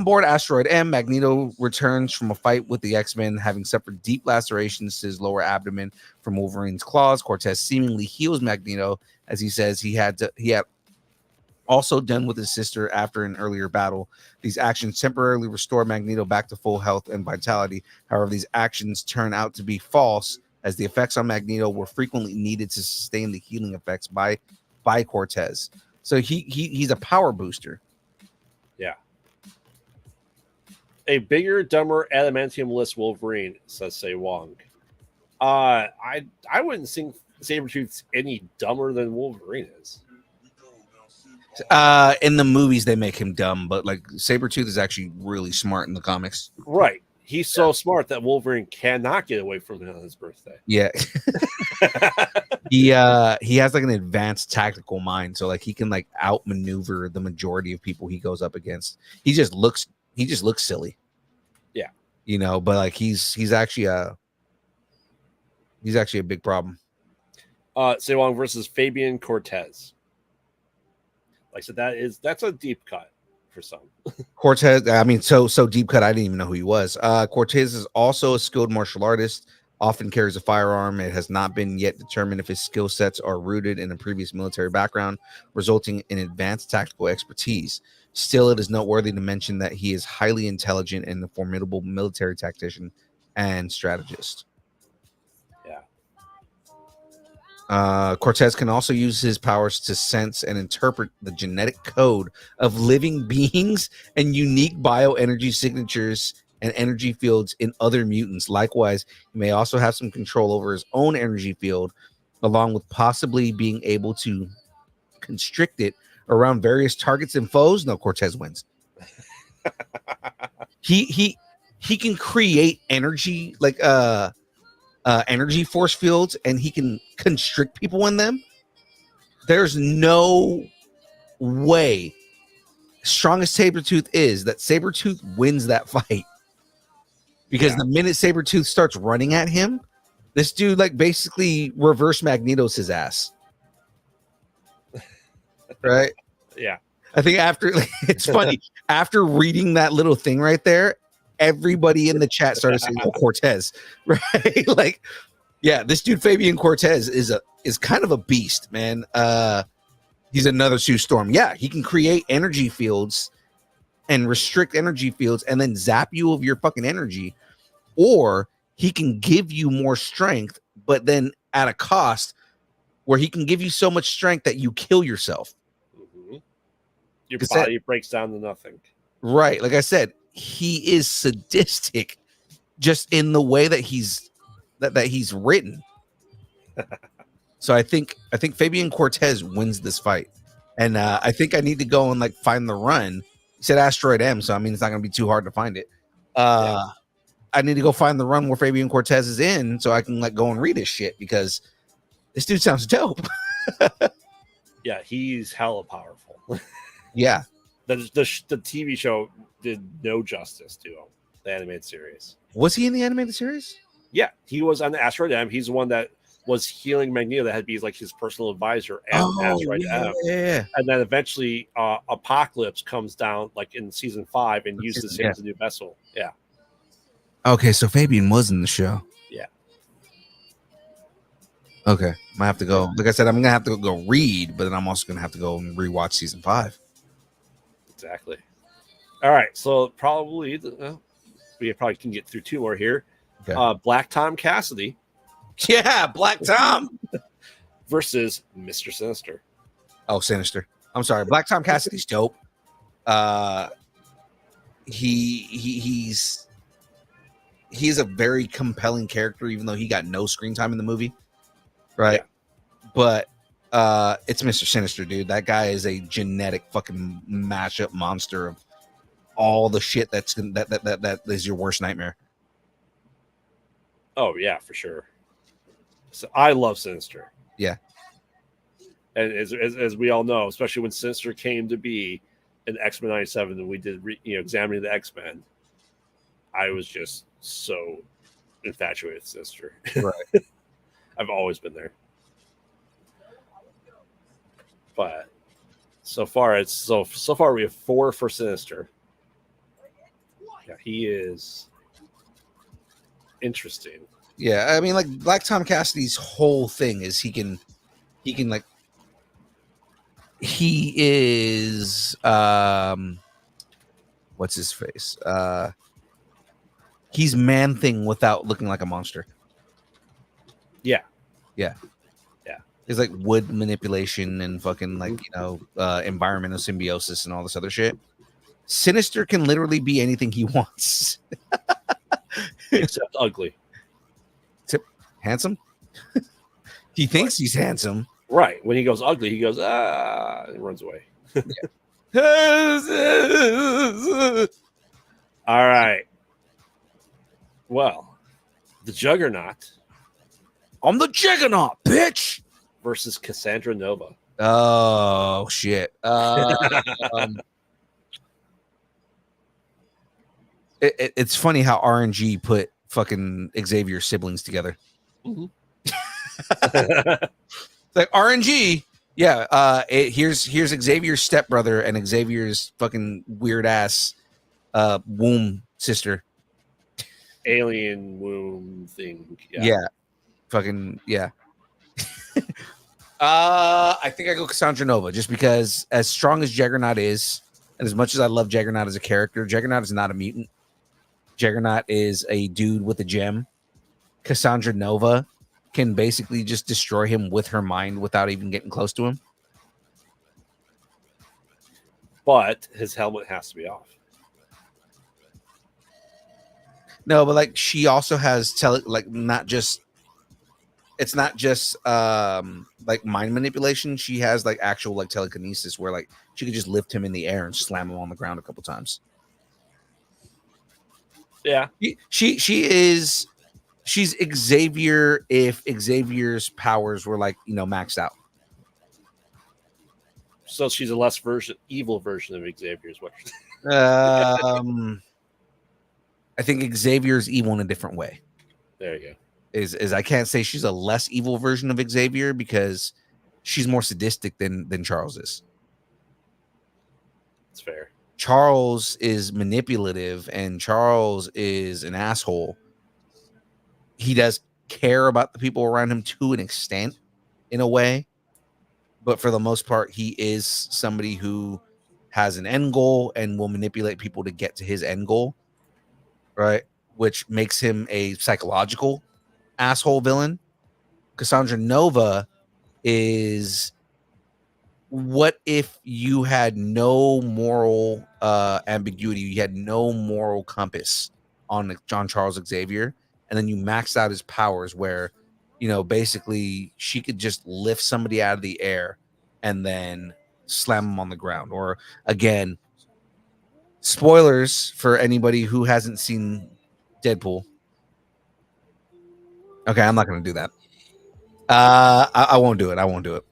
board Asteroid M, Magneto returns from a fight with the X-Men, having suffered deep lacerations to his lower abdomen from Wolverine's claws. Cortez seemingly heals Magneto, as he says he had also done with his sister after an earlier battle. These actions temporarily restore Magneto back to full health and vitality. However, these actions turn out to be false, as the effects on Magneto were frequently needed to sustain the healing effects by Cortez. So he's a power booster. Yeah. A bigger, dumber, adamantium-less Wolverine, says Say Wong. I wouldn't think Sabretooth's any dumber than Wolverine is. In the movies, they make him dumb, but like Sabretooth is actually really smart in the comics. Right. He's so smart that Wolverine cannot get away from him on his birthday. Yeah. He has like an advanced tactical mind, so like he can like outmaneuver the majority of people he goes up against. He just looks silly. Yeah. You know, but like he's actually a big problem. Say Wong versus Fabian Cortez. Like I said, that's a deep cut for some. Cortez, I mean, so deep cut, I didn't even know who he was. Cortez is also a skilled martial artist, often carries a firearm. It has not been yet determined if his skill sets are rooted in a previous military background, resulting in advanced tactical expertise. Still, it is noteworthy to mention that he is highly intelligent and a formidable military tactician and strategist. Cortez can also use his powers to sense and interpret the genetic code of living beings and unique bioenergy signatures and energy fields in other mutants. Likewise, he may also have some control over his own energy field, along with possibly being able to constrict it around various targets and foes. No, Cortez wins. He can create energy like energy force fields, and he can constrict people in them. There's no way, strong as Sabretooth is, that Sabretooth wins that fight. Because the minute Sabretooth starts running at him, this dude like basically reverse Magneto's his ass. Right? Yeah. I think after, it's funny, after reading that little thing right there, everybody in the chat started saying, "Oh, Cortez," right? Like, yeah, this dude Fabian Cortez is kind of a beast, man. He's another Sue Storm. Yeah, he can create energy fields and restrict energy fields, and then zap you of your fucking energy, or he can give you more strength, but then at a cost where he can give you so much strength that you kill yourself. Mm-hmm. Your body breaks down to nothing. Right, like I said, he is sadistic just in the way that he's written. So I think Fabian Cortez wins this fight, and I think I need to go and like find the run. He said Asteroid M, so I mean it's not gonna be too hard to find it. I need to go find the run where Fabian Cortez is in, so I can like go and read his shit, because this dude sounds dope. Yeah, he's hella powerful. Yeah, the TV show did no justice to him. The animated series. Was he in the animated series? Yeah, he was on the Asteroid M. He's the one that was healing Magneto, that had to be like his personal advisor and Asteroid M. Yeah. And then eventually Apocalypse comes down like in season 5 and uses him as a new vessel. Yeah. Okay, so Fabian was in the show. Yeah. Okay, might have to go. Like I said, I'm gonna have to go read, but then I'm also gonna have to go and rewatch season 5. Exactly. All right, so probably we probably can get through 2 more here. Okay. Black Tom Cassidy. Yeah, Black Tom versus Mr. Sinister. Oh, Sinister. I'm sorry. Black Tom Cassidy's dope. He's a very compelling character, even though he got no screen time in the movie. Right. Yeah. But it's Mr. Sinister, dude. That guy is a genetic fucking mashup monster of all the shit that is your worst nightmare. Oh yeah, for sure. So I love Sinister. Yeah. And as we all know, especially when Sinister came to be in X-Men 97 and we did examining the X-Men, I was just so infatuated with Sinister. Right. I've always been there. But so far so far we have 4 for Sinister. Yeah, he is interesting. Yeah, I mean, like Black Tom Cassidy's whole thing is he can like he is what's his face? He's Man Thing without looking like a monster. Yeah. Yeah. Yeah. It's like wood manipulation and fucking like, environmental symbiosis and all this other shit. Sinister can literally be anything he wants. Except ugly. Except handsome. He thinks he's handsome. Right. When he goes ugly, he goes, and runs away. All right. Well, the Juggernaut. I'm the Juggernaut, bitch. Versus Cassandra Nova. Oh, shit. It's funny how RNG put fucking Xavier's siblings together. Mm-hmm. Like RNG, yeah. Here's Xavier's stepbrother and Xavier's fucking weird ass womb sister. Alien womb thing. Yeah. Fucking yeah. I think I go Cassandra Nova just because as strong as Juggernaut is, and as much as I love Juggernaut as a character, Juggernaut is not a mutant. Juggernaut is a dude with a gem. Cassandra Nova can basically just destroy him with her mind without even getting close to him. But his helmet has to be off. No, but like she also has it's not just like mind manipulation. She has like actual like telekinesis where like she could just lift him in the air and slam him on the ground a couple times. Yeah. She's Xavier if Xavier's powers were like, maxed out. So she's a less evil version of Xavier is what I think Xavier's evil in a different way. There you go. Is I can't say she's a less evil version of Xavier because she's more sadistic than Charles is. It's fair. Charles is manipulative and Charles is an asshole. He does care about the people around him to an extent, in a way, but for the most part, he is somebody who has an end goal and will manipulate people to get to his end goal, right? Which makes him a psychological asshole villain. Cassandra Nova is, what if you had no moral ambiguity, you had no moral compass on John Charles Xavier, and then you maxed out his powers where, basically she could just lift somebody out of the air and then slam them on the ground. Or again, spoilers for anybody who hasn't seen Deadpool. Okay, I'm not going to do that. I won't do it. I won't do it.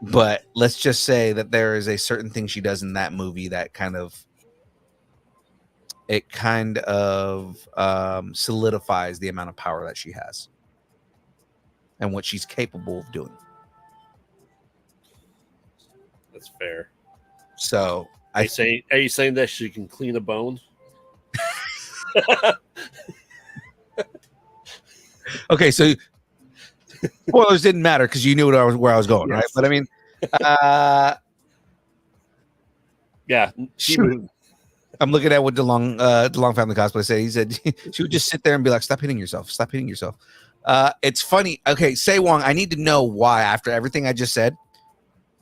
But let's just say that there is a certain thing she does in that movie that kind of solidifies the amount of power that she has and what she's capable of doing. That's fair. So are you saying that she can clean a bone? Okay, so spoilers didn't matter because you knew where I was going, yes. Right? But I mean, yeah. I'm looking at what DeLong Family Cosplay said. He said she would just sit there and be like, "Stop hitting yourself! Stop hitting yourself." It's funny. Okay, Say Wong, I need to know why, after everything I just said,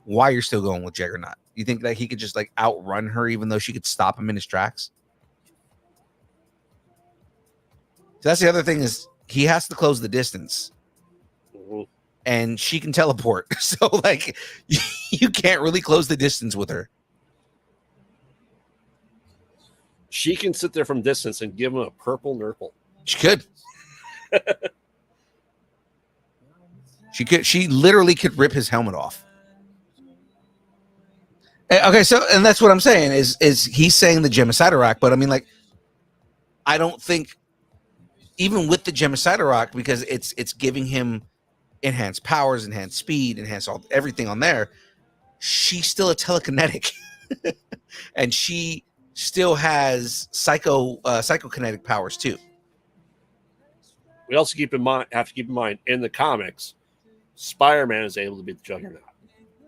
why you're still going with Juggernaut. You think that he could just like outrun her, even though she could stop him in his tracks? So that's the other thing, is he has to close the distance. Mm-hmm. And she can teleport. So like you can't really close the distance with her. She can sit there from distance and give him a purple nurple. She could. She literally could rip his helmet off. Okay, so, and that's what I'm saying is he's saying the Gem of Cyttorak, but I mean, like, I don't think, even with the gem of Cyberrock, because it's giving him enhanced powers, enhanced speed, enhanced everything on there. She's still a telekinetic, and she still has psychokinetic powers too. We also have to keep in mind in the comics, Spider-Man is able to beat the Juggernaut.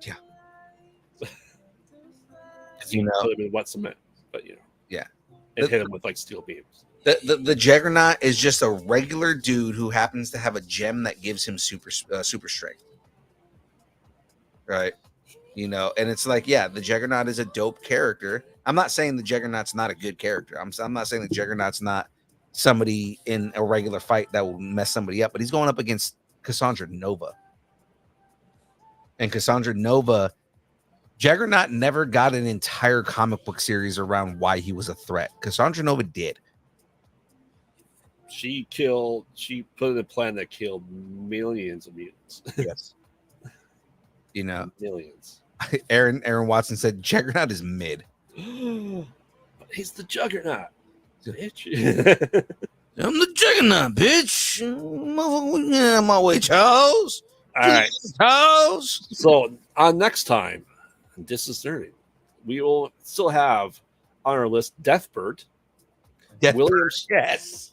Yeah, because he put him in wet cement, but yeah, and hit him with like steel beams. The Juggernaut is just a regular dude who happens to have a gem that gives him super strength, right? And it's like, yeah, the Juggernaut is a dope character. I'm not saying the Juggernaut's not a good character. I'm not saying the Juggernaut's not somebody in a regular fight that will mess somebody up, but he's going up against Cassandra Nova. And Cassandra Nova, Juggernaut never got an entire comic book series around why he was a threat. Cassandra Nova did. She put in a plan that killed millions of mutants. Yes. Millions. Aaron Watson said Juggernaut is mid. But he's the Juggernaut, bitch. I'm the Juggernaut, bitch. Yeah, my way, Charles. All right, Charles. So on next time, this is nerding. We will still have on our list Deathbird, Williams, yes.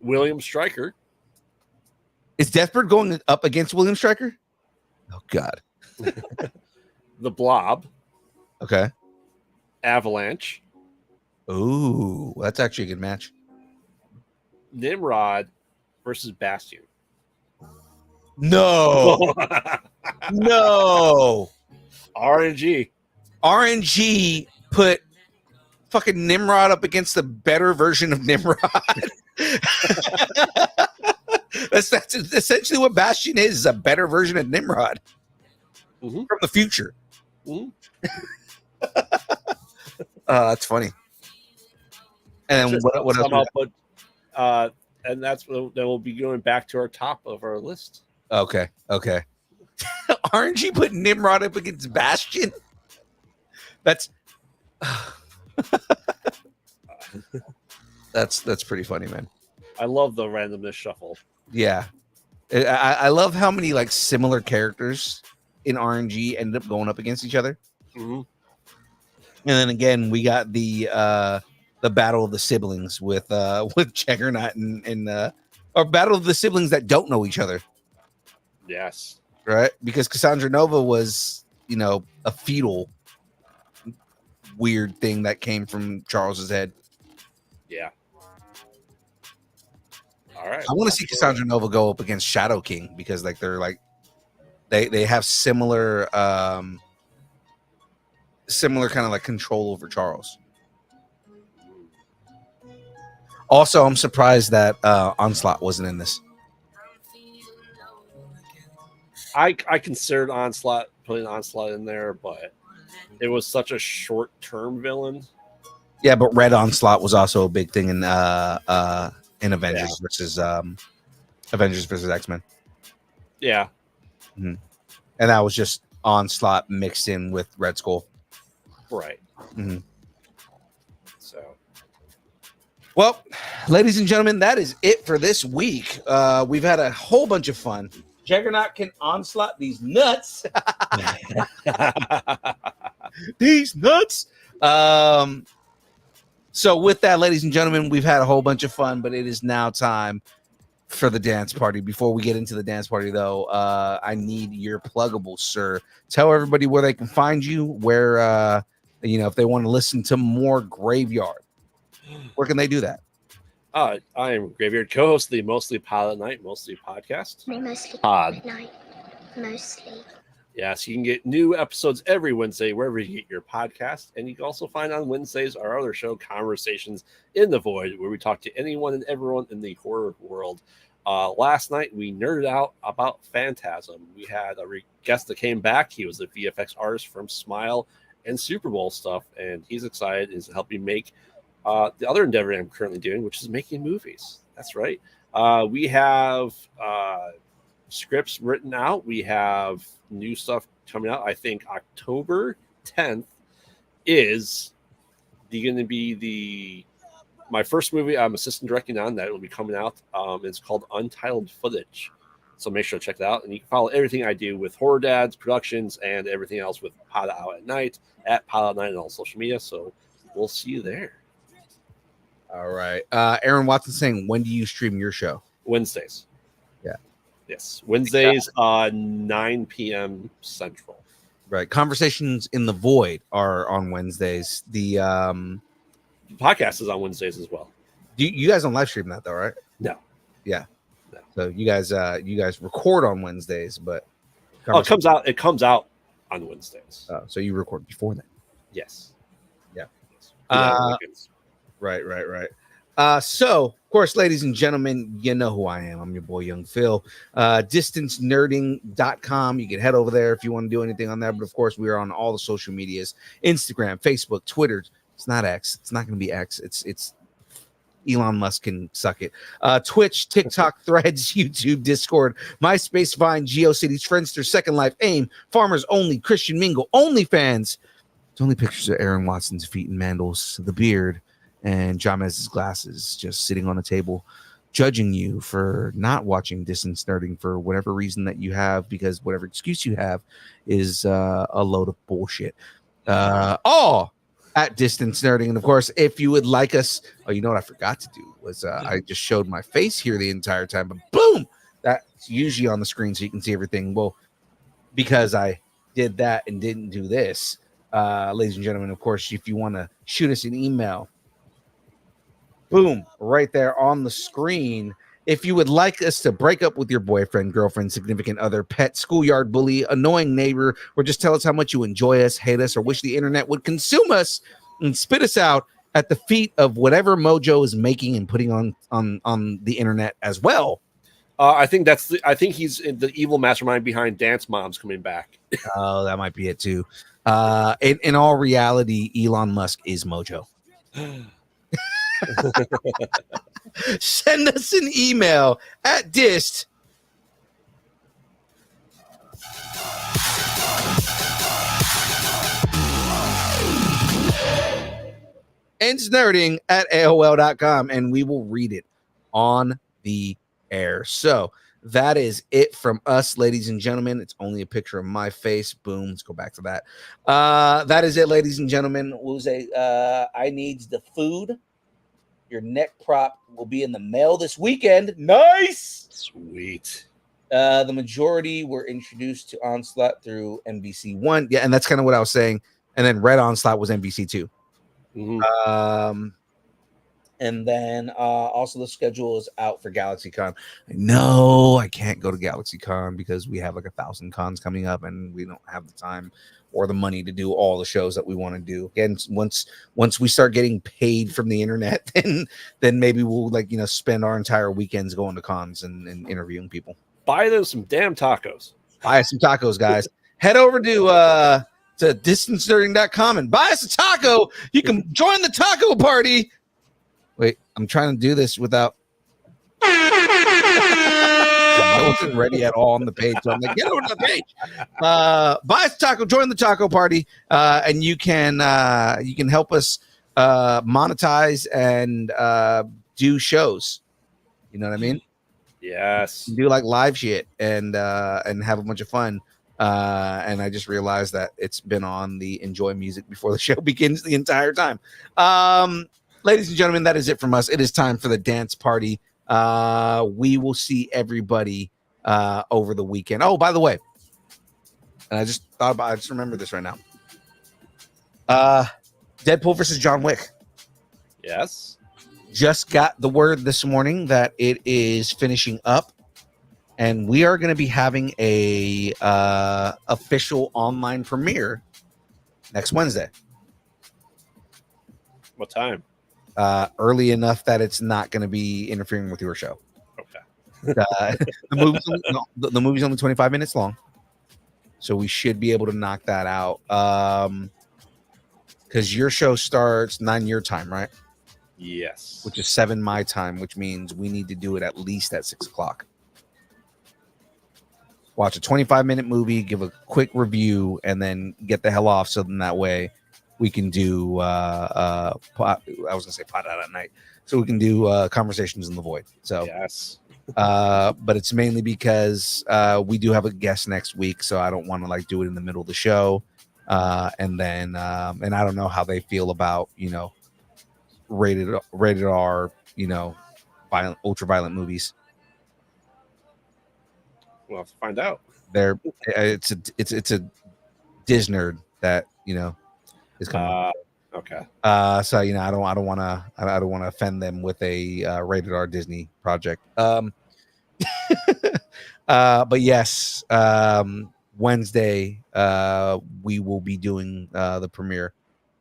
William Stryker. Is Deathbird going up against William Stryker? Oh God. The Blob. Okay. Avalanche. Ooh, that's actually a good match. Nimrod versus Bastion. No. No. RNG put fucking Nimrod up against the better version of Nimrod. That's essentially what Bastion is a better version of Nimrod from the future. That's funny. And what else? And that's what then we'll be going back to our top of our list. Okay. RNG put Nimrod up against Bastion. That's that's pretty funny, man. I love the randomness shuffle. Yeah, I love how many like similar characters in RNG ended up going up against each other. Mm-hmm. And then again, we got the battle of the siblings with Juggernaut and or battle of the siblings that don't know each other. Yes, right, because Cassandra Nova was a fetal weird thing that came from Charles's head. Yeah. All right. I want to see Cassandra Nova go up against Shadow King because like they're like they have similar kind of like control over Charles. Also, I'm surprised that Onslaught wasn't in this. I considered putting Onslaught in there, but it was such a short-term villain. Yeah, but Red Onslaught was also a big thing in Avengers versus X-Men. Yeah. Mm-hmm. And that was just Onslaught mixed in with Red Skull. Right. Mm-hmm. So, well, ladies and gentlemen, that is it for this week. We've had a whole bunch of fun. Juggernaut can onslaught these nuts. These nuts. So with that, ladies and gentlemen, we've had a whole bunch of fun, but it is now time for the dance party. Before we get into the dance party, though, I need your pluggables, sir. Tell everybody where they can find you, where if they want to listen to more Graveyard, where can they do that? I am Graveyard co-host of the Mostly Pod at Night, Mostly Podcast. Mostly Pod. at night. Mostly. Yes, you can get new episodes every Wednesday wherever you get your podcast. And you can also find on Wednesdays our other show, Conversations in the Void, where we talk to anyone and everyone in the horror world. Last night, we nerded out about Phantasm. We had a guest that came back. He was a VFX artist from Smile and Super Bowl stuff, and he's excited. He's helping make the other endeavor I'm currently doing, which is making movies. That's right. We have scripts written out. We have new stuff coming out. I think October 10th is going to be the my first movie I'm assistant directing on that will be coming out. It's called Untitled Footage. So make sure to check that out. And you can follow everything I do with Horror Dads Productions and everything else with Pod Out at Night at Pod Out at Night and all social media. So we'll see you there. All right. Aaron Watson saying, when do you stream your show? Wednesdays. Yeah. Yes. Wednesdays, 9 p.m. Central. Right. Conversations in the Void are on Wednesdays. The podcast is on Wednesdays as well. You guys don't live stream that though, right? No. Yeah. No. So you guys record on Wednesdays, but it comes out on Wednesdays. So you record before then. Yes. Yeah. Right. So, of course, ladies and gentlemen, you know who I am. I'm your boy, Young Phil. DistanceNerding.com. You can head over there if you want to do anything on there. But, of course, we are on all the social medias, Instagram, Facebook, Twitter. It's not X. It's not going to be X. It's Elon Musk can suck it. Twitch, TikTok, Threads, YouTube, Discord, MySpace, Vine, GeoCities, Friendster, Second Life, AIM, Farmers Only, Christian Mingle, OnlyFans. It's only pictures of Aaron Watson's feet and Mandels, the beard, and Jamez's glasses just sitting on a table, judging you for not watching Distance Nerding for whatever reason that you have, because whatever excuse you have is a load of bullshit. All at Distance Nerding. And of course, if you would like us, you know what I forgot to do was I just showed my face here the entire time, but boom, that's usually on the screen so you can see everything. Well, because I did that and didn't do this, ladies and gentlemen, of course, if you want to shoot us an email, boom, right there on the screen. If you would like us to break up with your boyfriend, girlfriend, significant other, pet, schoolyard bully, annoying neighbor, or just tell us how much you enjoy us, hate us, or wish the internet would consume us and spit us out at the feet of whatever Mojo is making and putting on the internet as well. I think he's the evil mastermind behind Dance Moms coming back. Oh, that might be it too. In all reality, Elon Musk is Mojo. Send us an email at dist nerding at AOL.com and we will read it on the air. So that is it from us, ladies and gentlemen. It's only a picture of my face. Boom. Let's go back to that. That is it, ladies and gentlemen. We'll say I needs the food. Your neck prop will be in the mail this weekend. Nice. Sweet. The majority were introduced to Onslaught through NBC One. Yeah, and that's kind of what I was saying. And then Red Onslaught was NBC Two. Mm-hmm. And then also the schedule is out for GalaxyCon. No, I can't go to GalaxyCon because we have like 1,000 cons coming up and we don't have the time or the money to do all the shows that we want to do. Again, once we start getting paid from the internet, then maybe we'll spend our entire weekends going to cons and interviewing people. Buy them some damn tacos. Buy us some tacos, guys. Head over to distancenerding.com and buy us a taco. You can join the taco party. Wait, I'm trying to do this without. I wasn't ready at all on the page, so I'm like, get over to the page. Buy us a taco, join the taco party, and you can help us monetize and do shows. You know what I mean? Yes. Do like live shit and have a bunch of fun. And I just realized that it's been on the enjoy music before the show begins the entire time. Ladies and gentlemen, that is it from us. It is time for the dance party. We will see everybody over the weekend. Oh, by the way, and I just remembered this right now. Deadpool versus John Wick. Yes. Just got the word this morning that it is finishing up. And we are going to be having a official online premiere next Wednesday. What time? Early enough that it's not going to be interfering with your show. Okay. The movie's only 25 minutes long, so we should be able to knock that out. Because your show starts 9 your time, right? Yes. Which is 7 my time, which means we need to do it at least at 6 o'clock. Watch a 25-minute movie, give a quick review, and then get the hell off. So then that way we can do I was gonna say pot out at night, so we can do conversations in the void. So yes. But it's mainly because we do have a guest next week, so I don't want to like do it in the middle of the show. And then and I don't know how they feel about, you know, rated R, you know, violent, ultra violent movies. We'll have to find out. It's a Disney that, you know, is coming. Okay. So you know, I don't want to offend them with a rated R Disney project. But yes, Wednesday we will be doing the premiere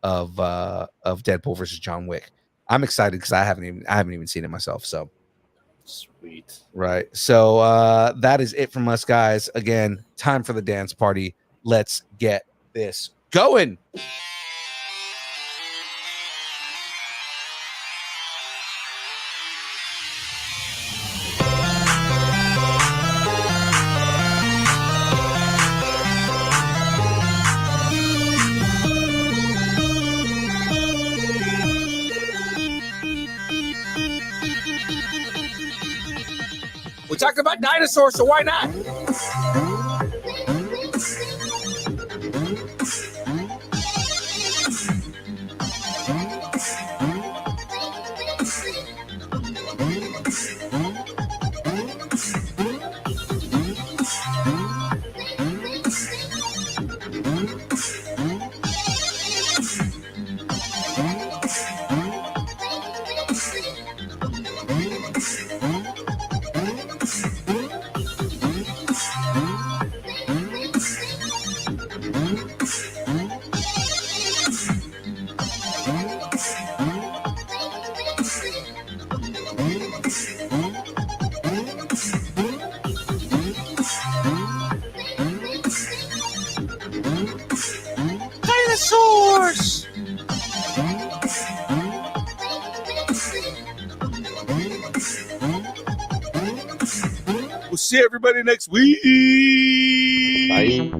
of Deadpool versus John Wick. I'm excited because I haven't even seen it myself. So sweet. Right. So that is it from us, guys. Again, time for the dance party. Let's get this going. We talked about dinosaurs, so why not? Dinosaurs! We'll see everybody next week. Bye.